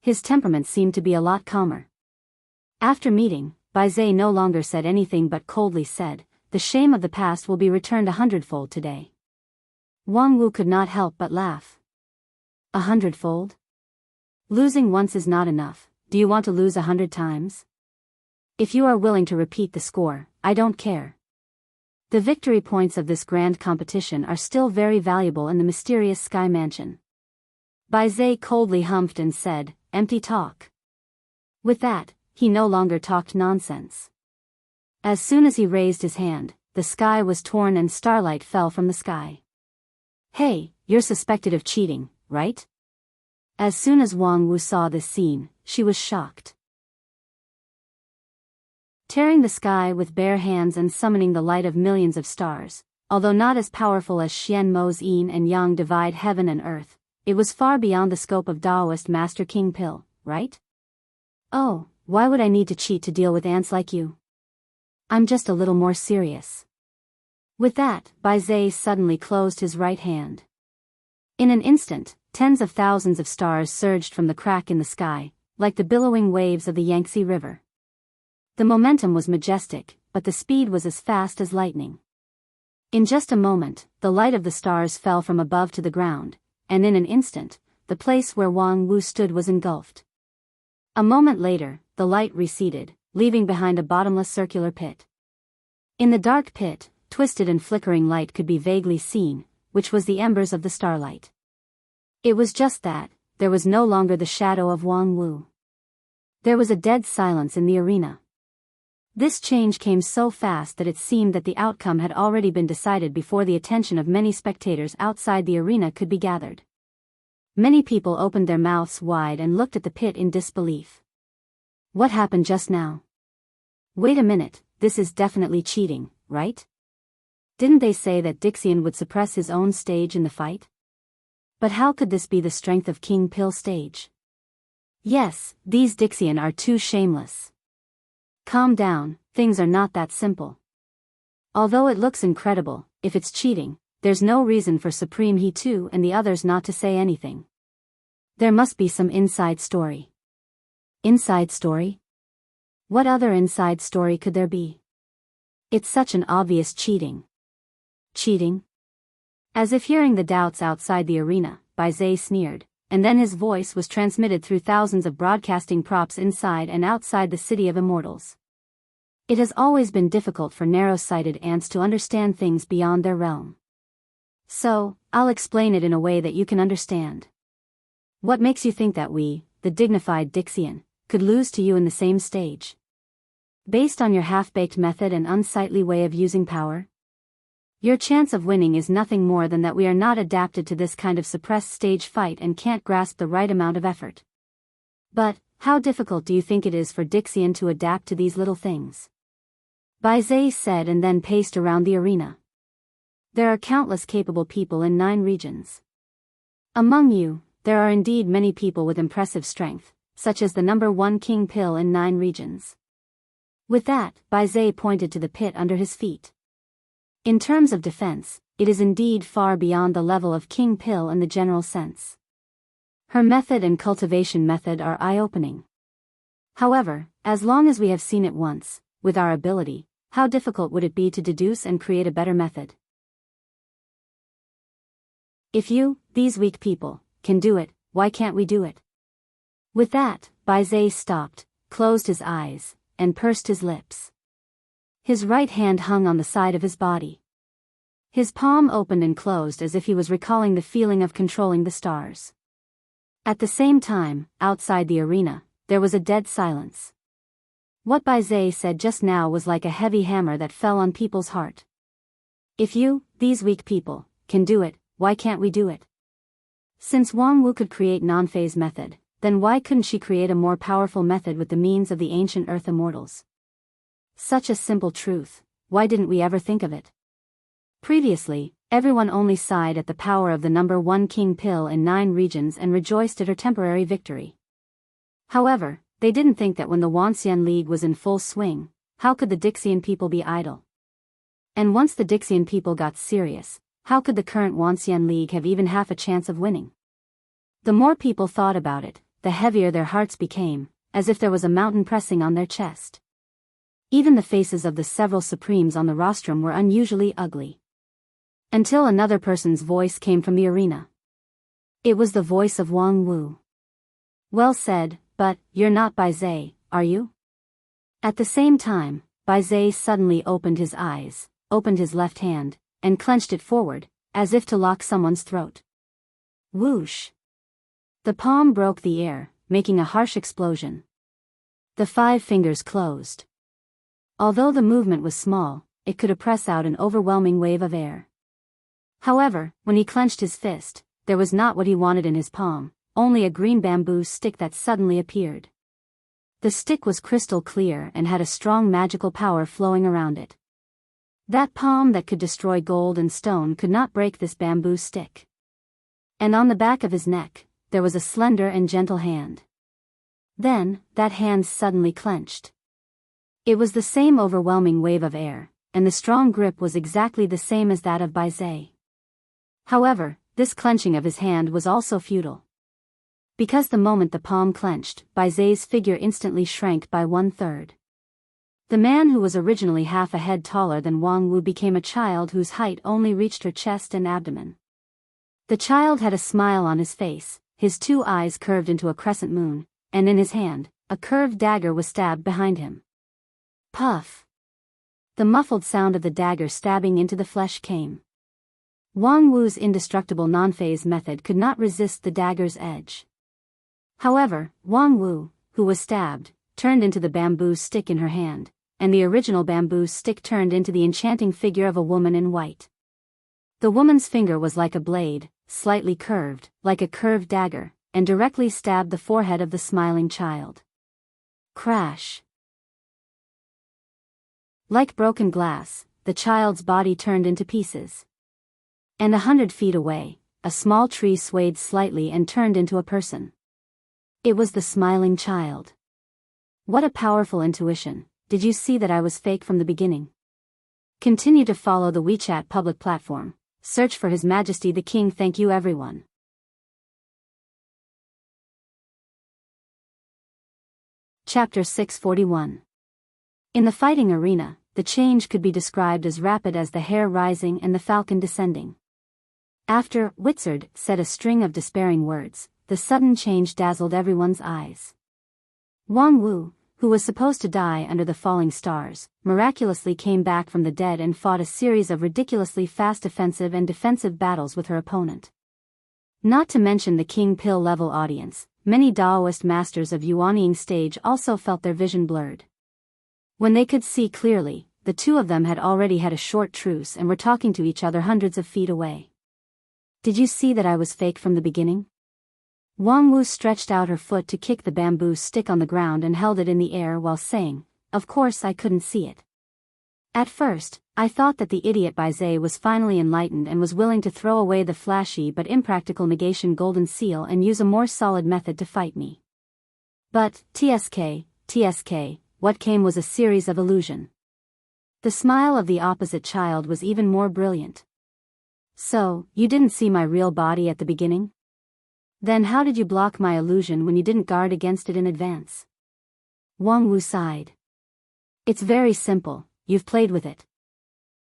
His temperament seemed to be a lot calmer. After meeting, Bai Zhe no longer said anything but coldly said, "The shame of the past will be returned 100-fold today." Wang Wu could not help but laugh. 100-fold? Losing once is not enough. Do you want to lose 100 times? If you are willing to repeat the score, I don't care. The victory points of this grand competition are still very valuable in the mysterious Sky Mansion. Bai Zhe coldly humphed and said, "Empty talk." With that, he no longer talked nonsense. As soon as he raised his hand, the sky was torn and starlight fell from the sky. Hey, you're suspected of cheating, right? As soon as Wang Wu saw this scene, she was shocked. Tearing the sky with bare hands and summoning the light of millions of stars, although not as powerful as Xian Mo's yin and yang divide heaven and earth, it was far beyond the scope of Taoist Master King Pill, right? Oh, why would I need to cheat to deal with ants like you? I'm just a little more serious. With that, Bai Zhe suddenly closed his right hand. In an instant, tens of thousands of stars surged from the crack in the sky, like the billowing waves of the Yangtze River. The momentum was majestic, but the speed was as fast as lightning. In just a moment, the light of the stars fell from above to the ground, and in an instant, the place where Wang Wu stood was engulfed. A moment later, the light receded, leaving behind a bottomless circular pit. In the dark pit, twisted and flickering light could be vaguely seen, which was the embers of the starlight. It was just that, there was no longer the shadow of Wang Wu. There was a dead silence in the arena. This change came so fast that it seemed that the outcome had already been decided before the attention of many spectators outside the arena could be gathered. Many people opened their mouths wide and looked at the pit in disbelief. What happened just now? Wait a minute, this is definitely cheating, right? Didn't they say that Dixian would suppress his own stage in the fight? But how could this be the strength of King Pill stage? Yes, these Dixian are too shameless. Calm down, things are not that simple. Although it looks incredible, if it's cheating, there's no reason for Supreme He Tu and the others not to say anything. There must be some inside story. Inside story? What other inside story could there be? It's such an obvious cheating. Cheating? As if hearing the doubts outside the arena, Biyao sneered, and then his voice was transmitted through thousands of broadcasting props inside and outside the City of Immortals. It has always been difficult for narrow-sighted ants to understand things beyond their realm. So, I'll explain it in a way that you can understand. What makes you think that we, the dignified Dixian, could lose to you in the same stage? Based on your half-baked method and unsightly way of using power? Your chance of winning is nothing more than that we are not adapted to this kind of suppressed stage fight and can't grasp the right amount of effort. But, how difficult do you think it is for Dixian to adapt to these little things? Biyao said and then paced around the arena. There are countless capable people in 9 regions. Among you, there are indeed many people with impressive strength, such as the number 1 King Pill in 9 regions. With that, Biyao pointed to the pit under his feet. In terms of defense, it is indeed far beyond the level of King Pill in the general sense. Her method and cultivation method are eye-opening. However, as long as we have seen it once, with our ability, how difficult would it be to deduce and create a better method? If you, these weak people, can do it, why can't we do it? With that, Biyao stopped, closed his eyes, and pursed his lips. His right hand hung on the side of his body. His palm opened and closed as if he was recalling the feeling of controlling the stars. At the same time, outside the arena, there was a dead silence. What Biyao said just now was like a heavy hammer that fell on people's heart. If you, these weak people, can do it, why can't we do it? Since Wang Wu could create non-phase method, then why couldn't she create a more powerful method with the means of the ancient Earth Immortals? Such a simple truth, why didn't we ever think of it? Previously, everyone only sighed at the power of the number 1 King Pill in 9 regions and rejoiced at her temporary victory. However, they didn't think that when the Wuxia League was in full swing, how could the Dixian people be idle? And once the Dixian people got serious, how could the current Wuxia League have even half a chance of winning? The more people thought about it, the heavier their hearts became, as if there was a mountain pressing on their chest. Even the faces of the several supremes on the rostrum were unusually ugly. Until another person's voice came from the arena. It was the voice of Wang Wu. Well said, but, you're not Biyao, are you? At the same time, Biyao suddenly opened his eyes, opened his left hand, and clenched it forward, as if to lock someone's throat. Whoosh! The palm broke the air, making a harsh explosion. The 5 fingers closed. Although the movement was small, it could press out an overwhelming wave of air. However, when he clenched his fist, there was not what he wanted in his palm, only a green bamboo stick that suddenly appeared. The stick was crystal clear and had a strong magical power flowing around it. That palm that could destroy gold and stone could not break this bamboo stick. And on the back of his neck, there was a slender and gentle hand. Then, that hand suddenly clenched. It was the same overwhelming wave of air, and the strong grip was exactly the same as that of Biyao. However, this clenching of his hand was also futile. Because the moment the palm clenched, Biyao's figure instantly shrank by 1/3. The man who was originally half a head taller than Wang Wu became a child whose height only reached her chest and abdomen. The child had a smile on his face, his 2 eyes curved into a crescent moon, and in his hand, a curved dagger was stabbed behind him. Puff! The muffled sound of the dagger stabbing into the flesh came. Wang Wu's indestructible non-phase method could not resist the dagger's edge. However, Wang Wu, who was stabbed, turned into the bamboo stick in her hand, and the original bamboo stick turned into the enchanting figure of a woman in white. The woman's finger was like a blade, slightly curved, like a curved dagger, and directly stabbed the forehead of the smiling child. Crash! Like broken glass, the child's body turned into pieces. And 100 feet away, a small tree swayed slightly and turned into a person. It was the smiling child. What a powerful intuition! Did you see that I was fake from the beginning? Continue to follow the WeChat public platform. Search for His Majesty the King. Thank you everyone. Chapter 641. In the fighting arena, the change could be described as rapid as the hare rising and the falcon descending. After Wizard said a string of despairing words, the sudden change dazzled everyone's eyes. Wang Wu, who was supposed to die under the falling stars, miraculously came back from the dead and fought a series of ridiculously fast offensive and defensive battles with her opponent. Not to mention the King Pill level audience, many Daoist masters of Yuanying stage also felt their vision blurred. When they could see clearly, the two of them had already had a short truce and were talking to each other hundreds of feet away. Did you see that I was fake from the beginning? Wang Wu stretched out her foot to kick the bamboo stick on the ground and held it in the air while saying, "Of course I couldn't see it. At first, I thought that the idiot Biyao was finally enlightened and was willing to throw away the flashy but impractical negation golden seal and use a more solid method to fight me. But, TSK, what came was a series of illusion." The smile of the opposite child was even more brilliant. "So, you didn't see my real body at the beginning? Then how did you block my illusion when you didn't guard against it in advance?" Wang Wu sighed. "It's very simple, you've played with it."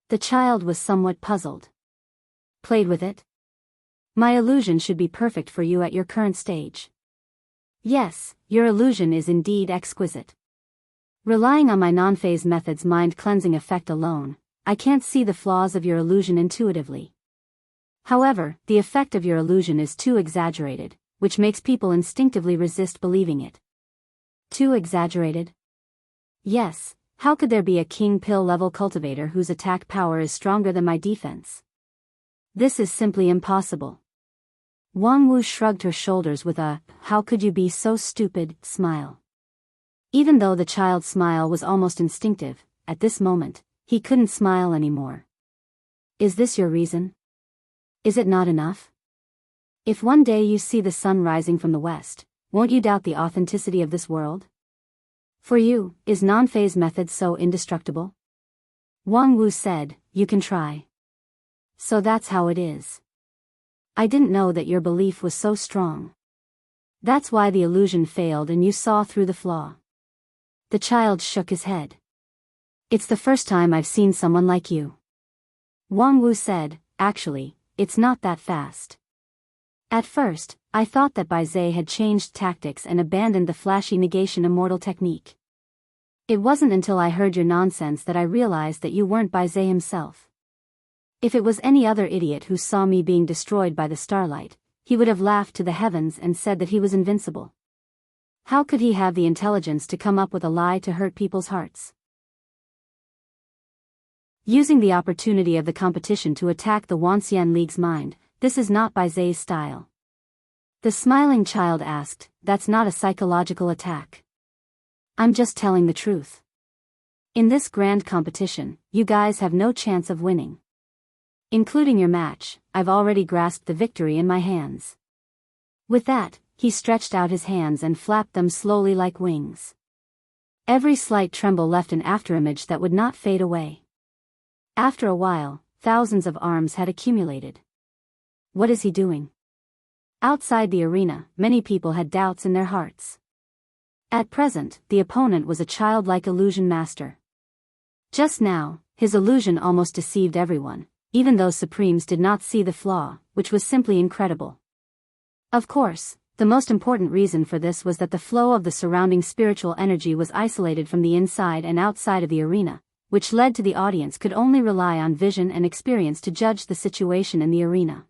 The child was somewhat puzzled. "Played with it? My illusion should be perfect for you at your current stage." "Yes, your illusion is indeed exquisite. Relying on my non-phase method's mind-cleansing effect alone, I can't see the flaws of your illusion intuitively. However, the effect of your illusion is too exaggerated, which makes people instinctively resist believing it." Too exaggerated? Yes, how could there be a King Pill level cultivator whose attack power is stronger than my defense? This is simply impossible. Wang Wu shrugged her shoulders with a, "How could you be so stupid," smile. Even though the child's smile was almost instinctive, at this moment, he couldn't smile anymore. "Is this your reason? Is it not enough? If one day you see the sun rising from the west, won't you doubt the authenticity of this world? For you, is non-phase method so indestructible?" Wang Wu said, "You can try. So that's how it is. I didn't know that your belief was so strong. That's why the illusion failed and you saw through the flaw." The child shook his head. "It's the first time I've seen someone like you." Wang Wu said, "Actually, it's not that fast. At first, I thought that Biyao had changed tactics and abandoned the flashy negation immortal technique. It wasn't until I heard your nonsense that I realized that you weren't Biyao himself. If it was any other idiot who saw me being destroyed by the starlight, he would have laughed to the heavens and said that he was invincible. How could he have the intelligence to come up with a lie to hurt people's hearts?" Using the opportunity of the competition to attack the Wanxian League's mind, this is not Bizao's style. The smiling child asked, "That's not a psychological attack. I'm just telling the truth. In this grand competition, you guys have no chance of winning. Including your match, I've already grasped the victory in my hands." With that, he stretched out his hands and flapped them slowly like wings. Every slight tremble left an afterimage that would not fade away. After a while, thousands of arms had accumulated. What is he doing? Outside the arena, many people had doubts in their hearts. At present, the opponent was a childlike illusion master. Just now, his illusion almost deceived everyone, even though Supremes did not see the flaw, which was simply incredible. Of course, the most important reason for this was that the flow of the surrounding spiritual energy was isolated from the inside and outside of the arena, which led to the audience could only rely on vision and experience to judge the situation in the arena.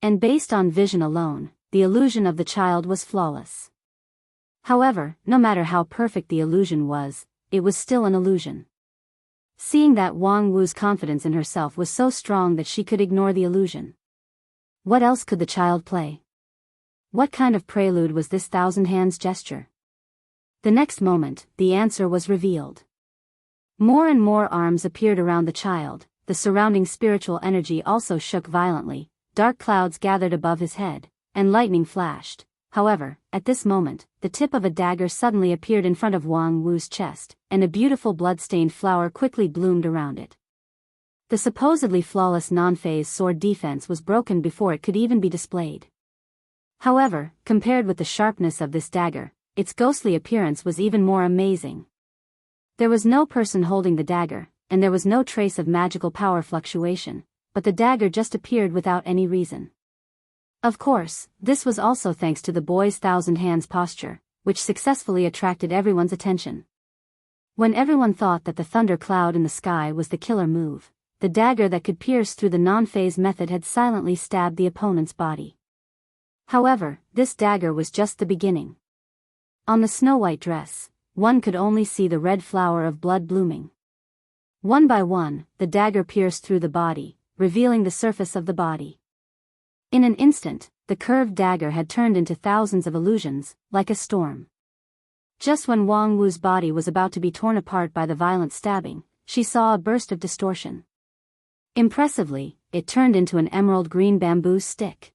And based on vision alone, the illusion of the child was flawless. However, no matter how perfect the illusion was, it was still an illusion. Seeing that Wang Wu's confidence in herself was so strong that she could ignore the illusion. What else could the child play? What kind of prelude was this thousand hands gesture? The next moment, the answer was revealed. More and more arms appeared around the child, the surrounding spiritual energy also shook violently, dark clouds gathered above his head, and lightning flashed. However, at this moment, the tip of a dagger suddenly appeared in front of Wang Wu's chest, and a beautiful blood-stained flower quickly bloomed around it. The supposedly flawless non-phase sword defense was broken before it could even be displayed. However, compared with the sharpness of this dagger, its ghostly appearance was even more amazing. There was no person holding the dagger, and there was no trace of magical power fluctuation, but the dagger just appeared without any reason. Of course, this was also thanks to the boy's thousand hands posture, which successfully attracted everyone's attention. When everyone thought that the thunder cloud in the sky was the killer move, the dagger that could pierce through the non-phase method had silently stabbed the opponent's body. However, this dagger was just the beginning. On the snow-white dress, one could only see the red flower of blood blooming. One by one, the dagger pierced through the body, revealing the surface of the body. In an instant, the curved dagger had turned into thousands of illusions, like a storm. Just when Wang Wu's body was about to be torn apart by the violent stabbing, she saw a burst of distortion. Impressively, it turned into an emerald green bamboo stick.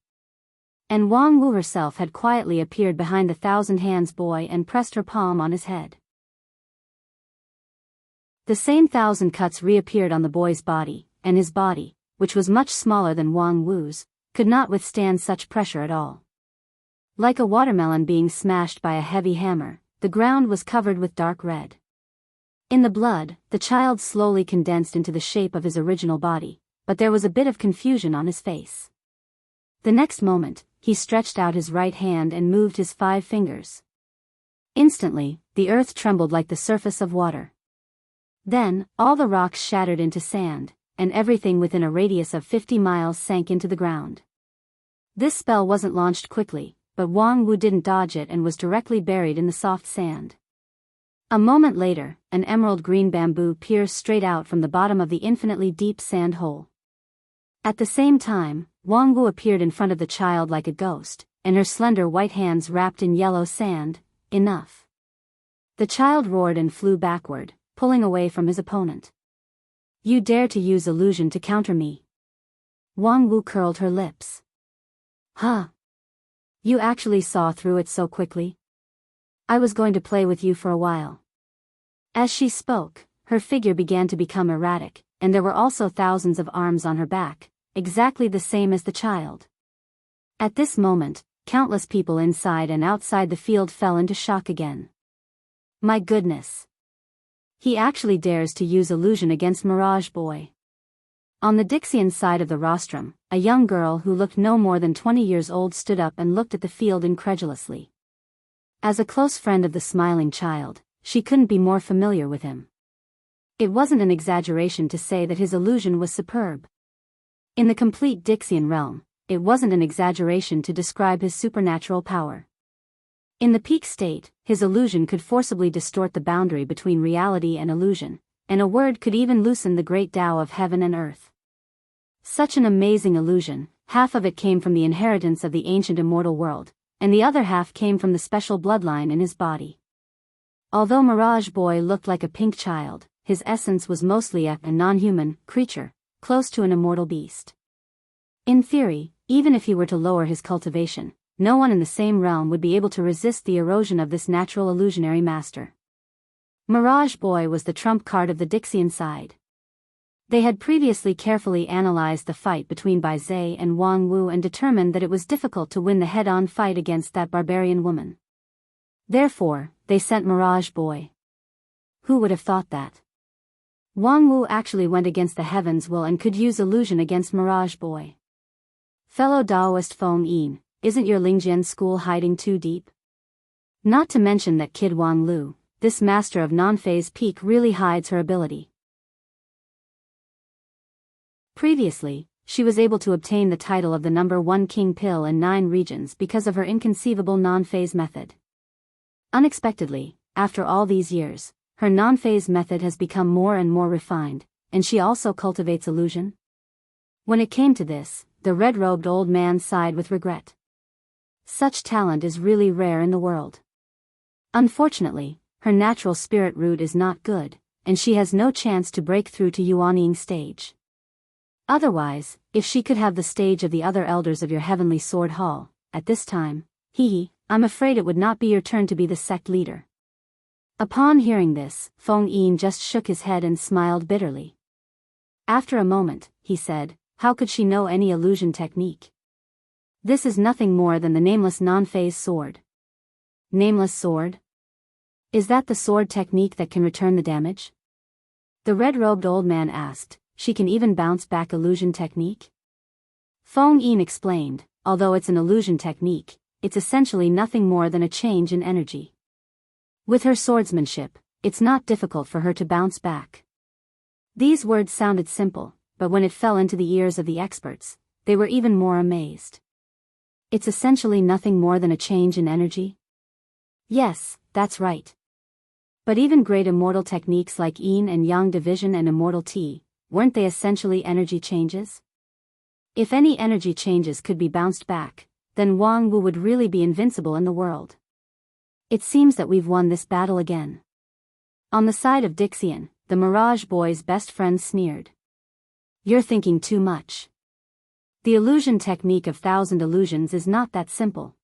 And Wang Wu herself had quietly appeared behind the thousand hands boy and pressed her palm on his head. The same thousand cuts reappeared on the boy's body, and his body, which was much smaller than Wang Wu's, could not withstand such pressure at all. Like a watermelon being smashed by a heavy hammer, the ground was covered with dark red. In the blood, the child slowly condensed into the shape of his original body, but there was a bit of confusion on his face. The next moment, he stretched out his right hand and moved his 5 fingers. Instantly, the earth trembled like the surface of water. Then, all the rocks shattered into sand, and everything within a radius of 50 miles sank into the ground. This spell wasn't launched quickly, but Wang Wu didn't dodge it and was directly buried in the soft sand. A moment later, an emerald green bamboo pierced straight out from the bottom of the infinitely deep sand hole. At the same time, Wang Wu appeared in front of the child like a ghost, and her slender white hands wrapped in yellow sand. Enough. The child roared and flew backward, pulling away from his opponent. You dare to use illusion to counter me? Wang Wu curled her lips. Huh? You actually saw through it so quickly? I was going to play with you for a while. As she spoke, her figure began to become erratic, and there were also thousands of arms on her back, exactly the same as the child. At this moment, countless people inside and outside the field fell into shock again. My goodness! He actually dares to use illusion against Mirage Boy. On the Dixian side of the rostrum, a young girl who looked no more than 20 years old stood up and looked at the field incredulously. As a close friend of the smiling child, she couldn't be more familiar with him. It wasn't an exaggeration to say that his illusion was superb. In the complete Dixian realm, it wasn't an exaggeration to describe his supernatural power. In the peak state, his illusion could forcibly distort the boundary between reality and illusion, and a word could even loosen the great Tao of heaven and earth. Such an amazing illusion, half of it came from the inheritance of the ancient immortal world, and the other half came from the special bloodline in his body. Although Mirage Boy looked like a pink child, his essence was mostly a non-human creature, close to an immortal beast. In theory, even if he were to lower his cultivation, no one in the same realm would be able to resist the erosion of this natural illusionary master. Mirage Boy was the trump card of the Dixian side. They had previously carefully analyzed the fight between Bai Zhe and Wang Wu and determined that it was difficult to win the head-on fight against that barbarian woman. Therefore, they sent Mirage Boy. Who would have thought that? Wang Wu actually went against the heaven's will and could use illusion against Mirage Boy. Fellow Daoist Feng Yin, isn't your Lingjian school hiding too deep? Not to mention that kid Wang Lu, this master of non-phase peak really hides her ability. Previously, she was able to obtain the title of the #1 King Pill in 9 regions because of her inconceivable non-phase method. Unexpectedly, after all these years, her non-phase method has become more and more refined, and she also cultivates illusion. When it came to this, the red-robed old man sighed with regret. Such talent is really rare in the world. Unfortunately, her natural spirit root is not good, and she has no chance to break through to Yuanying stage. Otherwise, if she could have the stage of the other elders of your heavenly sword hall, at this time, I'm afraid it would not be your turn to be the sect leader. Upon hearing this, Feng Yin just shook his head and smiled bitterly. After a moment, he said, how could she know any illusion technique? This is nothing more than the nameless non-phase sword. Nameless sword? Is that the sword technique that can return the damage? The red-robed old man asked, she can even bounce back illusion technique? Feng Yin explained, although it's an illusion technique, it's essentially nothing more than a change in energy. With her swordsmanship, it's not difficult for her to bounce back. These words sounded simple, but when it fell into the ears of the experts, they were even more amazed. It's essentially nothing more than a change in energy? Yes, that's right. But even great immortal techniques like Yin and Yang division and immortal Ti, weren't they essentially energy changes? If any energy changes could be bounced back, then Wang Wu would really be invincible in the world. It seems that we've won this battle again. On the side of Dixian, the Mirage Boy's best friend sneered. You're thinking too much. The illusion technique of 1,000 illusions is not that simple.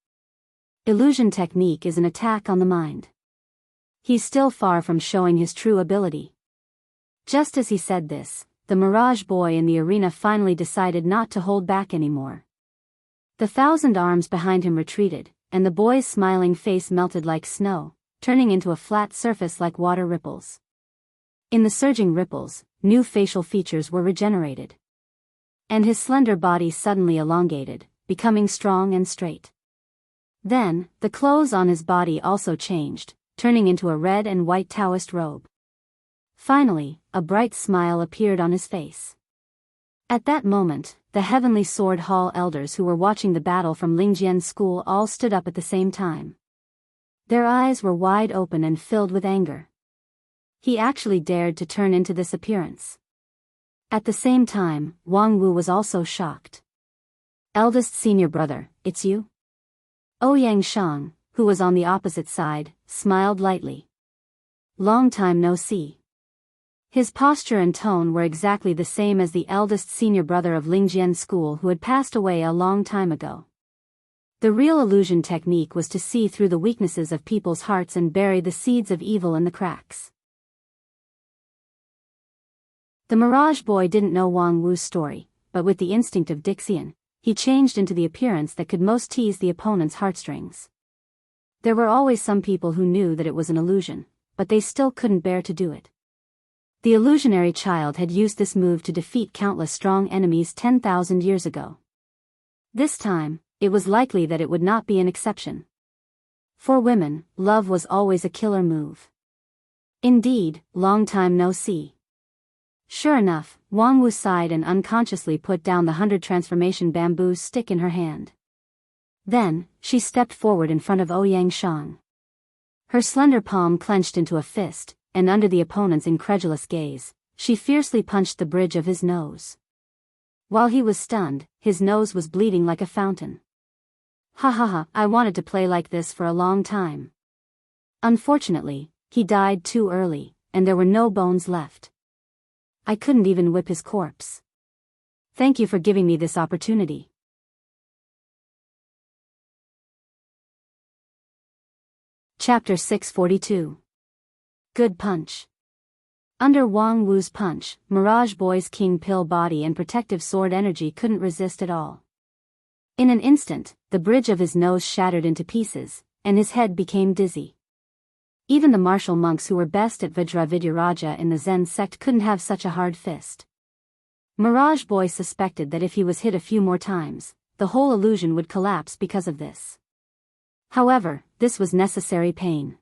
Illusion technique is an attack on the mind. He's still far from showing his true ability. Just as he said this, the Mirage Boy in the arena finally decided not to hold back anymore. The 1,000 arms behind him retreated, and the boy's smiling face melted like snow, turning into a flat surface like water ripples. In the surging ripples, new facial features were regenerated. And his slender body suddenly elongated, becoming strong and straight. Then, the clothes on his body also changed, turning into a red and white Taoist robe. Finally, a bright smile appeared on his face. At that moment, the Heavenly Sword Hall elders who were watching the battle from Lingjian's school all stood up at the same time. Their eyes were wide open and filled with anger. He actually dared to turn into this appearance. At the same time, Wang Wu was also shocked. Eldest senior brother, it's you? Ouyang Shang, who was on the opposite side, smiled lightly. Long time no see. His posture and tone were exactly the same as the eldest senior brother of Lingjian's school who had passed away a long time ago. The real illusion technique was to see through the weaknesses of people's hearts and bury the seeds of evil in the cracks. The Mirage Boy didn't know Wang Wu's story, but with the instinct of Dixian, he changed into the appearance that could most tease the opponent's heartstrings. There were always some people who knew that it was an illusion, but they still couldn't bear to do it. The illusionary child had used this move to defeat countless strong enemies 10,000 years ago. This time, it was likely that it would not be an exception. For women, love was always a killer move. Indeed, long time no see. Sure enough, Wang Wu sighed and unconsciously put down the 100 transformation bamboo stick in her hand. Then, she stepped forward in front of Ouyang Shang. Her slender palm clenched into a fist, and under the opponent's incredulous gaze, she fiercely punched the bridge of his nose. While he was stunned, his nose was bleeding like a fountain. Ha ha ha, I wanted to play like this for a long time. Unfortunately, he died too early, and there were no bones left. I couldn't even whip his corpse. Thank you for giving me this opportunity. Chapter 642. Good punch. Under Wang Wu's punch, Mirage Boy's king pill body and protective sword energy couldn't resist at all. In an instant, the bridge of his nose shattered into pieces, and his head became dizzy. Even the martial monks who were best at Vajravidyaraja in the Zen sect couldn't have such a hard fist. Mirage Boy suspected that if he was hit a few more times, the whole illusion would collapse because of this. However, this was necessary pain.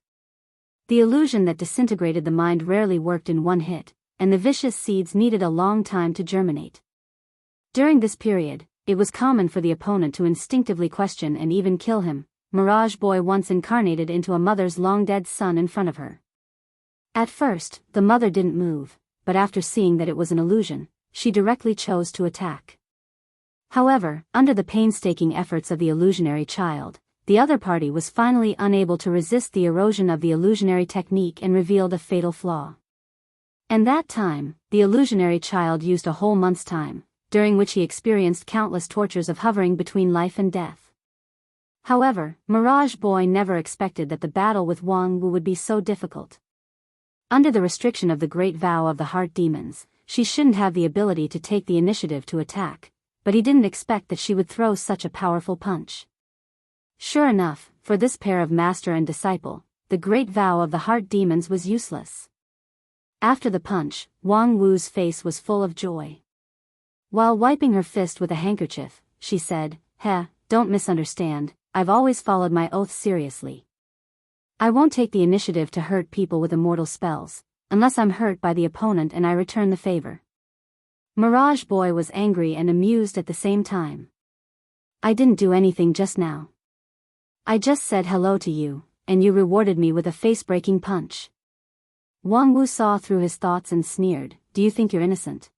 The illusion that disintegrated the mind rarely worked in one hit, and the vicious seeds needed a long time to germinate. During this period, it was common for the opponent to instinctively question and even kill him. Mirage Boy once incarnated into a mother's long-dead son in front of her. At first, the mother didn't move, but after seeing that it was an illusion, she directly chose to attack. However, under the painstaking efforts of the illusionary child, the other party was finally unable to resist the erosion of the illusionary technique and revealed a fatal flaw. And that time, the illusionary child used a whole month's time, during which he experienced countless tortures of hovering between life and death. However, Mirage Boy never expected that the battle with Wang Wu would be so difficult. Under the restriction of the great vow of the heart demons, she shouldn't have the ability to take the initiative to attack, but he didn't expect that she would throw such a powerful punch. Sure enough, for this pair of master and disciple, the great vow of the heart demons was useless. After the punch, Wang Wu's face was full of joy. While wiping her fist with a handkerchief, she said, don't misunderstand, I've always followed my oath seriously. I won't take the initiative to hurt people with immortal spells, unless I'm hurt by the opponent and I return the favor. Mirage Boy was angry and amused at the same time. I didn't do anything just now. I just said hello to you, and you rewarded me with a face-breaking punch. Wang Wu saw through his thoughts and sneered, do you think you're innocent?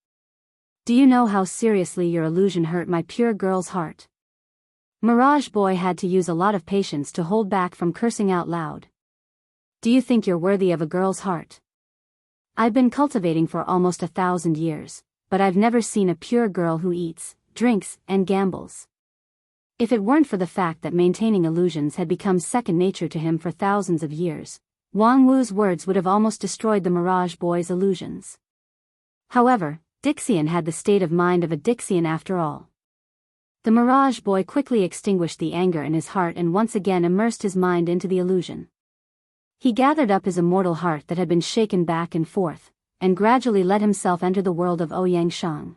Do you know how seriously your illusion hurt my pure girl's heart? Mirage Boy had to use a lot of patience to hold back from cursing out loud. Do you think you're worthy of a girl's heart? I've been cultivating for almost 1,000 years, but I've never seen a pure girl who eats, drinks, and gambles. If it weren't for the fact that maintaining illusions had become second nature to him for thousands of years, Wang Wu's words would have almost destroyed the Mirage Boy's illusions. However, Dixian had the state of mind of a Dixian after all. The Mirage Boy quickly extinguished the anger in his heart and once again immersed his mind into the illusion. He gathered up his immortal heart that had been shaken back and forth, and gradually let himself enter the world of Ouyang Shang.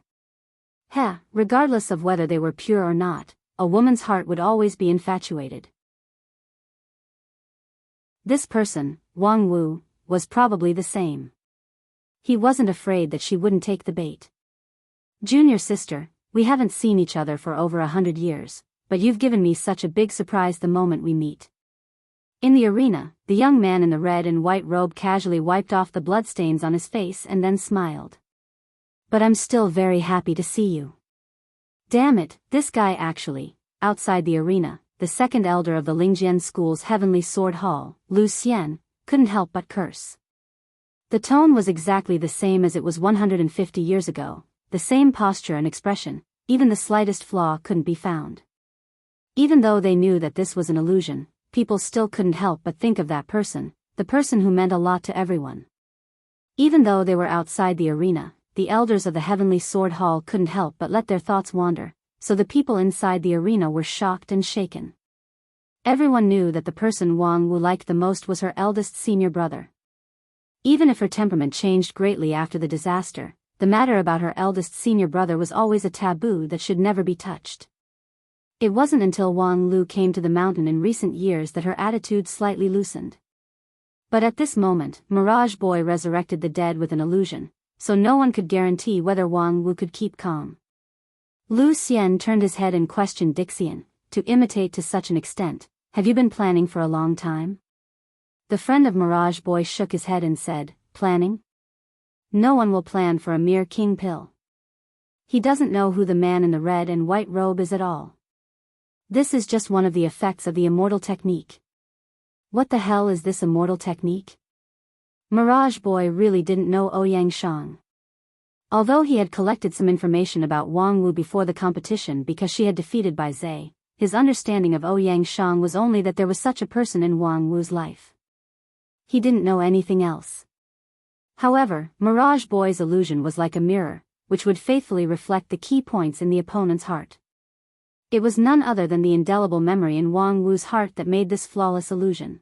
Regardless of whether they were pure or not, a woman's heart would always be infatuated. This person, Wang Wu, was probably the same. He wasn't afraid that she wouldn't take the bait. Junior sister, we haven't seen each other for over 100 years, but you've given me such a big surprise the moment we meet. In the arena, the young man in the red and white robe casually wiped off the bloodstains on his face and then smiled. But I'm still very happy to see you. Damn it, this guy actually. Outside the arena, the second elder of the Lingjian School's Heavenly Sword Hall, Lu Xian, couldn't help but curse. The tone was exactly the same as it was 150 years ago, the same posture and expression, even the slightest flaw couldn't be found. Even though they knew that this was an illusion, people still couldn't help but think of that person, the person who meant a lot to everyone. Even though they were outside the arena, the elders of the Heavenly Sword Hall couldn't help but let their thoughts wander, so the people inside the arena were shocked and shaken. Everyone knew that the person Wang Wu liked the most was her eldest senior brother. Even if her temperament changed greatly after the disaster, the matter about her eldest senior brother was always a taboo that should never be touched. It wasn't until Wang Lu came to the mountain in recent years that her attitude slightly loosened. But at this moment, Mirage Boy resurrected the dead with an illusion, so no one could guarantee whether Wang Wu could keep calm. Lu Xian turned his head and questioned Dixian, to imitate to such an extent, have you been planning for a long time? The friend of Mirage Boy shook his head and said, planning? No one will plan for a mere king pill. He doesn't know who the man in the red and white robe is at all. This is just one of the effects of the immortal technique. What the hell is this immortal technique? Mirage Boy really didn't know Ouyang Shang. Although he had collected some information about Wang Wu before the competition because she had defeated Bai Zhe, his understanding of Ouyang Shang was only that there was such a person in Wang Wu's life. He didn't know anything else. However, Mirage Boy's illusion was like a mirror, which would faithfully reflect the key points in the opponent's heart. It was none other than the indelible memory in Wang Wu's heart that made this flawless illusion.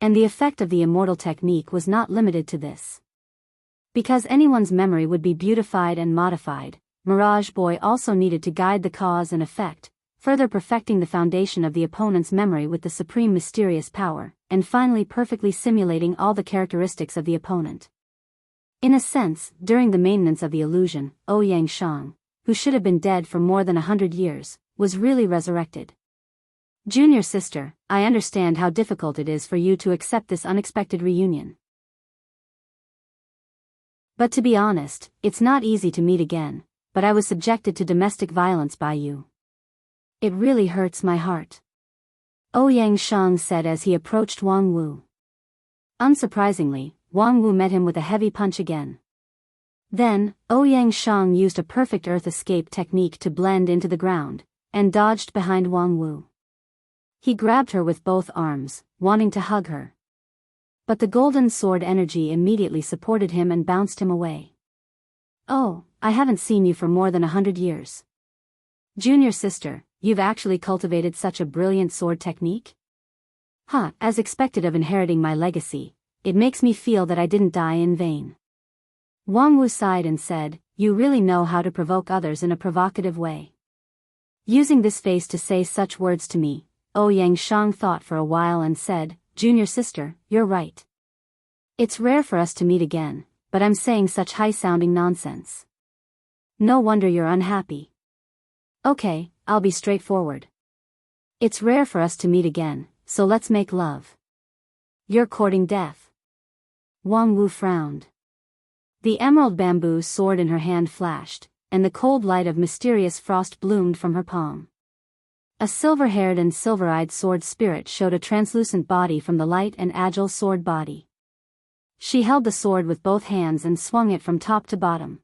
And the effect of the immortal technique was not limited to this. Because anyone's memory would be beautified and modified, Mirage Boy also needed to guide the cause and effect, further perfecting the foundation of the opponent's memory with the supreme mysterious power, and finally perfectly simulating all the characteristics of the opponent. In a sense, during the maintenance of the illusion, Ouyang Shang, who should have been dead for more than 100 years, was really resurrected. Junior sister, I understand how difficult it is for you to accept this unexpected reunion. But to be honest, it's not easy to meet again, but I was subjected to domestic violence by you. It really hurts my heart. Ouyang Shang said as he approached Wang Wu. Unsurprisingly, Wang Wu met him with a heavy punch again. Then, Ouyang Shang used a perfect earth escape technique to blend into the ground, and dodged behind Wang Wu. He grabbed her with both arms, wanting to hug her. But the golden sword energy immediately supported him and bounced him away. Oh, I haven't seen you for more than 100 years. Junior sister, you've actually cultivated such a brilliant sword technique? As expected of inheriting my legacy, it makes me feel that I didn't die in vain. Wang Wu sighed and said, "You really know how to provoke others in a provocative way." Using this face to say such words to me, Ouyang Shang thought for a while and said, "Junior sister, you're right. It's rare for us to meet again, but I'm saying such high-sounding nonsense. No wonder you're unhappy. Okay, I'll be straightforward. It's rare for us to meet again, so let's make love. You're courting death." Wang Wu frowned. The emerald bamboo sword in her hand flashed, and the cold light of mysterious frost bloomed from her palm. A silver-haired and silver-eyed sword spirit showed a translucent body from the light and agile sword body. She held the sword with both hands and swung it from top to bottom.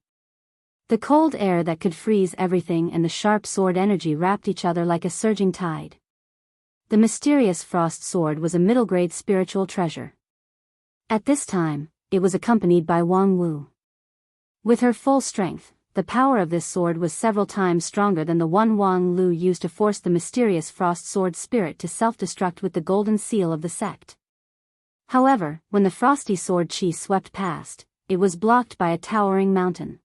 The cold air that could freeze everything and the sharp sword energy wrapped each other like a surging tide. The mysterious frost sword was a middle-grade spiritual treasure. At this time, it was accompanied by Wang Wu. With her full strength, the power of this sword was several times stronger than the one Wang Lu used to force the mysterious frost sword spirit to self-destruct with the golden seal of the sect. However, when the frosty sword chi swept past, it was blocked by a towering mountain.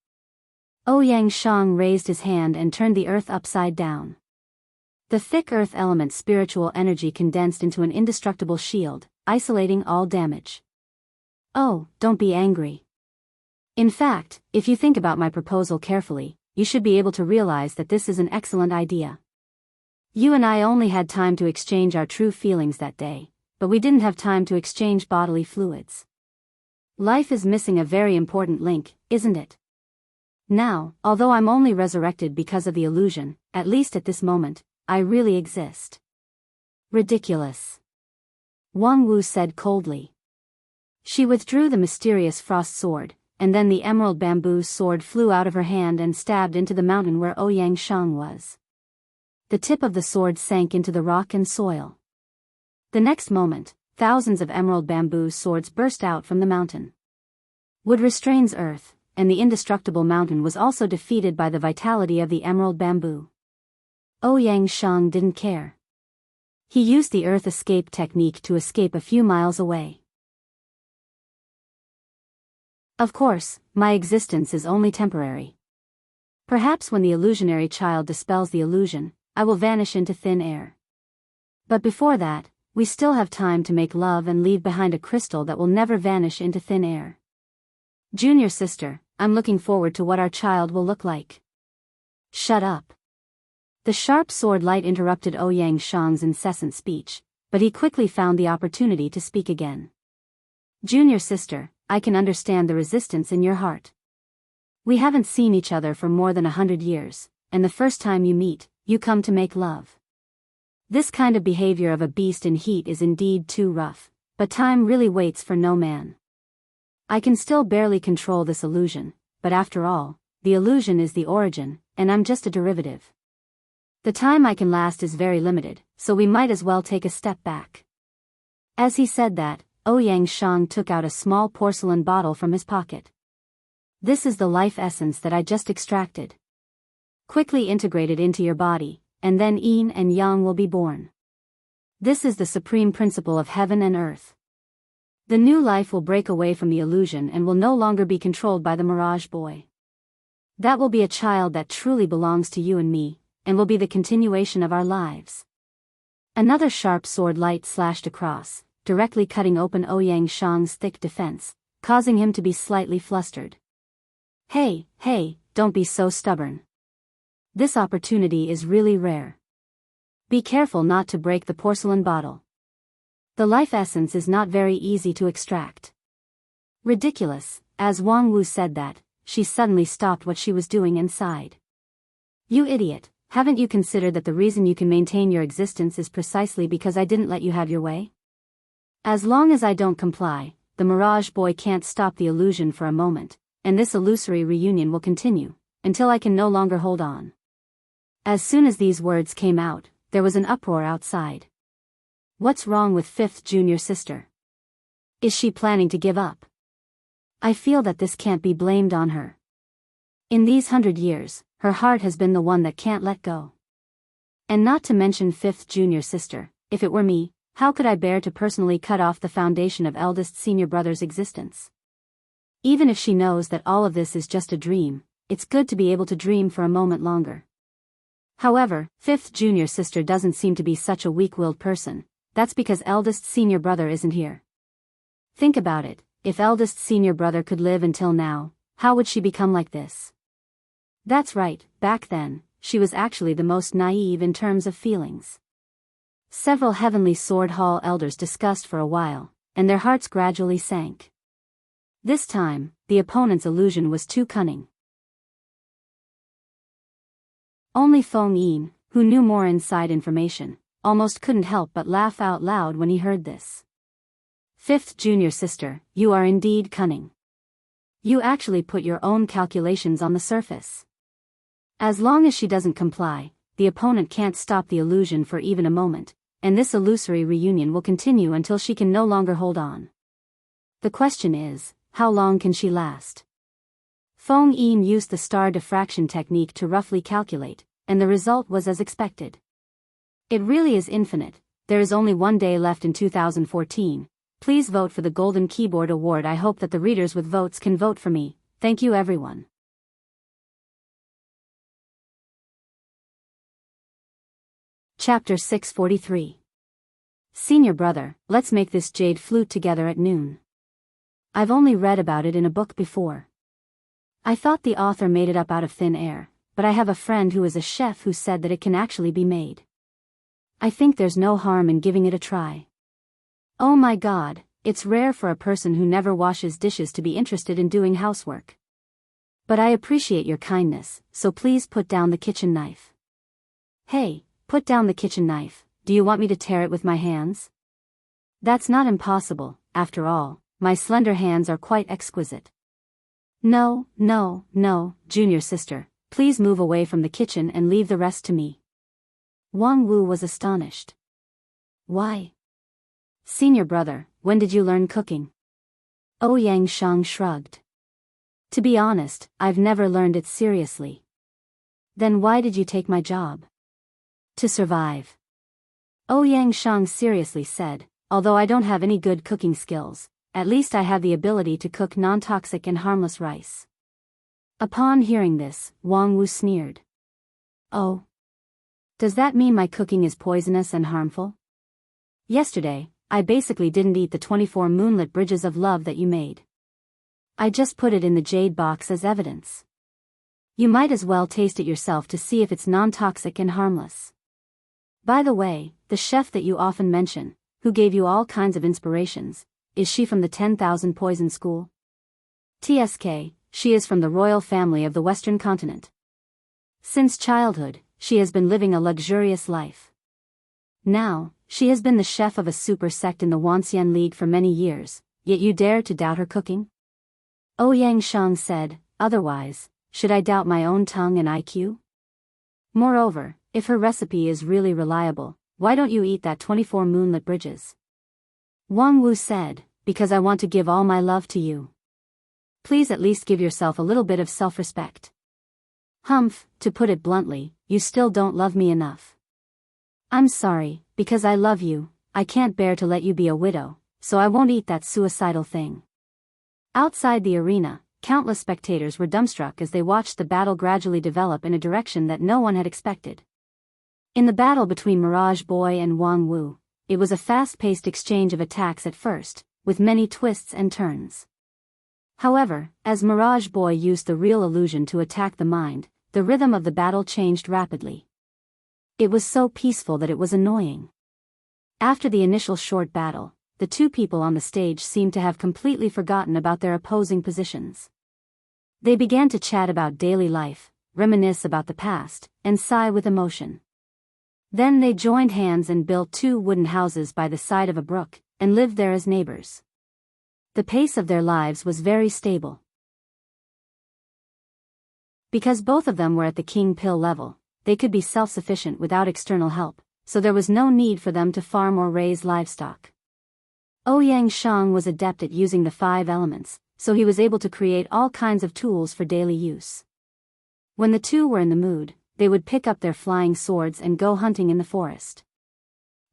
Ouyang Shang raised his hand and turned the earth upside down. The thick earth element spiritual energy condensed into an indestructible shield, isolating all damage. "Oh, don't be angry. In fact, if you think about my proposal carefully, you should be able to realize that this is an excellent idea. You and I only had time to exchange our true feelings that day, but we didn't have time to exchange bodily fluids. Life is missing a very important link, isn't it? Now, although I'm only resurrected because of the illusion, at least at this moment, I really exist." "Ridiculous," Wang Wu said coldly. She withdrew the mysterious frost sword, and then the emerald bamboo sword flew out of her hand and stabbed into the mountain where Ouyang Shang was. The tip of the sword sank into the rock and soil. The next moment, thousands of emerald bamboo swords burst out from the mountain. Wood restrains earth, and the indestructible mountain was also defeated by the vitality of the emerald bamboo. Ouyang Shang didn't care. He used the earth escape technique to escape a few miles away. Of course, my existence is only temporary. Perhaps when the illusionary child dispels the illusion, I will vanish into thin air. But before that, we still have time to make love and leave behind a crystal that will never vanish into thin air. Junior sister, I'm looking forward to what our child will look like." "Shut up." The sharp sword light interrupted Ouyang Shang's incessant speech, but he quickly found the opportunity to speak again. "Junior sister, I can understand the resistance in your heart. We haven't seen each other for more than 100 years, and the first time you meet, you come to make love. This kind of behavior of a beast in heat is indeed too rough, but time really waits for no man. I can still barely control this illusion, but after all, the illusion is the origin, and I'm just a derivative. The time I can last is very limited, so we might as well take a step back." As he said that, Ouyang Shang took out a small porcelain bottle from his pocket. "This is the life essence that I just extracted. Quickly integrate it into your body, and then yin and yang will be born. This is the supreme principle of heaven and earth. The new life will break away from the illusion and will no longer be controlled by the mirage boy. That will be a child that truly belongs to you and me, and will be the continuation of our lives." Another sharp sword light slashed across, directly cutting open Ouyang Shang's thick defense, causing him to be slightly flustered. Hey, don't be so stubborn. This opportunity is really rare. Be careful not to break the porcelain bottle. The life essence is not very easy to extract." "Ridiculous." As Wang Wu said that, she suddenly stopped what she was doing and sighed. "You idiot, haven't you considered that the reason you can maintain your existence is precisely because I didn't let you have your way? As long as I don't comply, the mirage boy can't stop the illusion for a moment, and this illusory reunion will continue, until I can no longer hold on." As soon as these words came out, there was an uproar outside. What's wrong with fifth junior sister? Is she planning to give up? I feel that this can't be blamed on her. In these 100 years, her heart has been the one that can't let go. And not to mention fifth junior sister, if it were me, how could I bear to personally cut off the foundation of eldest senior brother's existence? Even if she knows that all of this is just a dream, it's good to be able to dream for a moment longer. However, fifth junior sister doesn't seem to be such a weak-willed person. That's because eldest senior brother isn't here. Think about it, if eldest senior brother could live until now, how would she become like this? That's right, back then, she was actually the most naive in terms of feelings. Several Heavenly Sword Hall elders discussed for a while, and their hearts gradually sank. This time, the opponent's illusion was too cunning. Only Feng Yin, who knew more inside information, almost couldn't help but laugh out loud when he heard this. Fifth junior sister, you are indeed cunning. You actually put your own calculations on the surface. As long as she doesn't comply, the opponent can't stop the illusion for even a moment, and this illusory reunion will continue until she can no longer hold on. The question is, how long can she last? Feng Yin used the star diffraction technique to roughly calculate, and the result was as expected. It really is infinite. There is only one day left in 2014. Please vote for the Golden Keyboard Award. I hope that the readers with votes can vote for me. Thank you everyone. Chapter 643. Senior brother, let's make this jade flute together at noon. I've only read about it in a book before. I thought the author made it up out of thin air, but I have a friend who is a chef who said that it can actually be made. I think there's no harm in giving it a try. Oh my God, it's rare for a person who never washes dishes to be interested in doing housework. But I appreciate your kindness, so please put down the kitchen knife. Hey, put down the kitchen knife. Do you want me to tear it with my hands? That's not impossible, after all, my slender hands are quite exquisite. No, junior sister, please move away from the kitchen and leave the rest to me. Wang Wu was astonished. Why? Senior brother, when did you learn cooking? Ouyang Shang shrugged. To be honest, I've never learned it seriously. Then why did you take my job? To survive. Ouyang Shang seriously said, although I don't have any good cooking skills, at least I have the ability to cook non-toxic and harmless rice. Upon hearing this, Wang Wu sneered. Oh. Does that mean my cooking is poisonous and harmful? Yesterday, I basically didn't eat the 24 moonlit bridges of love that you made. I just put it in the jade box as evidence. You might as well taste it yourself to see if it's non-toxic and harmless. By the way, the chef that you often mention, who gave you all kinds of inspirations, is she from the 10,000 Poison School? TSK, she is from the royal family of the Western continent. Since childhood, she has been living a luxurious life. Now, she has been the chef of a super sect in the Wanxian League for many years, yet you dare to doubt her cooking? Ouyang Shang said, otherwise, should I doubt my own tongue and IQ? Moreover, if her recipe is really reliable, why don't you eat that 24 moonlit bridges? Wang Wu said, because I want to give all my love to you. Please at least give yourself a little bit of self-respect. Humph, to put it bluntly, you still don't love me enough. I'm sorry, because I love you, I can't bear to let you be a widow, so I won't eat that suicidal thing. Outside the arena, countless spectators were dumbstruck as they watched the battle gradually develop in a direction that no one had expected. In the battle between Mirage Boy and Wang Wu, it was a fast-paced exchange of attacks at first, with many twists and turns. However, as Mirage Boy used the real illusion to attack the mind, the rhythm of the battle changed rapidly. It was so peaceful that it was annoying. After the initial short battle, the two people on the stage seemed to have completely forgotten about their opposing positions. They began to chat about daily life, reminisce about the past, and sigh with emotion. Then they joined hands and built 2 wooden houses by the side of a brook, and lived there as neighbors. The pace of their lives was very stable. Because both of them were at the king pill level, they could be self-sufficient without external help, so there was no need for them to farm or raise livestock. Ouyang Shang was adept at using the 5 elements, so he was able to create all kinds of tools for daily use. When the two were in the mood, they would pick up their flying swords and go hunting in the forest.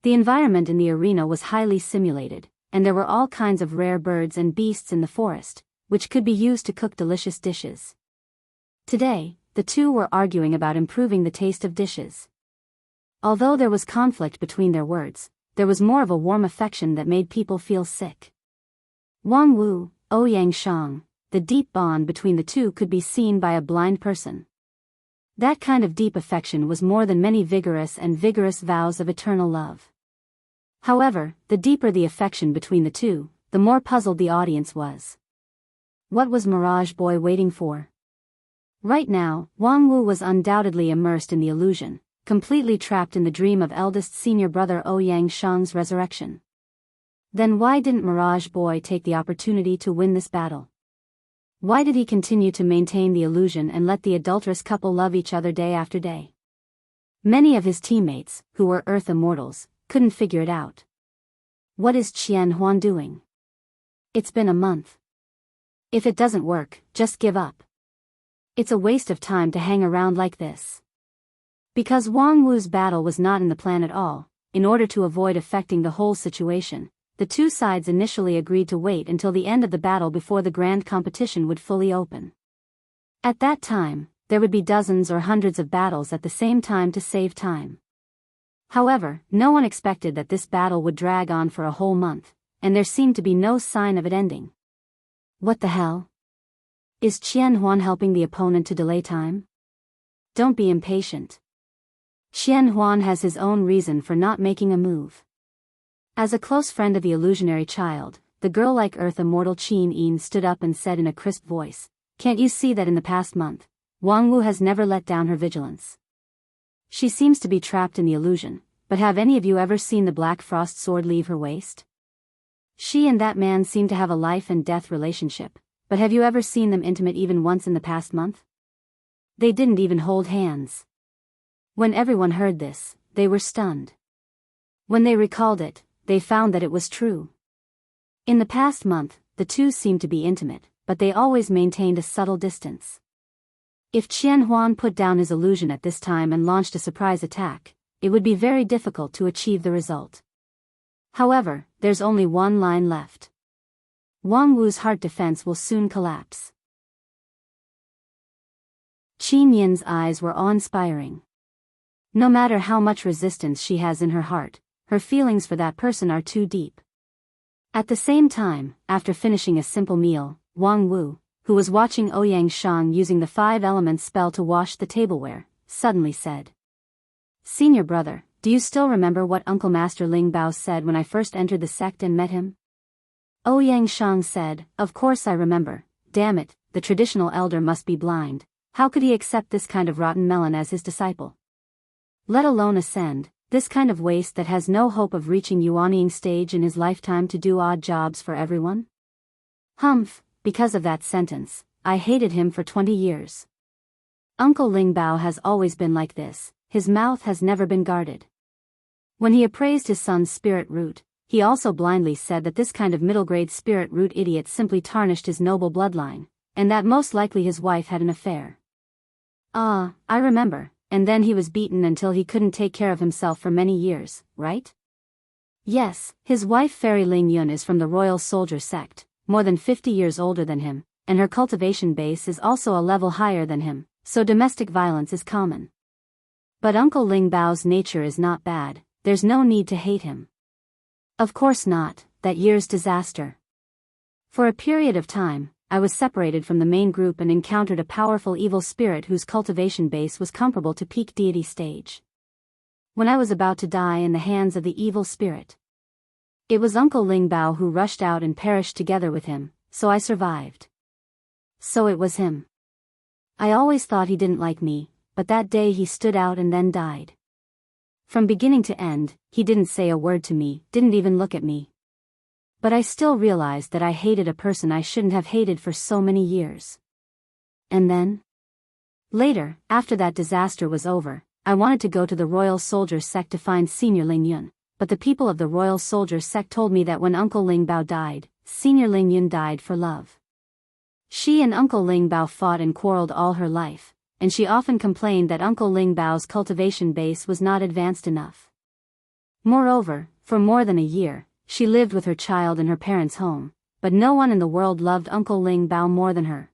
The environment in the arena was highly simulated, and there were all kinds of rare birds and beasts in the forest, which could be used to cook delicious dishes. Today, the two were arguing about improving the taste of dishes. Although there was conflict between their words, there was more of a warm affection that made people feel sick. Wang Wu, Ouyang Shang, the deep bond between the two could be seen by a blind person. That kind of deep affection was more than many vigorous vows of eternal love. However, the deeper the affection between the two, the more puzzled the audience was. What was Mirage Boy waiting for? Right now, Wang Wu was undoubtedly immersed in the illusion, completely trapped in the dream of eldest senior brother Ouyang Shang's resurrection. Then why didn't Mirage Boy take the opportunity to win this battle? Why did he continue to maintain the illusion and let the adulterous couple love each other day after day? Many of his teammates, who were Earth Immortals, couldn't figure it out. What is Qian Huan doing? It's been a month. If it doesn't work, just give up. It's a waste of time to hang around like this. Because Wang Wu's battle was not in the plan at all, in order to avoid affecting the whole situation, the two sides initially agreed to wait until the end of the battle before the grand competition would fully open. At that time, there would be dozens or hundreds of battles at the same time to save time. However, no one expected that this battle would drag on for a whole month, and there seemed to be no sign of it ending. What the hell? Is Qian Huan helping the opponent to delay time? Don't be impatient. Qian Huan has his own reason for not making a move. As a close friend of the illusionary child, the girl-like Earth Immortal Qin Yin stood up and said in a crisp voice, "Can't you see that in the past month, Wang Wu has never let down her vigilance? She seems to be trapped in the illusion, but have any of you ever seen the Black Frost sword leave her waist? She and that man seem to have a life and death relationship, but have you ever seen them intimate even once in the past month? They didn't even hold hands." When everyone heard this, they were stunned. When they recalled it, they found that it was true. In the past month, the two seemed to be intimate, but they always maintained a subtle distance. If Qian Huan put down his illusion at this time and launched a surprise attack, it would be very difficult to achieve the result. However, there's only one line left. Wang Wu's heart defense will soon collapse. Qin Yin's eyes were awe-inspiring. No matter how much resistance she has in her heart, her feelings for that person are too deep. At the same time, after finishing a simple meal, Wang Wu, who was watching Ouyang Shang using the 5 elements spell to wash the tableware, suddenly said, "Senior brother, do you still remember what Uncle Master Ling Bao said when I first entered the sect and met him?" Ouyang Shang said, "Of course I remember. Damn it, the traditional elder must be blind. How could he accept this kind of rotten melon as his disciple? Let alone ascend, this kind of waste that has no hope of reaching Yuanying stage in his lifetime to do odd jobs for everyone?" Humph, because of that sentence, I hated him for 20 years. Uncle Ling Bao has always been like this, his mouth has never been guarded. When he appraised his son's spirit root, he also blindly said that this kind of middle-grade spirit root idiot simply tarnished his noble bloodline, and that most likely his wife had an affair. Ah, I remember. And then he was beaten until he couldn't take care of himself for many years, right? Yes, his wife Fairy Ling Yun is from the Royal Soldier sect, more than 50 years older than him, and her cultivation base is also a level higher than him, so domestic violence is common. But Uncle Ling Bao's nature is not bad, there's no need to hate him. Of course not, that year's disaster. For a period of time, I was separated from the main group and encountered a powerful evil spirit whose cultivation base was comparable to peak deity stage. When I was about to die in the hands of the evil spirit, it was Uncle Ling Bao who rushed out and perished together with him, so I survived. So it was him. I always thought he didn't like me, but that day he stood out and then died. From beginning to end, he didn't say a word to me, didn't even look at me. But I still realized that I hated a person I shouldn't have hated for so many years. And then? Later, after that disaster was over, I wanted to go to the Royal Soldier sect to find Senior Ling Yun, but the people of the Royal Soldier sect told me that when Uncle Ling Bao died, Senior Ling Yun died for love. She and Uncle Ling Bao fought and quarreled all her life, and she often complained that Uncle Ling Bao's cultivation base was not advanced enough. Moreover, for more than a year, she lived with her child in her parents' home, but no one in the world loved Uncle Ling Bao more than her.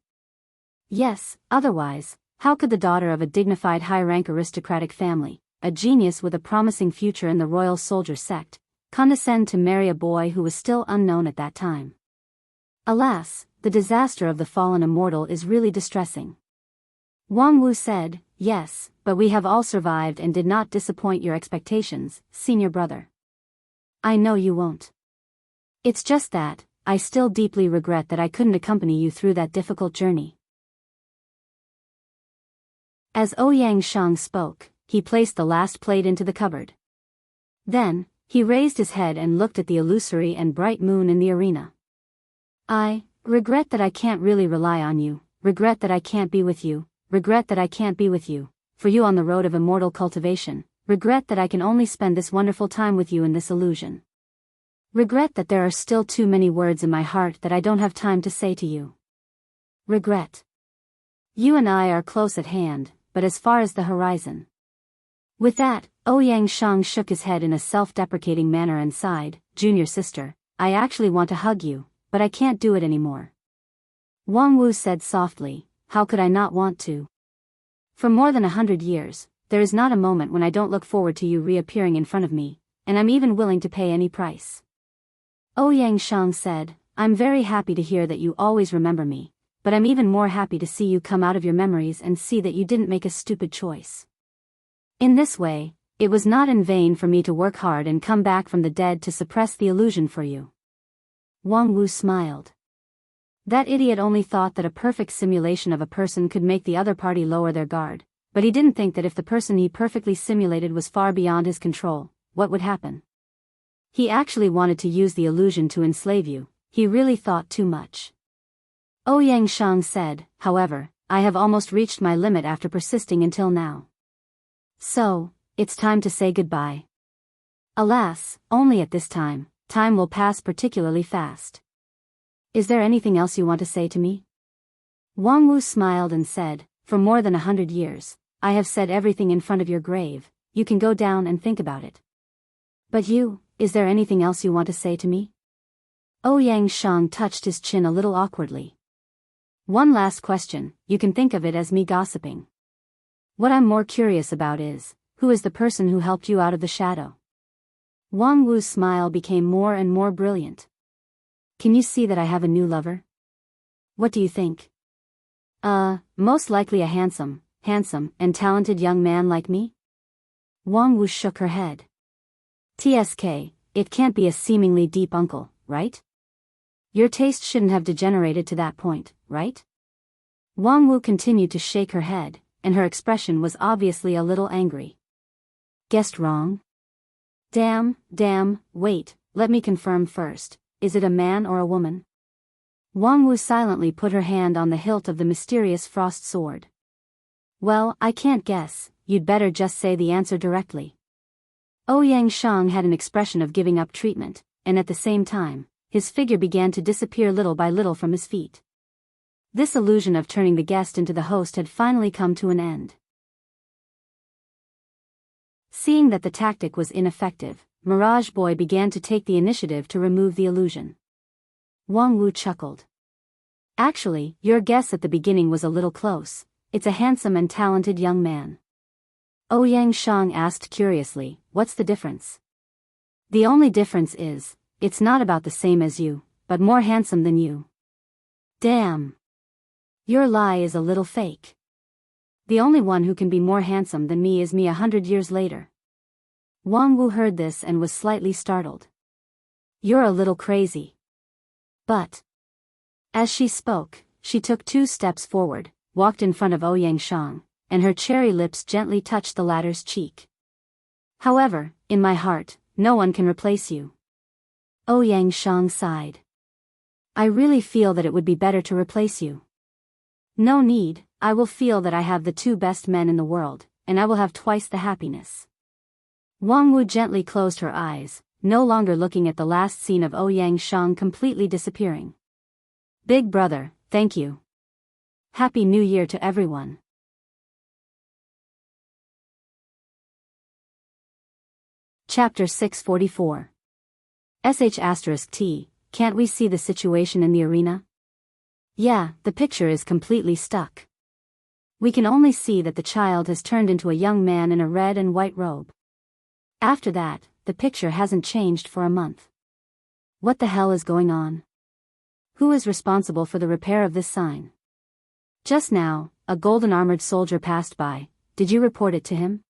Yes, otherwise, how could the daughter of a dignified high-rank aristocratic family, a genius with a promising future in the royal soldier sect, condescend to marry a boy who was still unknown at that time? Alas, the disaster of the fallen immortal is really distressing. Wang Wu said, "Yes, but we have all survived and did not disappoint your expectations, senior brother. I know you won't. It's just that, I still deeply regret that I couldn't accompany you through that difficult journey." As Ouyang Shang spoke, he placed the last plate into the cupboard. Then, he raised his head and looked at the illusory and bright moon in the arena. "I regret that I can't really rely on you, regret that I can't be with you, regret that I can't be with you, for you on the road of immortal cultivation, regret that I can only spend this wonderful time with you in this illusion. Regret that there are still too many words in my heart that I don't have time to say to you. Regret. You and I are close at hand, but as far as the horizon." With that, Ouyang Shang shook his head in a self-deprecating manner and sighed, "Junior sister, I actually want to hug you, but I can't do it anymore." Wang Wu said softly, "How could I not want to? For more than 100 years, there is not a moment when I don't look forward to you reappearing in front of me, and I'm even willing to pay any price." Ouyang Shang said, "I'm very happy to hear that you always remember me, but I'm even more happy to see you come out of your memories and see that you didn't make a stupid choice. In this way, it was not in vain for me to work hard and come back from the dead to suppress the illusion for you." Wang Wu smiled. That idiot only thought that a perfect simulation of a person could make the other party lower their guard, but he didn't think that if the person he perfectly simulated was far beyond his control, what would happen? He actually wanted to use the illusion to enslave you. He really thought too much. Ouyang Shang said, "However, I have almost reached my limit after persisting until now. So, it's time to say goodbye. Alas, only at this time, time will pass particularly fast. Is there anything else you want to say to me?" Wang Wu smiled and said, "For more than 100 years, I have said everything in front of your grave. You can go down and think about it. But you, is there anything else you want to say to me?" Ouyang Shang touched his chin a little awkwardly. "One last question, you can think of it as me gossiping. What I'm more curious about is, who is the person who helped you out of the shadow?" Wang Wu's smile became more and more brilliant. "Can you see that I have a new lover? What do you think? Most likely a handsome, and talented young man like me?" Wang Wu shook her head. "TSK, it can't be a seemingly deep uncle, right? Your taste shouldn't have degenerated to that point, right?" Wang Wu continued to shake her head, and her expression was obviously a little angry. "Guessed wrong? Damn, wait, let me confirm first. Is it a man or a woman?" Wang Wu silently put her hand on the hilt of the mysterious frost sword. "Well, I can't guess, you'd better just say the answer directly." Ouyang Shang had an expression of giving up treatment, and at the same time, his figure began to disappear little by little from his feet. This illusion of turning the guest into the host had finally come to an end. Seeing that the tactic was ineffective, Mirage Boy began to take the initiative to remove the illusion. Wang Wu chuckled. "Actually, your guess at the beginning was a little close. It's a handsome and talented young man." Ouyang Shang asked curiously, "What's the difference?" "The only difference is, it's not about the same as you, but more handsome than you." "Damn. Your lie is a little fake. The only one who can be more handsome than me is me 100 years later." Wang Wu heard this and was slightly startled. "You're a little crazy." But, as she spoke, she took 2 steps forward, walked in front of Ouyang Shang, and her cherry lips gently touched the latter's cheek. "However, in my heart, no one can replace you." Ouyang Shang sighed. "I really feel that it would be better to replace you." "No need, I will feel that I have the 2 best men in the world, and I will have twice the happiness." Wang Wu gently closed her eyes, no longer looking at the last scene of Ouyang Shang completely disappearing. "Big brother, thank you. Happy New Year to everyone." Chapter 644. *T, can't we see the situation in the arena? Yeah, the picture is completely stuck. We can only see that the child has turned into a young man in a red and white robe. After that, the picture hasn't changed for a month. What the hell is going on? Who is responsible for the repair of this sign? Just now, a golden armored soldier passed by. Did you report it to him?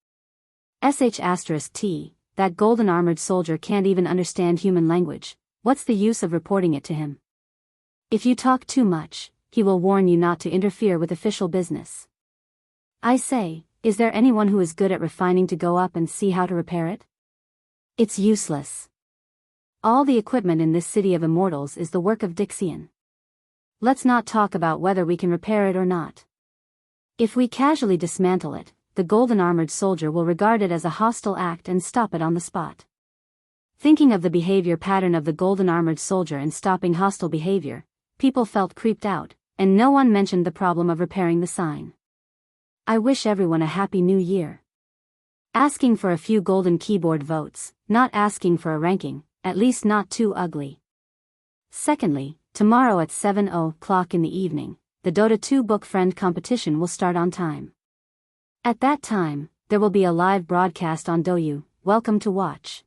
*T, that golden armored soldier can't even understand human language. What's the use of reporting it to him? If you talk too much, he will warn you not to interfere with official business. I say, is there anyone who is good at refining to go up and see how to repair it? It's useless. All the equipment in this city of immortals is the work of Dixian. Let's not talk about whether we can repair it or not. If we casually dismantle it, the golden armored soldier will regard it as a hostile act and stop it on the spot. Thinking of the behavior pattern of the golden armored soldier and stopping hostile behavior, people felt creeped out, and no one mentioned the problem of repairing the sign. I wish everyone a happy new year. Asking for a few golden keyboard votes, not asking for a ranking, at least not too ugly. Secondly, tomorrow at 7:00 in the evening, the Dota 2 book friend competition will start on time. At that time, there will be a live broadcast on Douyu. Welcome to watch.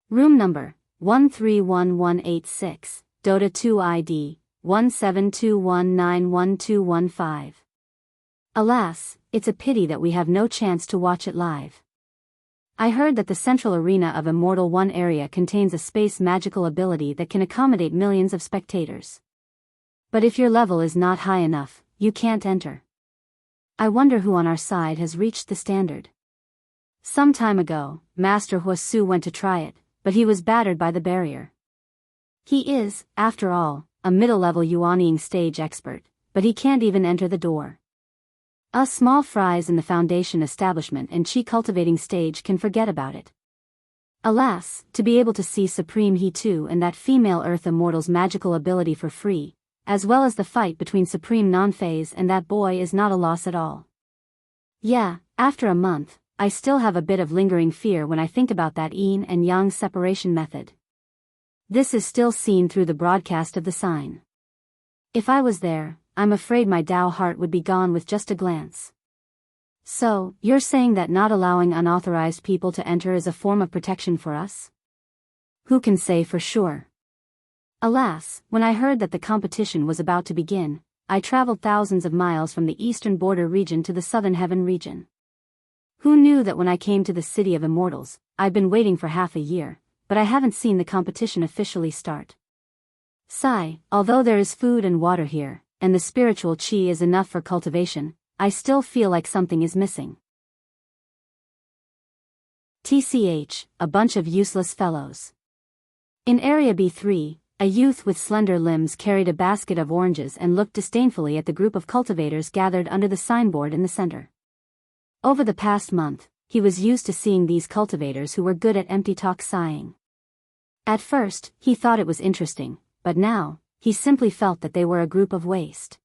Room number 131186, Dota 2 ID 1721911215. Alas, it's a pity that we have no chance to watch it live. I heard that the central arena of Immortal 1 area contains a space magical ability that can accommodate millions of spectators. But if your level is not high enough, you can't enter. I wonder who on our side has reached the standard. Some time ago, Master Huasu went to try it, but he was battered by the barrier. He is, after all, a middle-level Yuanying stage expert, but he can't even enter the door. Us small fries in the foundation establishment and chi cultivating stage can forget about it. Alas, to be able to see Supreme He 2 and that female Earth Immortal's magical ability for free, as well as the fight between Supreme Non-Phase and that boy is not a loss at all. Yeah, after a month, I still have a bit of lingering fear when I think about that yin and yang separation method. This is still seen through the broadcast of the sign. If I was there, I'm afraid my Tao heart would be gone with just a glance. So, you're saying that not allowing unauthorized people to enter is a form of protection for us? Who can say for sure? Alas, when I heard that the competition was about to begin, I traveled thousands of miles from the eastern border region to the southern heaven region. Who knew that when I came to the city of immortals, I'd been waiting for half a year, but I haven't seen the competition officially start. Sigh, although there is food and water here, and the spiritual chi is enough for cultivation, I still feel like something is missing. TCH, a bunch of useless fellows. In Area B3, a youth with slender limbs carried a basket of oranges and looked disdainfully at the group of cultivators gathered under the signboard in the center. Over the past month, he was used to seeing these cultivators who were good at empty talk sighing. At first, he thought it was interesting, but now, he simply felt that they were a group of waste.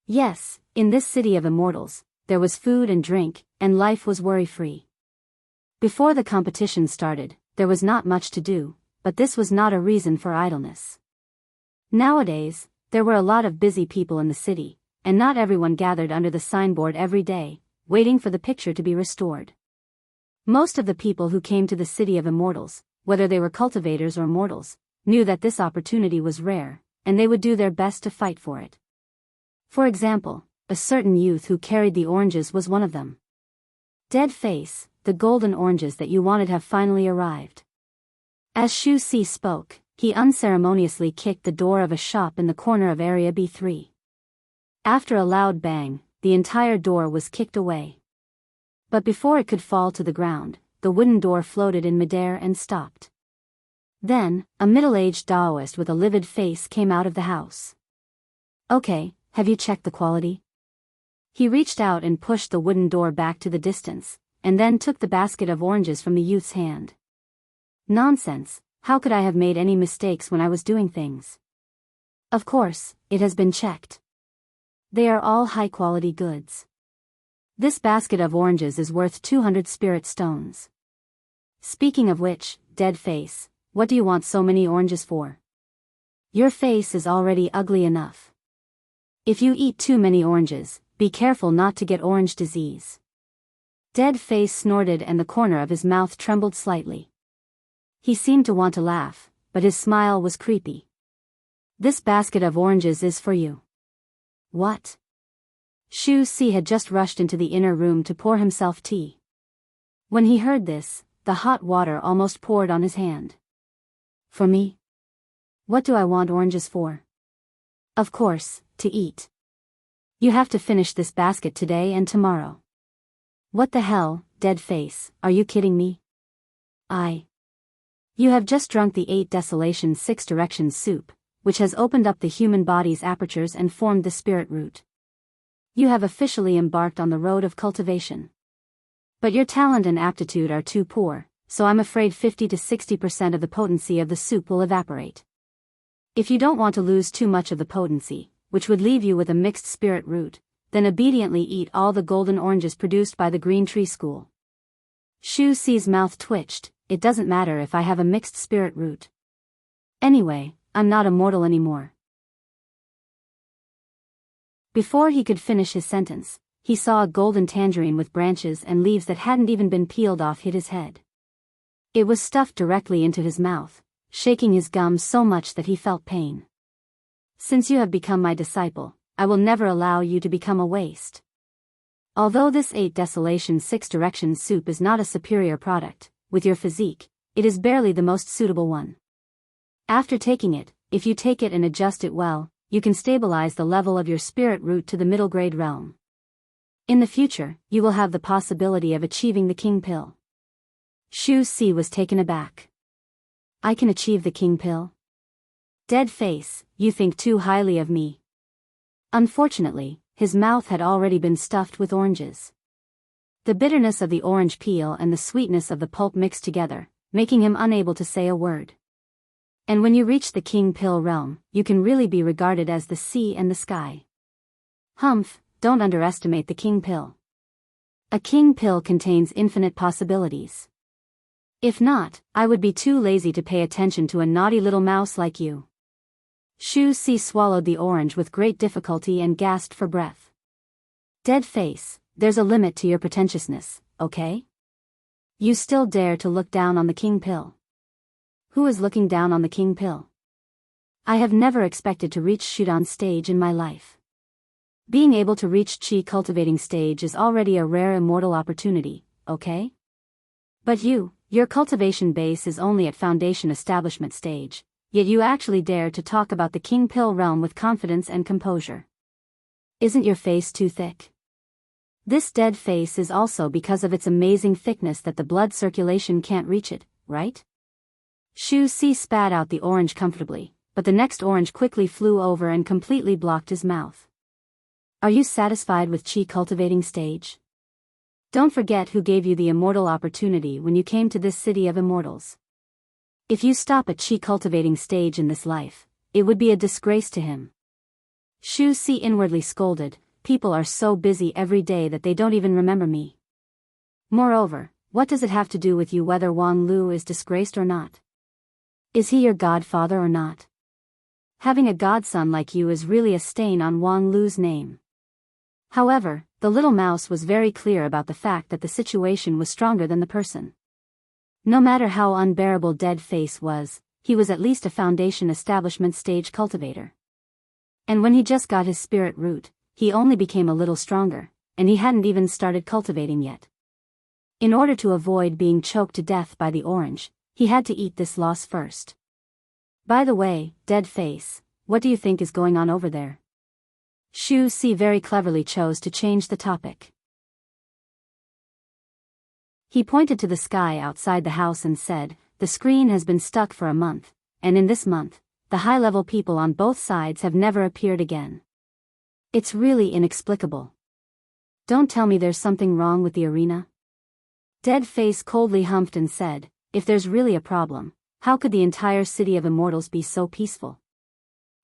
Yes, in this city of immortals, there was food and drink, and life was worry-free. Before the competition started, there was not much to do, but this was not a reason for idleness. Nowadays, there were a lot of busy people in the city, and not everyone gathered under the signboard every day, waiting for the picture to be restored. Most of the people who came to the city of immortals, whether they were cultivators or mortals, knew that this opportunity was rare, and they would do their best to fight for it. For example, a certain youth who carried the oranges was one of them. Dead face, the golden oranges that you wanted have finally arrived. As Shu Si spoke, he unceremoniously kicked the door of a shop in the corner of Area B3. After a loud bang, the entire door was kicked away. But before it could fall to the ground, the wooden door floated in midair and stopped. Then, a middle-aged Taoist with a livid face came out of the house. Okay, have you checked the quality? He reached out and pushed the wooden door back to the distance, and then took the basket of oranges from the youth's hand. Nonsense, how could I have made any mistakes when I was doing things? Of course, it has been checked. They are all high-quality goods. This basket of oranges is worth 200 spirit stones. Speaking of which, dead face, what do you want so many oranges for? Your face is already ugly enough. If you eat too many oranges, be careful not to get orange disease. Dead Face snorted and the corner of his mouth trembled slightly. He seemed to want to laugh, but his smile was creepy. This basket of oranges is for you. What? Shu Si had just rushed into the inner room to pour himself tea. When he heard this, the hot water almost poured on his hand. For me? What do I want oranges for? Of course, to eat. You have to finish this basket today and tomorrow. What the hell, Dead Face, are you kidding me? You have just drunk the 8 Desolation 6 Directions soup, which has opened up the human body's apertures and formed the spirit root. You have officially embarked on the road of cultivation. But your talent and aptitude are too poor, so I'm afraid 50 to 60% of the potency of the soup will evaporate. If you don't want to lose too much of the potency, which would leave you with a mixed spirit root, then obediently eat all the golden oranges produced by the Green Tree School. Shu Si's mouth twitched. It doesn't matter if I have a mixed spirit root. Anyway, I'm not immortal anymore. Before he could finish his sentence, he saw a golden tangerine with branches and leaves that hadn't even been peeled off hit his head. It was stuffed directly into his mouth, shaking his gums so much that he felt pain. Since you have become my disciple, I will never allow you to become a waste. Although this 8 Desolation 6 Directions soup is not a superior product, with your physique, it is barely the most suitable one. After taking it, if you take it and adjust it well, you can stabilize the level of your spirit root to the middle grade realm. In the future, you will have the possibility of achieving the King Pill. Shu Si was taken aback. I can achieve the King Pill? Dead Face, you think too highly of me. Unfortunately, his mouth had already been stuffed with oranges. The bitterness of the orange peel and the sweetness of the pulp mixed together, making him unable to say a word. And when you reach the King Pill realm, you can really be regarded as the sea and the sky. Humph, don't underestimate the King Pill. A King Pill contains infinite possibilities. If not, I would be too lazy to pay attention to a naughty little mouse like you. Shu Si swallowed the orange with great difficulty and gasped for breath. Dead Face, there's a limit to your pretentiousness, okay? You still dare to look down on the King Pill. Who is looking down on the King Pill? I have never expected to reach Shudan stage in my life. Being able to reach Qi cultivating stage is already a rare immortal opportunity, okay? But your cultivation base is only at foundation establishment stage, yet you actually dare to talk about the King Pill realm with confidence and composure. Isn't your face too thick? This dead face is also because of its amazing thickness that the blood circulation can't reach it, right? Shu Si spat out the orange comfortably, but the next orange quickly flew over and completely blocked his mouth. Are you satisfied with Qi cultivating stage? Don't forget who gave you the immortal opportunity when you came to this city of immortals. If you stop at Qi cultivating stage in this life, it would be a disgrace to him. Shu Si inwardly scolded, people are so busy every day that they don't even remember me. Moreover, what does it have to do with you whether Wang Lu is disgraced or not? Is he your godfather or not? Having a godson like you is really a stain on Wang Lu's name. However, the little mouse was very clear about the fact that the situation was stronger than the person. No matter how unbearable Dead Face was, he was at least a foundation establishment stage cultivator. And when he just got his spirit root, he only became a little stronger, and he hadn't even started cultivating yet. In order to avoid being choked to death by the orange, he had to eat this loss first. By the way, Dead Face, what do you think is going on over there? Shu Si very cleverly chose to change the topic. He pointed to the sky outside the house and said, the screen has been stuck for a month, and in this month, the high-level people on both sides have never appeared again. It's really inexplicable. Don't tell me there's something wrong with the arena? Dead Face coldly humphed and said, if there's really a problem, how could the entire city of immortals be so peaceful?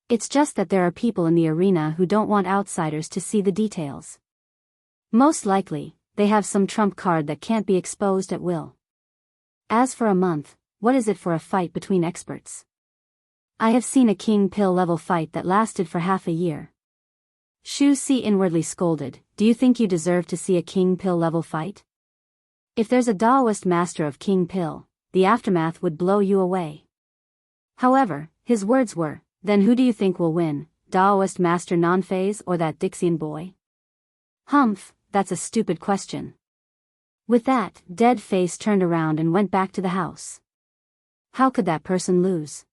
It's just that there are people in the arena who don't want outsiders to see the details. Most likely, they have some trump card that can't be exposed at will. As for a month, what is it for a fight between experts? I have seen a king pill level fight that lasted for half a year. Shu Si inwardly scolded, do you think you deserve to see a king pill level fight? If there's a Daoist master of king pill, the aftermath would blow you away. However, his words were, then who do you think will win, Daoist master non-phase or that Dixian boy? Humph, that's a stupid question. With that, Dead Face turned around and went back to the house. How could that person lose?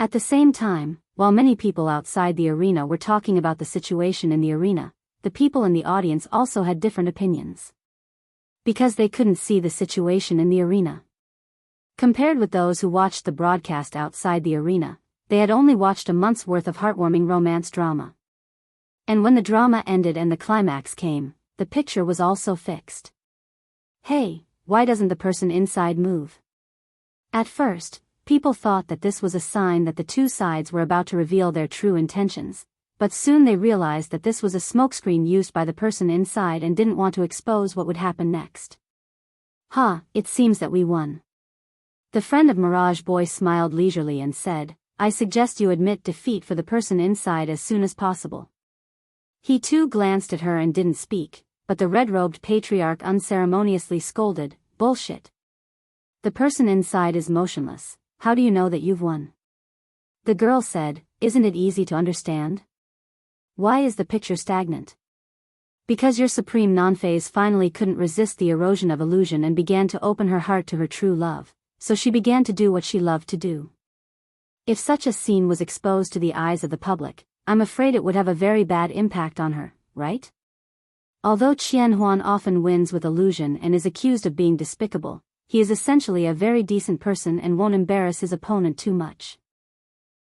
At the same time, while many people outside the arena were talking about the situation in the arena, the people in the audience also had different opinions. Because they couldn't see the situation in the arena. Compared with those who watched the broadcast outside the arena, they had only watched a month's worth of heartwarming romance drama. And when the drama ended and the climax came, the picture was also fixed. Hey, why doesn't the person inside move? At first, people thought that this was a sign that the two sides were about to reveal their true intentions, but soon they realized that this was a smokescreen used by the person inside and didn't want to expose what would happen next. It seems that we won. The friend of Mirage Boy smiled leisurely and said, I suggest you admit defeat for the person inside as soon as possible. He too glanced at her and didn't speak, but the red-robed patriarch unceremoniously scolded, bullshit. The person inside is motionless. How do you know that you've won? The girl said, isn't it easy to understand? Why is the picture stagnant? Because your supreme non-phase finally couldn't resist the erosion of illusion and began to open her heart to her true love, so she began to do what she loved to do. If such a scene was exposed to the eyes of the public, I'm afraid it would have a very bad impact on her, right? Although Qian Huan often wins with illusion and is accused of being despicable, he is essentially a very decent person and won't embarrass his opponent too much.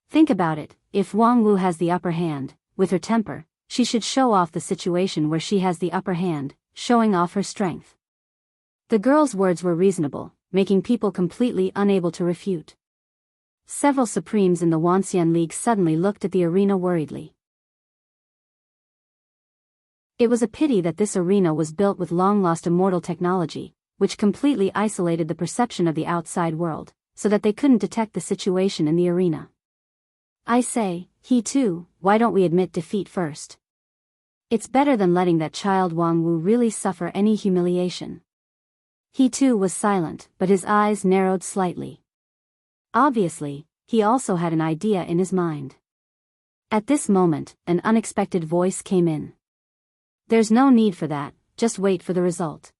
Think about it, if Wang Wu has the upper hand, with her temper, she should show off the situation where she has the upper hand, showing off her strength. The girl's words were reasonable, making people completely unable to refute. Several Supremes in the Wanxian League suddenly looked at the arena worriedly. It was a pity that this arena was built with long-lost immortal technology, which completely isolated the perception of the outside world, so that they couldn't detect the situation in the arena. I say, he too, why don't we admit defeat first? It's better than letting that child Wang Wu really suffer any humiliation. He too was silent, but his eyes narrowed slightly. Obviously, he also had an idea in his mind. At this moment, an unexpected voice came in. There's no need for that, just wait for the result.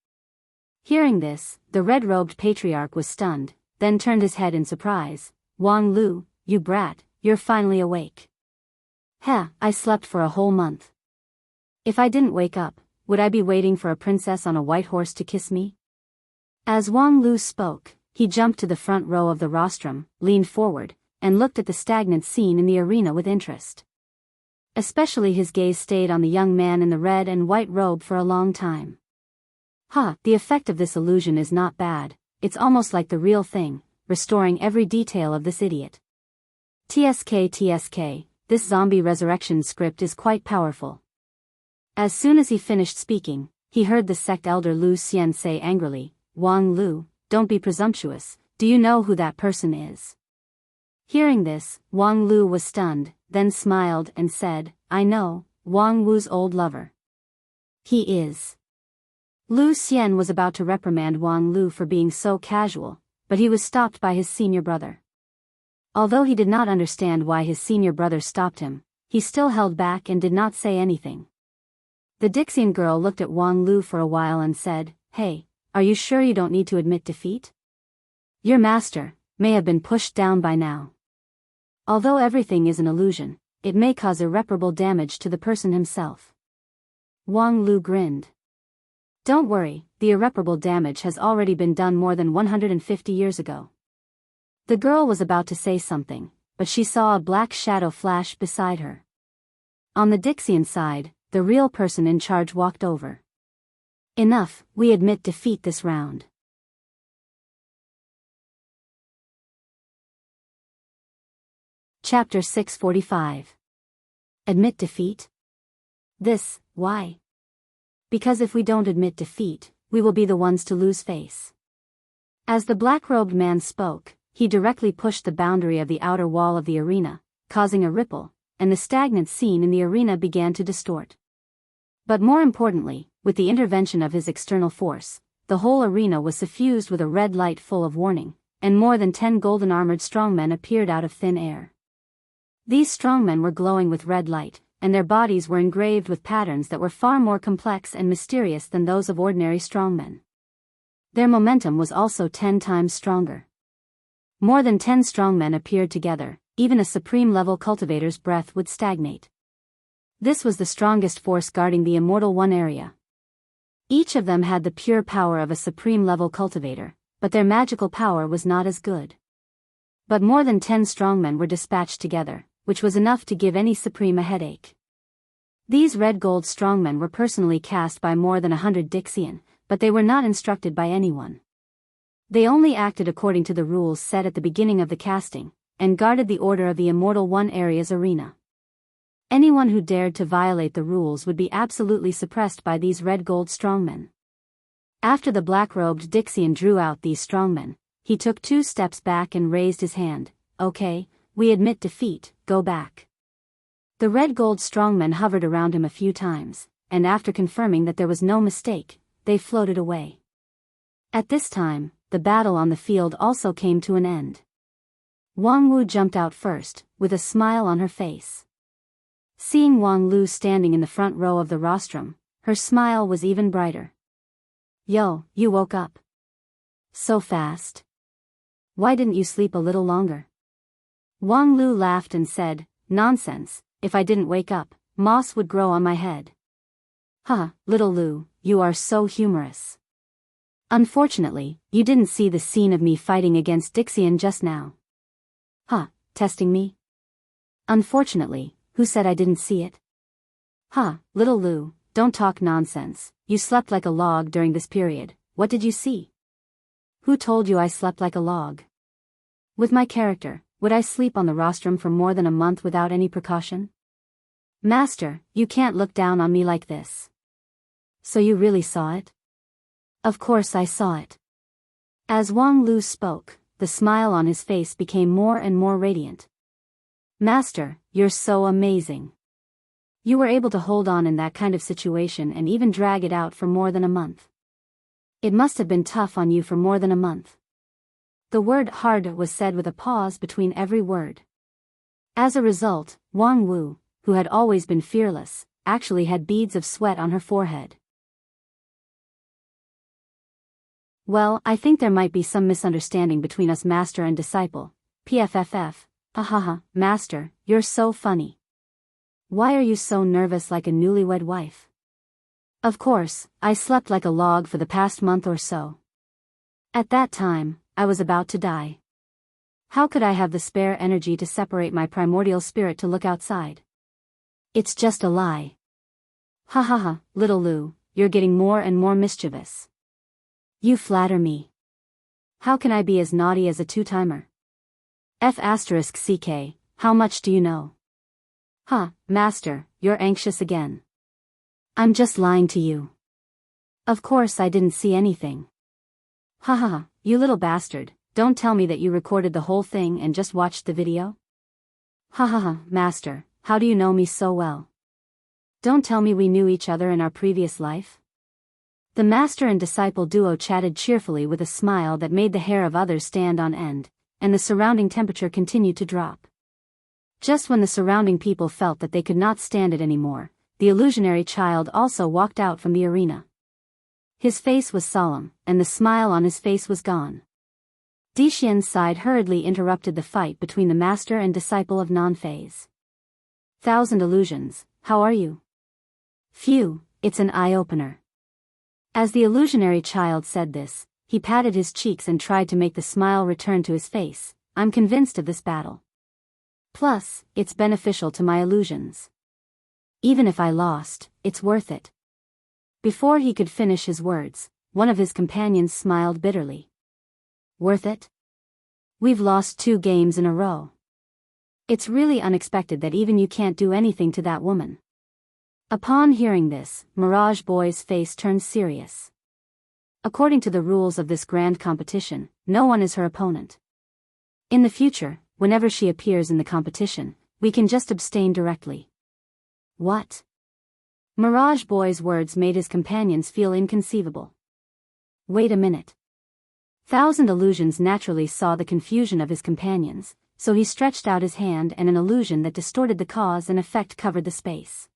Hearing this, the red-robed patriarch was stunned, then turned his head in surprise. Wang Lu, you brat, you're finally awake. I slept for a whole month. If I didn't wake up, would I be waiting for a princess on a white horse to kiss me? As Wang Lu spoke, he jumped to the front row of the rostrum, leaned forward, and looked at the stagnant scene in the arena with interest. Especially his gaze stayed on the young man in the red and white robe for a long time. The effect of this illusion is not bad, it's almost like the real thing, restoring every detail of this idiot. TSK, this zombie resurrection script is quite powerful. As soon as he finished speaking, he heard the sect elder Lu Xian say angrily, Wang Lu, don't be presumptuous, do you know who that person is? Hearing this, Wang Lu was stunned, then smiled and said, I know, Wang Wu's old lover. He is. Lu Xian was about to reprimand Wang Lu for being so casual, but he was stopped by his senior brother. Although he did not understand why his senior brother stopped him, he still held back and did not say anything. The Dixian girl looked at Wang Lu for a while and said, Hey, are you sure you don't need to admit defeat? Your master may have been pushed down by now. Although everything is an illusion, it may cause irreparable damage to the person himself. Wang Lu grinned. Don't worry, the irreparable damage has already been done more than 150 years ago. The girl was about to say something, but she saw a black shadow flash beside her. On the Dixian side, the real person in charge walked over. Enough, we admit defeat this round. Chapter 645. Admit defeat? Why? Because if we don't admit defeat, we will be the ones to lose face. As the black-robed man spoke, he directly pushed the boundary of the outer wall of the arena, causing a ripple, and the stagnant scene in the arena began to distort. But more importantly, with the intervention of his external force, the whole arena was suffused with a red light full of warning, and more than 10 golden-armored strongmen appeared out of thin air. These strongmen were glowing with red light, and their bodies were engraved with patterns that were far more complex and mysterious than those of ordinary strongmen. Their momentum was also 10 times stronger. More than 10 strongmen appeared together, even a supreme-level cultivator's breath would stagnate. This was the strongest force guarding the Immortal One area. Each of them had the pure power of a supreme-level cultivator, but their magical power was not as good. But more than 10 strongmen were dispatched together, which was enough to give any supreme a headache. These red gold strongmen were personally cast by more than 100 Dixian, but they were not instructed by anyone. They only acted according to the rules set at the beginning of the casting, and guarded the order of the Immortal One area's arena. Anyone who dared to violate the rules would be absolutely suppressed by these red gold strongmen. After the black-robed Dixian drew out these strongmen, he took 2 steps back and raised his hand. Okay, we admit defeat, go back. The red gold strongmen hovered around him a few times, and after confirming that there was no mistake, they floated away. At this time, the battle on the field also came to an end. Wang Wu jumped out first, with a smile on her face. Seeing Wang Lu standing in the front row of the rostrum, her smile was even brighter. Yo, you woke up. So fast. Why didn't you sleep a little longer? Wang Lu laughed and said, nonsense, if I didn't wake up, moss would grow on my head. Huh, little Lu, you are so humorous. Unfortunately, you didn't see the scene of me fighting against Dixian just now. Huh, testing me? Unfortunately, who said I didn't see it? Huh, little Lu, don't talk nonsense, you slept like a log during this period, what did you see? Who told you I slept like a log? With my character, would I sleep on the rostrum for more than a month without any precaution? Master, you can't look down on me like this. So you really saw it? Of course I saw it. As Wang Lu spoke, the smile on his face became more and more radiant. Master, you're so amazing. You were able to hold on in that kind of situation and even drag it out for more than a month. It must have been tough on you for more than a month. The word hard was said with a pause between every word. As a result, Wang Wu, who had always been fearless, actually had beads of sweat on her forehead. Well, I think there might be some misunderstanding between us master and disciple. PFFF. Hahaha, master, you're so funny. Why are you so nervous like a newlywed wife? Of course, I slept like a log for the past month or so. At that time, I was about to die. How could I have the spare energy to separate my primordial spirit to look outside? It's just a lie. Ha ha ha, little Lu, you're getting more and more mischievous. You flatter me. How can I be as naughty as a two-timer? F***CK, how much do you know? Huh, master, you're anxious again. I'm just lying to you. Of course I didn't see anything. Ha ha ha, you little bastard, don't tell me that you recorded the whole thing and just watched the video? Ha ha ha, master, how do you know me so well? Don't tell me we knew each other in our previous life? The master and disciple duo chatted cheerfully with a smile that made the hair of others stand on end, and the surrounding temperature continued to drop. Just when the surrounding people felt that they could not stand it anymore, the illusionary child also walked out from the arena. His face was solemn, and the smile on his face was gone. Dixian's side hurriedly interrupted the fight between the master and disciple of non-phase. Thousand illusions, how are you? Phew, it's an eye-opener. As the illusionary child said this, he patted his cheeks and tried to make the smile return to his face. I'm convinced of this battle. Plus, it's beneficial to my illusions. Even if I lost, it's worth it. Before he could finish his words, one of his companions smiled bitterly. Worth it? We've lost 2 games in a row. It's really unexpected that even you can't do anything to that woman. Upon hearing this, Mirage Boy's face turned serious. According to the rules of this grand competition, no one is her opponent. In the future, whenever she appears in the competition, we can just abstain directly. What? Mirage Boy's words made his companions feel inconceivable. Wait a minute. Thousand Illusions naturally saw the confusion of his companions, so he stretched out his hand and an illusion that distorted the cause and effect covered the space.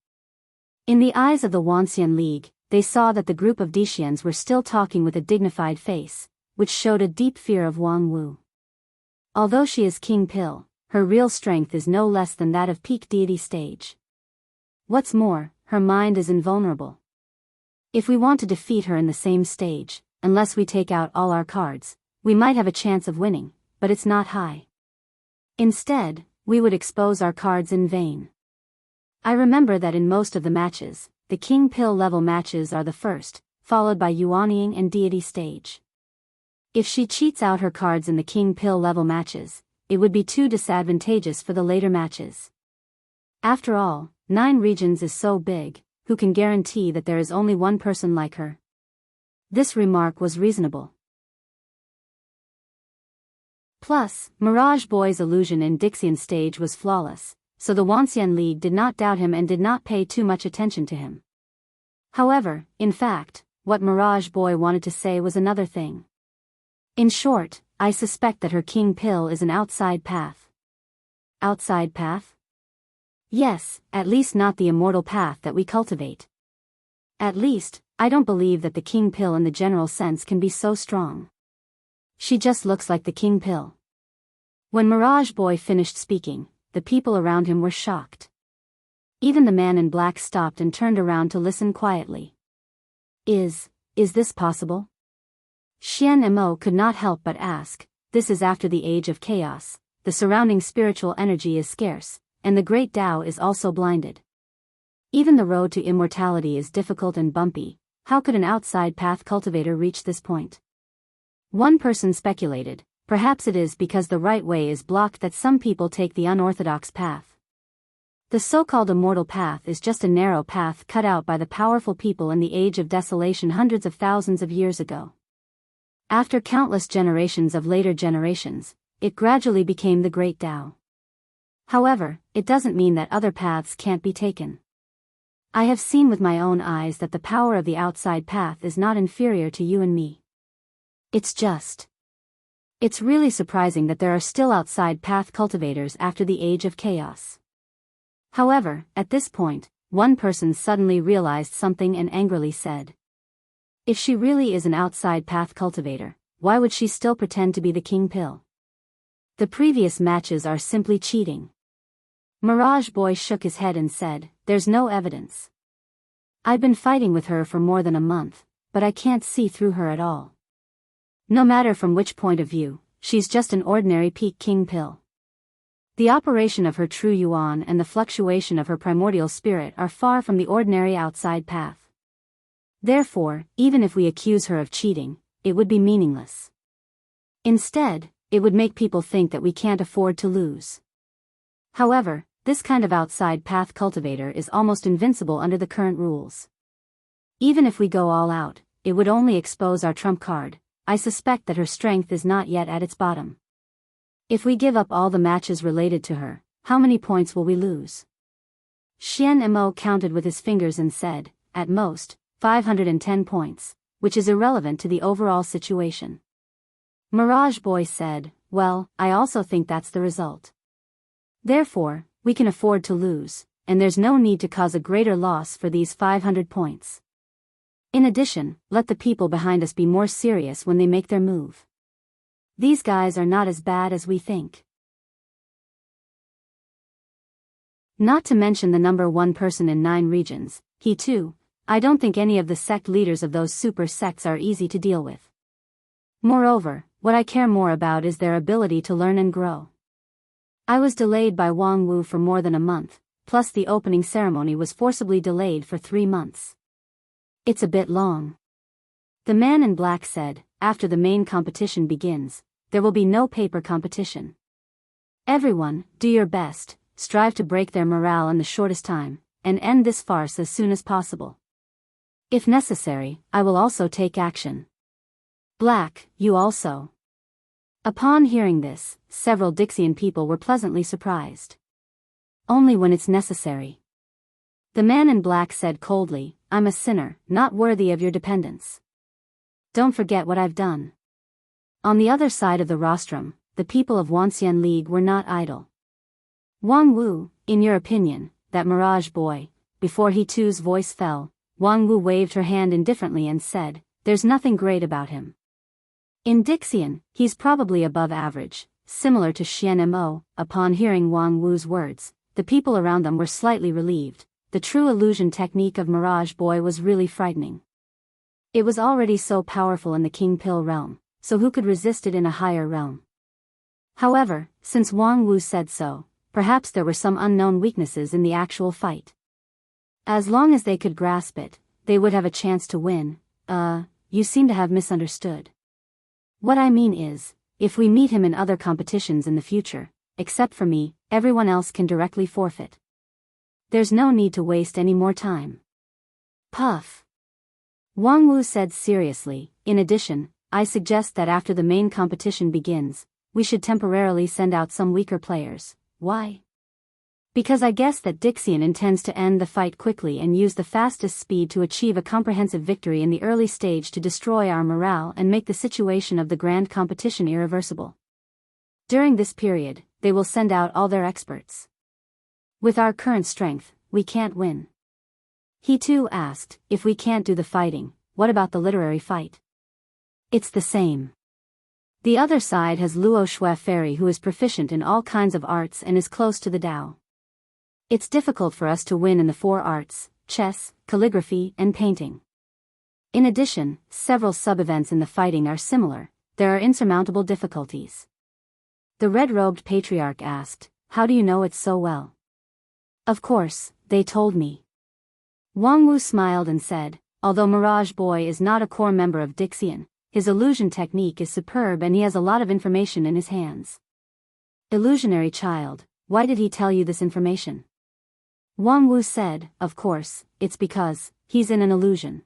In the eyes of the Wanxian League, they saw that the group of Dixians were still talking with a dignified face, which showed a deep fear of Wang Wu. Although she is King Pill, her real strength is no less than that of peak deity stage. What's more, her mind is invulnerable. If we want to defeat her in the same stage, unless we take out all our cards, we might have a chance of winning, but it's not high. Instead, we would expose our cards in vain. I remember that in most of the matches, the King Pill level matches are the first, followed by Yuanying and deity stage. If she cheats out her cards in the King Pill level matches, it would be too disadvantageous for the later matches. After all, 9 regions is so big, who can guarantee that there is only one person like her? This remark was reasonable. Plus, Mirage Boy's illusion in Dixian stage was flawless, so the Wanxian League did not doubt him and did not pay too much attention to him. However, in fact, what Mirage Boy wanted to say was another thing. In short, I suspect that her King Pill is an outside path. Outside path? Yes, at least not the immortal path that we cultivate. At least, I don't believe that the King Pill in the general sense can be so strong. She just looks like the King Pill. When Mirage Boy finished speaking, the people around him were shocked. Even the man in black stopped and turned around to listen quietly. Is this possible? Xian Mo could not help but ask. This is after the age of chaos, the surrounding spiritual energy is scarce, and the great Tao is also blinded. Even the road to immortality is difficult and bumpy. How could an outside path cultivator reach this point? One person speculated, perhaps it is because the right way is blocked that some people take the unorthodox path. The so-called immortal path is just a narrow path cut out by the powerful people in the age of desolation hundreds of thousands of years ago. After countless generations of later generations, it gradually became the Great Tao. However, it doesn't mean that other paths can't be taken. I have seen with my own eyes that the power of the outside path is not inferior to you and me. It's really surprising that there are still outside path cultivators after the age of chaos. However, at this point, one person suddenly realized something and angrily said, if she really is an outside path cultivator, why would she still pretend to be the King Pill? The previous matches are simply cheating. Mirage Boy shook his head and said, there's no evidence. I've been fighting with her for more than a month, but I can't see through her at all. No matter from which point of view, she's just an ordinary peak King Pill. The operation of her true yuan and the fluctuation of her primordial spirit are far from the ordinary outside path. Therefore, even if we accuse her of cheating, it would be meaningless. Instead, it would make people think that we can't afford to lose. However, this kind of outside path cultivator is almost invincible under the current rules. Even if we go all out, it would only expose our trump card. I suspect that her strength is not yet at its bottom. If we give up all the matches related to her, how many points will we lose? Xian Mo counted with his fingers and said, at most, 510 points, which is irrelevant to the overall situation. Mirage Boy said, well, I also think that's the result. Therefore, we can afford to lose, and there's no need to cause a greater loss for these 500 points. In addition, let the people behind us be more serious when they make their move. These guys are not as bad as we think. Not to mention the number one person in 9 regions, he too. I don't think any of the sect leaders of those super sects are easy to deal with. Moreover, what I care more about is their ability to learn and grow. I was delayed by Wang Wu for more than a month, plus the opening ceremony was forcibly delayed for 3 months. It's a bit long. The man in black said, after the main competition begins, there will be no paper competition. Everyone, do your best, strive to break their morale in the shortest time, and end this farce as soon as possible. If necessary, I will also take action. Black, you also. Upon hearing this, several Dixian people were pleasantly surprised. Only when it's necessary. The man in black said coldly, I'm a sinner, not worthy of your dependence. Don't forget what I've done. On the other side of the rostrum, the people of Wanxian League were not idle. Wang Wu, in your opinion, that Mirage boy, before he too's voice fell, Wang Wu waved her hand indifferently and said, there's nothing great about him. In Dixian, he's probably above average, similar to Xian Mo. Upon hearing Wang Wu's words, the people around them were slightly relieved. The true illusion technique of Mirage Boy was really frightening. It was already so powerful in the King Pill realm, so who could resist it in a higher realm? However, since Wang Wu said so, perhaps there were some unknown weaknesses in the actual fight. As long as they could grasp it, they would have a chance to win. You seem to have misunderstood. What I mean is, if we meet him in other competitions in the future, except for me, everyone else can directly forfeit. There's no need to waste any more time. Puff. Wang Wu said seriously, in addition, I suggest that after the main competition begins, we should temporarily send out some weaker players. Why? Because I guess that Dixian intends to end the fight quickly and use the fastest speed to achieve a comprehensive victory in the early stage to destroy our morale and make the situation of the grand competition irreversible. During this period, they will send out all their experts. With our current strength, we can't win. He too asked, if we can't do the fighting, what about the literary fight? It's the same. The other side has Luo Shui Fairy who is proficient in all kinds of arts and is close to the Tao. It's difficult for us to win in the 4 arts, chess, calligraphy, and painting. In addition, several sub-events in the fighting are similar, there are insurmountable difficulties. The red-robed patriarch asked, how do you know it so well? Of course, they told me. Wang Wu smiled and said, although Mirage Boy is not a core member of Dixian, his illusion technique is superb and he has a lot of information in his hands. Illusionary child, why did he tell you this information? Wang Wu said, of course, it's because he's in an illusion.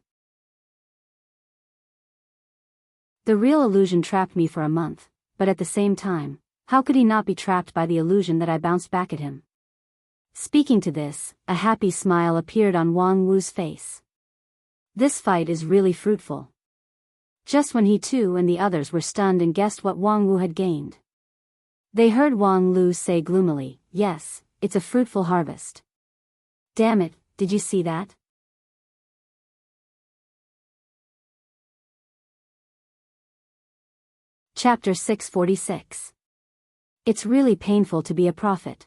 The real illusion trapped me for a month, but at the same time, how could he not be trapped by the illusion that I bounced back at him? Speaking to this, a happy smile appeared on Wang Wu's face. This fight is really fruitful. Just when he too and the others were stunned and guessed what Wang Wu had gained. They heard Wang Lu say gloomily, yes, it's a fruitful harvest. Damn it, did you see that? Chapter 646. It's really painful to be a prophet.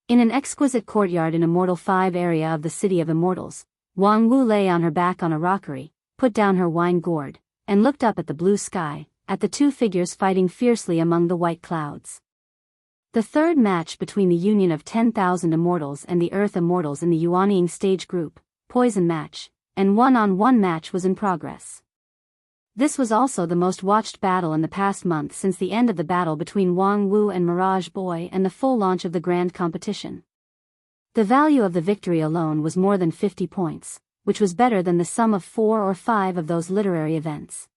In an exquisite courtyard in Immortal 5 area of the City of Immortals, Wang Wu lay on her back on a rockery, put down her wine gourd, and looked up at the blue sky, at the 2 figures fighting fiercely among the white clouds. The third match between the union of 10,000 immortals and the Earth Immortals in the Yuanying stage group, Poison Match, and one-on-one match was in progress. This was also the most watched battle in the past month since the end of the battle between Wang Wu and Mirage Boy and the full launch of the grand competition. The value of the victory alone was more than 50 points, which was better than the sum of 4 or 5 of those literary events.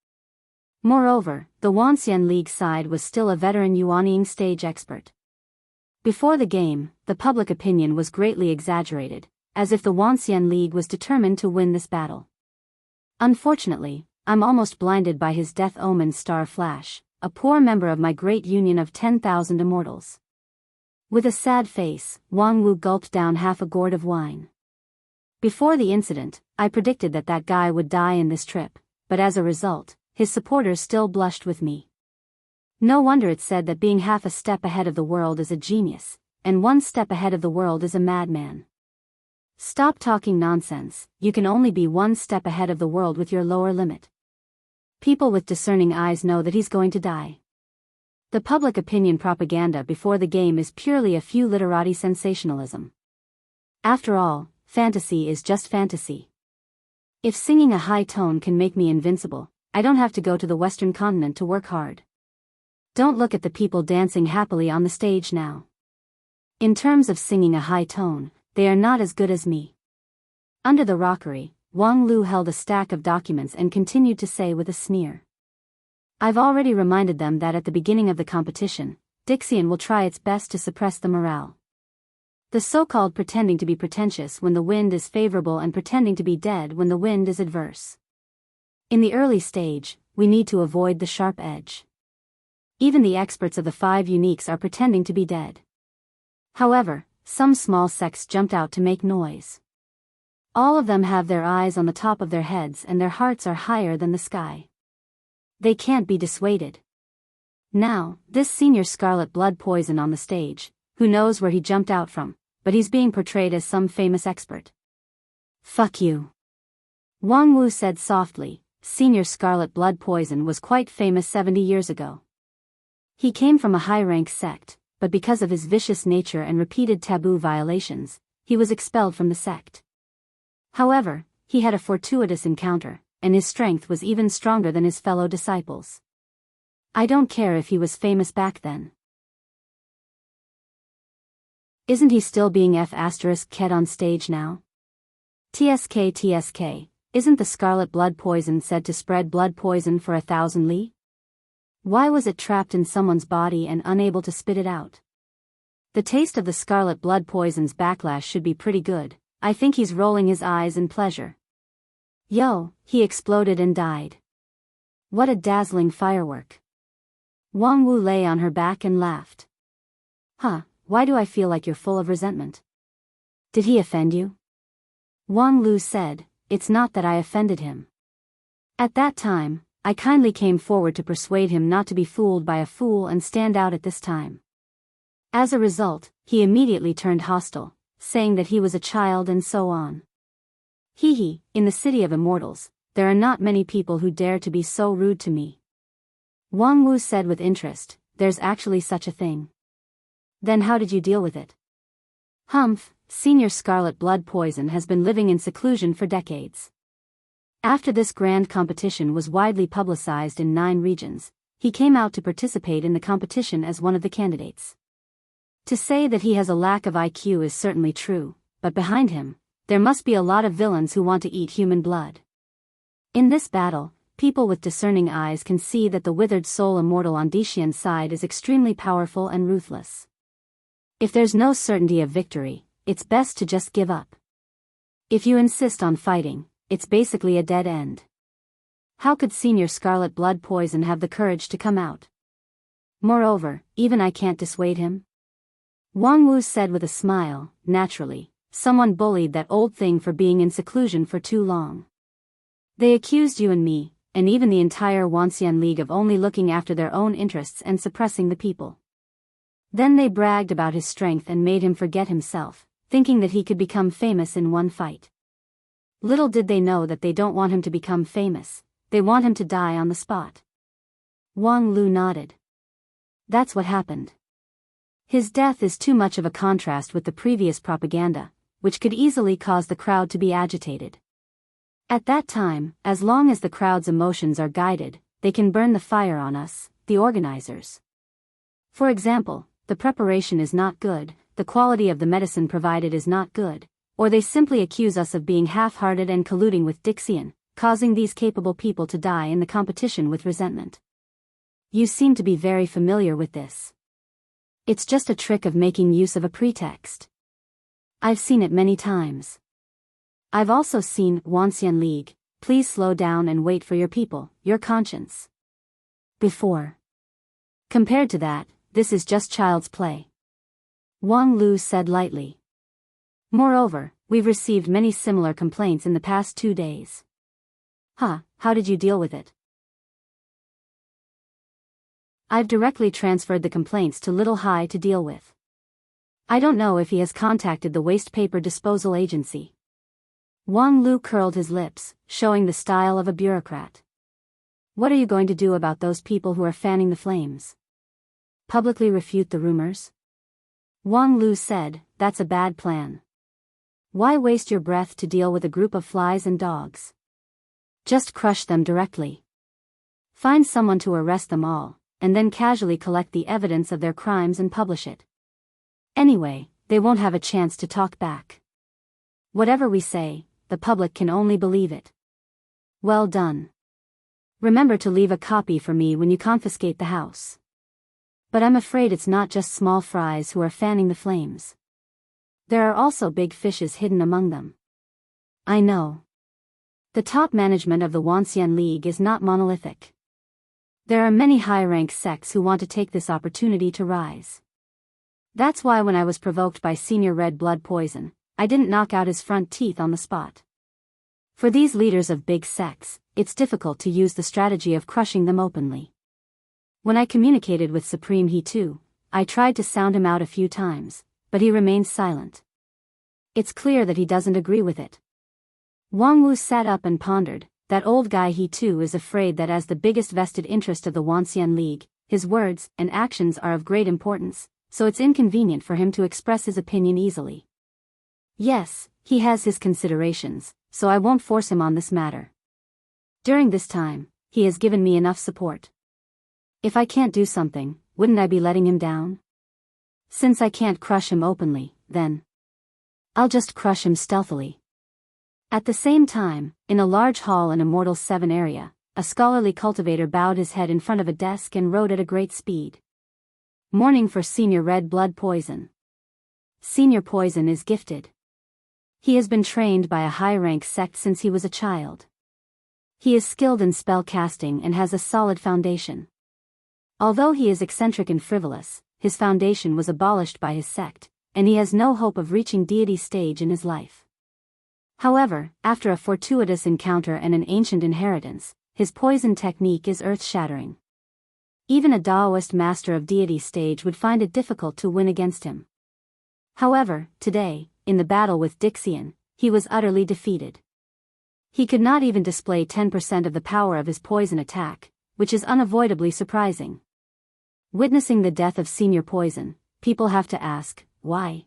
Moreover, the Wanxian League side was still a veteran Yuanying stage expert. Before the game, the public opinion was greatly exaggerated, as if the Wanxian League was determined to win this battle. Unfortunately, I'm almost blinded by his death omen star flash, a poor member of my great union of 10,000 immortals. With a sad face, Wang Wu gulped down half a gourd of wine. Before the incident, I predicted that that guy would die in this trip, but as a result, his supporters still blushed with me. No wonder it's said that being half a step ahead of the world is a genius, and 1 step ahead of the world is a madman. Stop talking nonsense, you can only be 1 step ahead of the world with your lower limit. People with discerning eyes know that he's going to die. The public opinion propaganda before the game is purely a few literati sensationalism. After all, fantasy is just fantasy. If singing a high tone can make me invincible, I don't have to go to the Western continent to work hard. Don't look at the people dancing happily on the stage now. In terms of singing a high tone, they are not as good as me. Under the rockery, Wang Lu held a stack of documents and continued to say with a sneer. I've already reminded them that at the beginning of the competition, Dixian will try its best to suppress the morale. The so-called pretending to be pretentious when the wind is favorable and pretending to be dead when the wind is adverse. In the early stage, we need to avoid the sharp edge. Even the experts of the 5 uniques are pretending to be dead. However, some small sects jumped out to make noise. All of them have their eyes on the top of their heads and their hearts are higher than the sky. They can't be dissuaded. Now, this senior Scarlet Blood Poison on the stage, who knows where he jumped out from, but he's being portrayed as some famous expert. Fuck you. Wang Wu said softly. Senior Scarlet Blood Poison was quite famous 70 years ago. He came from a high-rank sect, but because of his vicious nature and repeated taboo violations, he was expelled from the sect. However, he had a fortuitous encounter, and his strength was even stronger than his fellow disciples. I don't care if he was famous back then. Isn't he still being F***ked on stage now? TSK, isn't the scarlet blood poison said to spread blood poison for 1,000 li? Why was it trapped in someone's body and unable to spit it out? The taste of the scarlet blood poison's backlash should be pretty good. I think he's rolling his eyes in pleasure. Yo, he exploded and died. What a dazzling firework. Wang Wu lay on her back and laughed. Huh, why do I feel like you're full of resentment? Did he offend you? Wang Lu said, it's not that I offended him. At that time, I kindly came forward to persuade him not to be fooled by a fool and stand out at this time. As a result, he immediately turned hostile, saying that he was a child and so on. Hee, in the city of immortals, there are not many people who dare to be so rude to me. Wang Wu said with interest, there's actually such a thing. Then how did you deal with it? Humph, Senior Scarlet Blood Poison has been living in seclusion for decades. After this grand competition was widely publicized in 9 regions, he came out to participate in the competition as one of the candidates. To say that he has a lack of IQ is certainly true, but behind him, there must be a lot of villains who want to eat human blood. In this battle, people with discerning eyes can see that the withered soul immortal on Dixian's side is extremely powerful and ruthless. If there's no certainty of victory, it's best to just give up. If you insist on fighting, it's basically a dead end. How could Senior Scarlet Blood Poison have the courage to come out? Moreover, even I can't dissuade him. Wang Wu said with a smile, naturally, someone bullied that old thing for being in seclusion for too long. They accused you and me, and even the entire Wanxian League of only looking after their own interests and suppressing the people. Then they bragged about his strength and made him forget himself, thinking that he could become famous in one fight. Little did they know that they don't want him to become famous, they want him to die on the spot. Wang Lu nodded. That's what happened. His death is too much of a contrast with the previous propaganda, which could easily cause the crowd to be agitated. At that time, as long as the crowd's emotions are guided, they can burn the fire on us, the organizers. For example, the preparation is not good, the quality of the medicine provided is not good, or they simply accuse us of being half-hearted and colluding with Dixian, causing these capable people to die in the competition with resentment. You seem to be very familiar with this. It's just a trick of making use of a pretext. I've seen it many times. I've also seen Wanxian League, please slow down and wait for your people, your conscience. Before. Compared to that, this is just child's play. Wang Lu said lightly. Moreover, we've received many similar complaints in the past 2 days. How did you deal with it? I've directly transferred the complaints to Little Hai to deal with. I don't know if he has contacted the waste paper disposal agency. Wang Lu curled his lips, showing the style of a bureaucrat. What are you going to do about those people who are fanning the flames? Publicly refute the rumors? Wang Lu said, that's a bad plan. Why waste your breath to deal with a group of flies and dogs? Just crush them directly. Find someone to arrest them all, and then casually collect the evidence of their crimes and publish it. Anyway, they won't have a chance to talk back. Whatever we say, the public can only believe it. Well done. Remember to leave a copy for me when you confiscate the house. But I'm afraid it's not just small fries who are fanning the flames. There are also big fishes hidden among them. I know. The top management of the Wanxian League is not monolithic. There are many high-rank sects who want to take this opportunity to rise. That's why when I was provoked by Senior Red Blood Poison, I didn't knock out his front teeth on the spot. For these leaders of big sects, it's difficult to use the strategy of crushing them openly. When I communicated with Supreme He too, I tried to sound him out a few times, but he remained silent. It's clear that he doesn't agree with it. Wang Wu sat up and pondered. That old guy He too is afraid that as the biggest vested interest of the Wanxian League, his words and actions are of great importance, so it's inconvenient for him to express his opinion easily. Yes, he has his considerations, so I won't force him on this matter. During this time, he has given me enough support. If I can't do something, wouldn't I be letting him down? Since I can't crush him openly, then I'll just crush him stealthily. At the same time, in a large hall in Immortal 7 area, a scholarly cultivator bowed his head in front of a desk and wrote at a great speed. Mourning for Senior Red Blood Poison. Senior Poison is gifted. He has been trained by a high-rank sect since he was a child. He is skilled in spell casting and has a solid foundation. Although he is eccentric and frivolous, his foundation was abolished by his sect, and he has no hope of reaching deity stage in his life. However, after a fortuitous encounter and an ancient inheritance, his poison technique is earth-shattering. Even a Daoist master of deity stage would find it difficult to win against him. However, today, in the battle with Dixian, he was utterly defeated. He could not even display 10% of the power of his poison attack, which is unavoidably surprising. Witnessing the death of Senior Poison, people have to ask, why?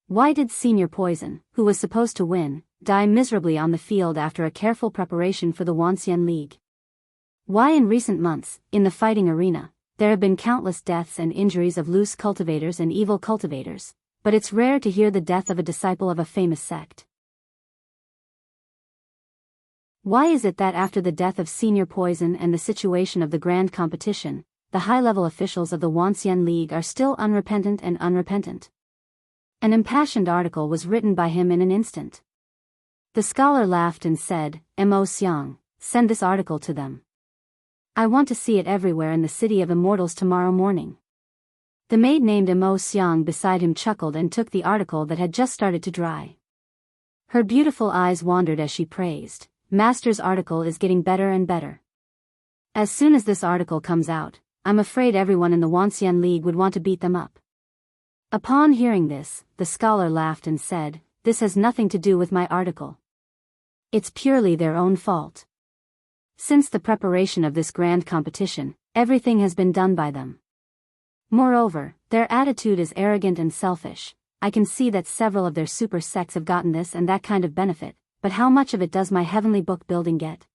Why did Senior Poison, who was supposed to win, die miserably on the field after a careful preparation for the Wanxian League? Why in recent months, in the fighting arena, there have been countless deaths and injuries of loose cultivators and evil cultivators, but it's rare to hear the death of a disciple of a famous sect. Why is it that after the death of Senior Poison and the situation of the grand competition, the high-level officials of the Wanxian League are still unrepentant and unrepentant? An impassioned article was written by him in an instant. The scholar laughed and said, "Mo Xiang, send this article to them. I want to see it everywhere in the City of Immortals tomorrow morning." The maid named Mo Xiang beside him chuckled and took the article that had just started to dry. Her beautiful eyes wandered as she praised, "Master's article is getting better and better. As soon as this article comes out, I'm afraid everyone in the Wanxian League would want to beat them up." Upon hearing this, the scholar laughed and said, "This has nothing to do with my article. It's purely their own fault. Since the preparation of this grand competition, everything has been done by them. Moreover, their attitude is arrogant and selfish. I can see that several of their super sects have gotten this and that kind of benefit, but how much of it does my heavenly book building get?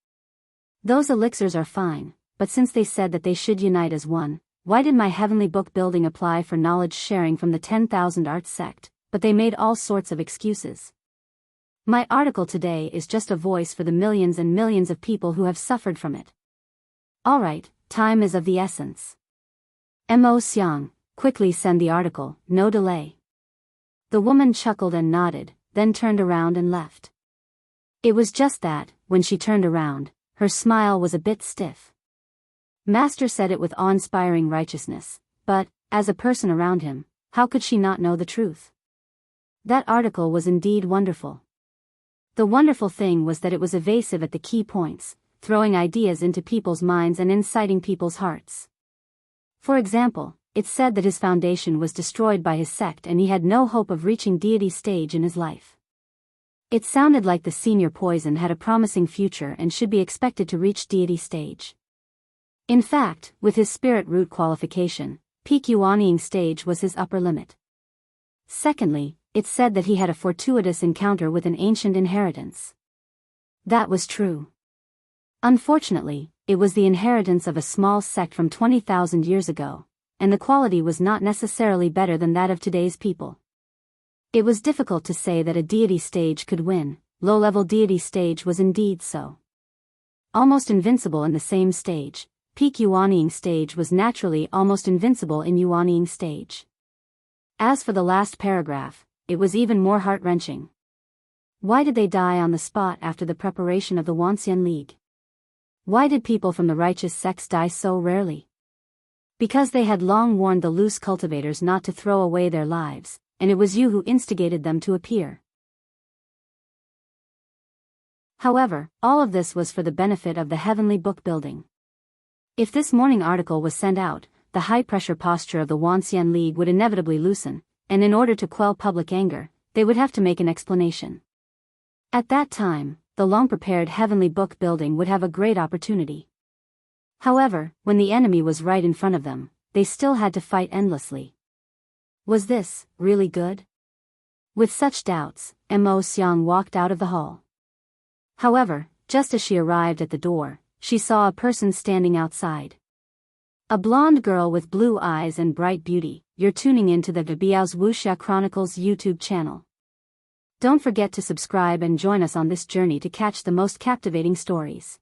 Those elixirs are fine, but since they said that they should unite as one, why did my heavenly book building apply for knowledge sharing from the 10,000 Arts sect, but they made all sorts of excuses? My article today is just a voice for the millions and millions of people who have suffered from it. Alright, time is of the essence. Mo Xiang, quickly send the article, no delay." The woman chuckled and nodded, then turned around and left. It was just that, when she turned around, her smile was a bit stiff. Master said it with awe-inspiring righteousness, but, as a person around him, how could she not know the truth? That article was indeed wonderful. The wonderful thing was that it was evasive at the key points, throwing ideas into people's minds and inciting people's hearts. For example, it said that his foundation was destroyed by his sect and he had no hope of reaching deity stage in his life. It sounded like the Senior Poison had a promising future and should be expected to reach deity stage. In fact, with his spirit root qualification, peak Yuanying stage was his upper limit. Secondly, it said that he had a fortuitous encounter with an ancient inheritance. That was true. Unfortunately, it was the inheritance of a small sect from 20,000 years ago, and the quality was not necessarily better than that of today's people. It was difficult to say that a deity stage could win. Low-level deity stage was indeed so. almost invincible in the same stage. Peak Yuanying stage was naturally almost invincible in Yuanying stage. As for the last paragraph, it was even more heart-wrenching. Why did they die on the spot after the preparation of the Wanxian League? Why did people from the righteous sects die so rarely? Because they had long warned the loose cultivators not to throw away their lives, and it was you who instigated them to appear. However, all of this was for the benefit of the heavenly book building. If this morning article was sent out, the high-pressure posture of the Wanxian League would inevitably loosen, and in order to quell public anger, they would have to make an explanation. At that time, the long-prepared heavenly book building would have a great opportunity. However, when the enemy was right in front of them, they still had to fight endlessly. Was this really good? With such doubts, Mo Xiang walked out of the hall. However, just as she arrived at the door, she saw a person standing outside. A blonde girl with blue eyes and bright beauty. You're tuning into the Biyao's Wuxia Chronicles YouTube channel. Don't forget to subscribe and join us on this journey to catch the most captivating stories.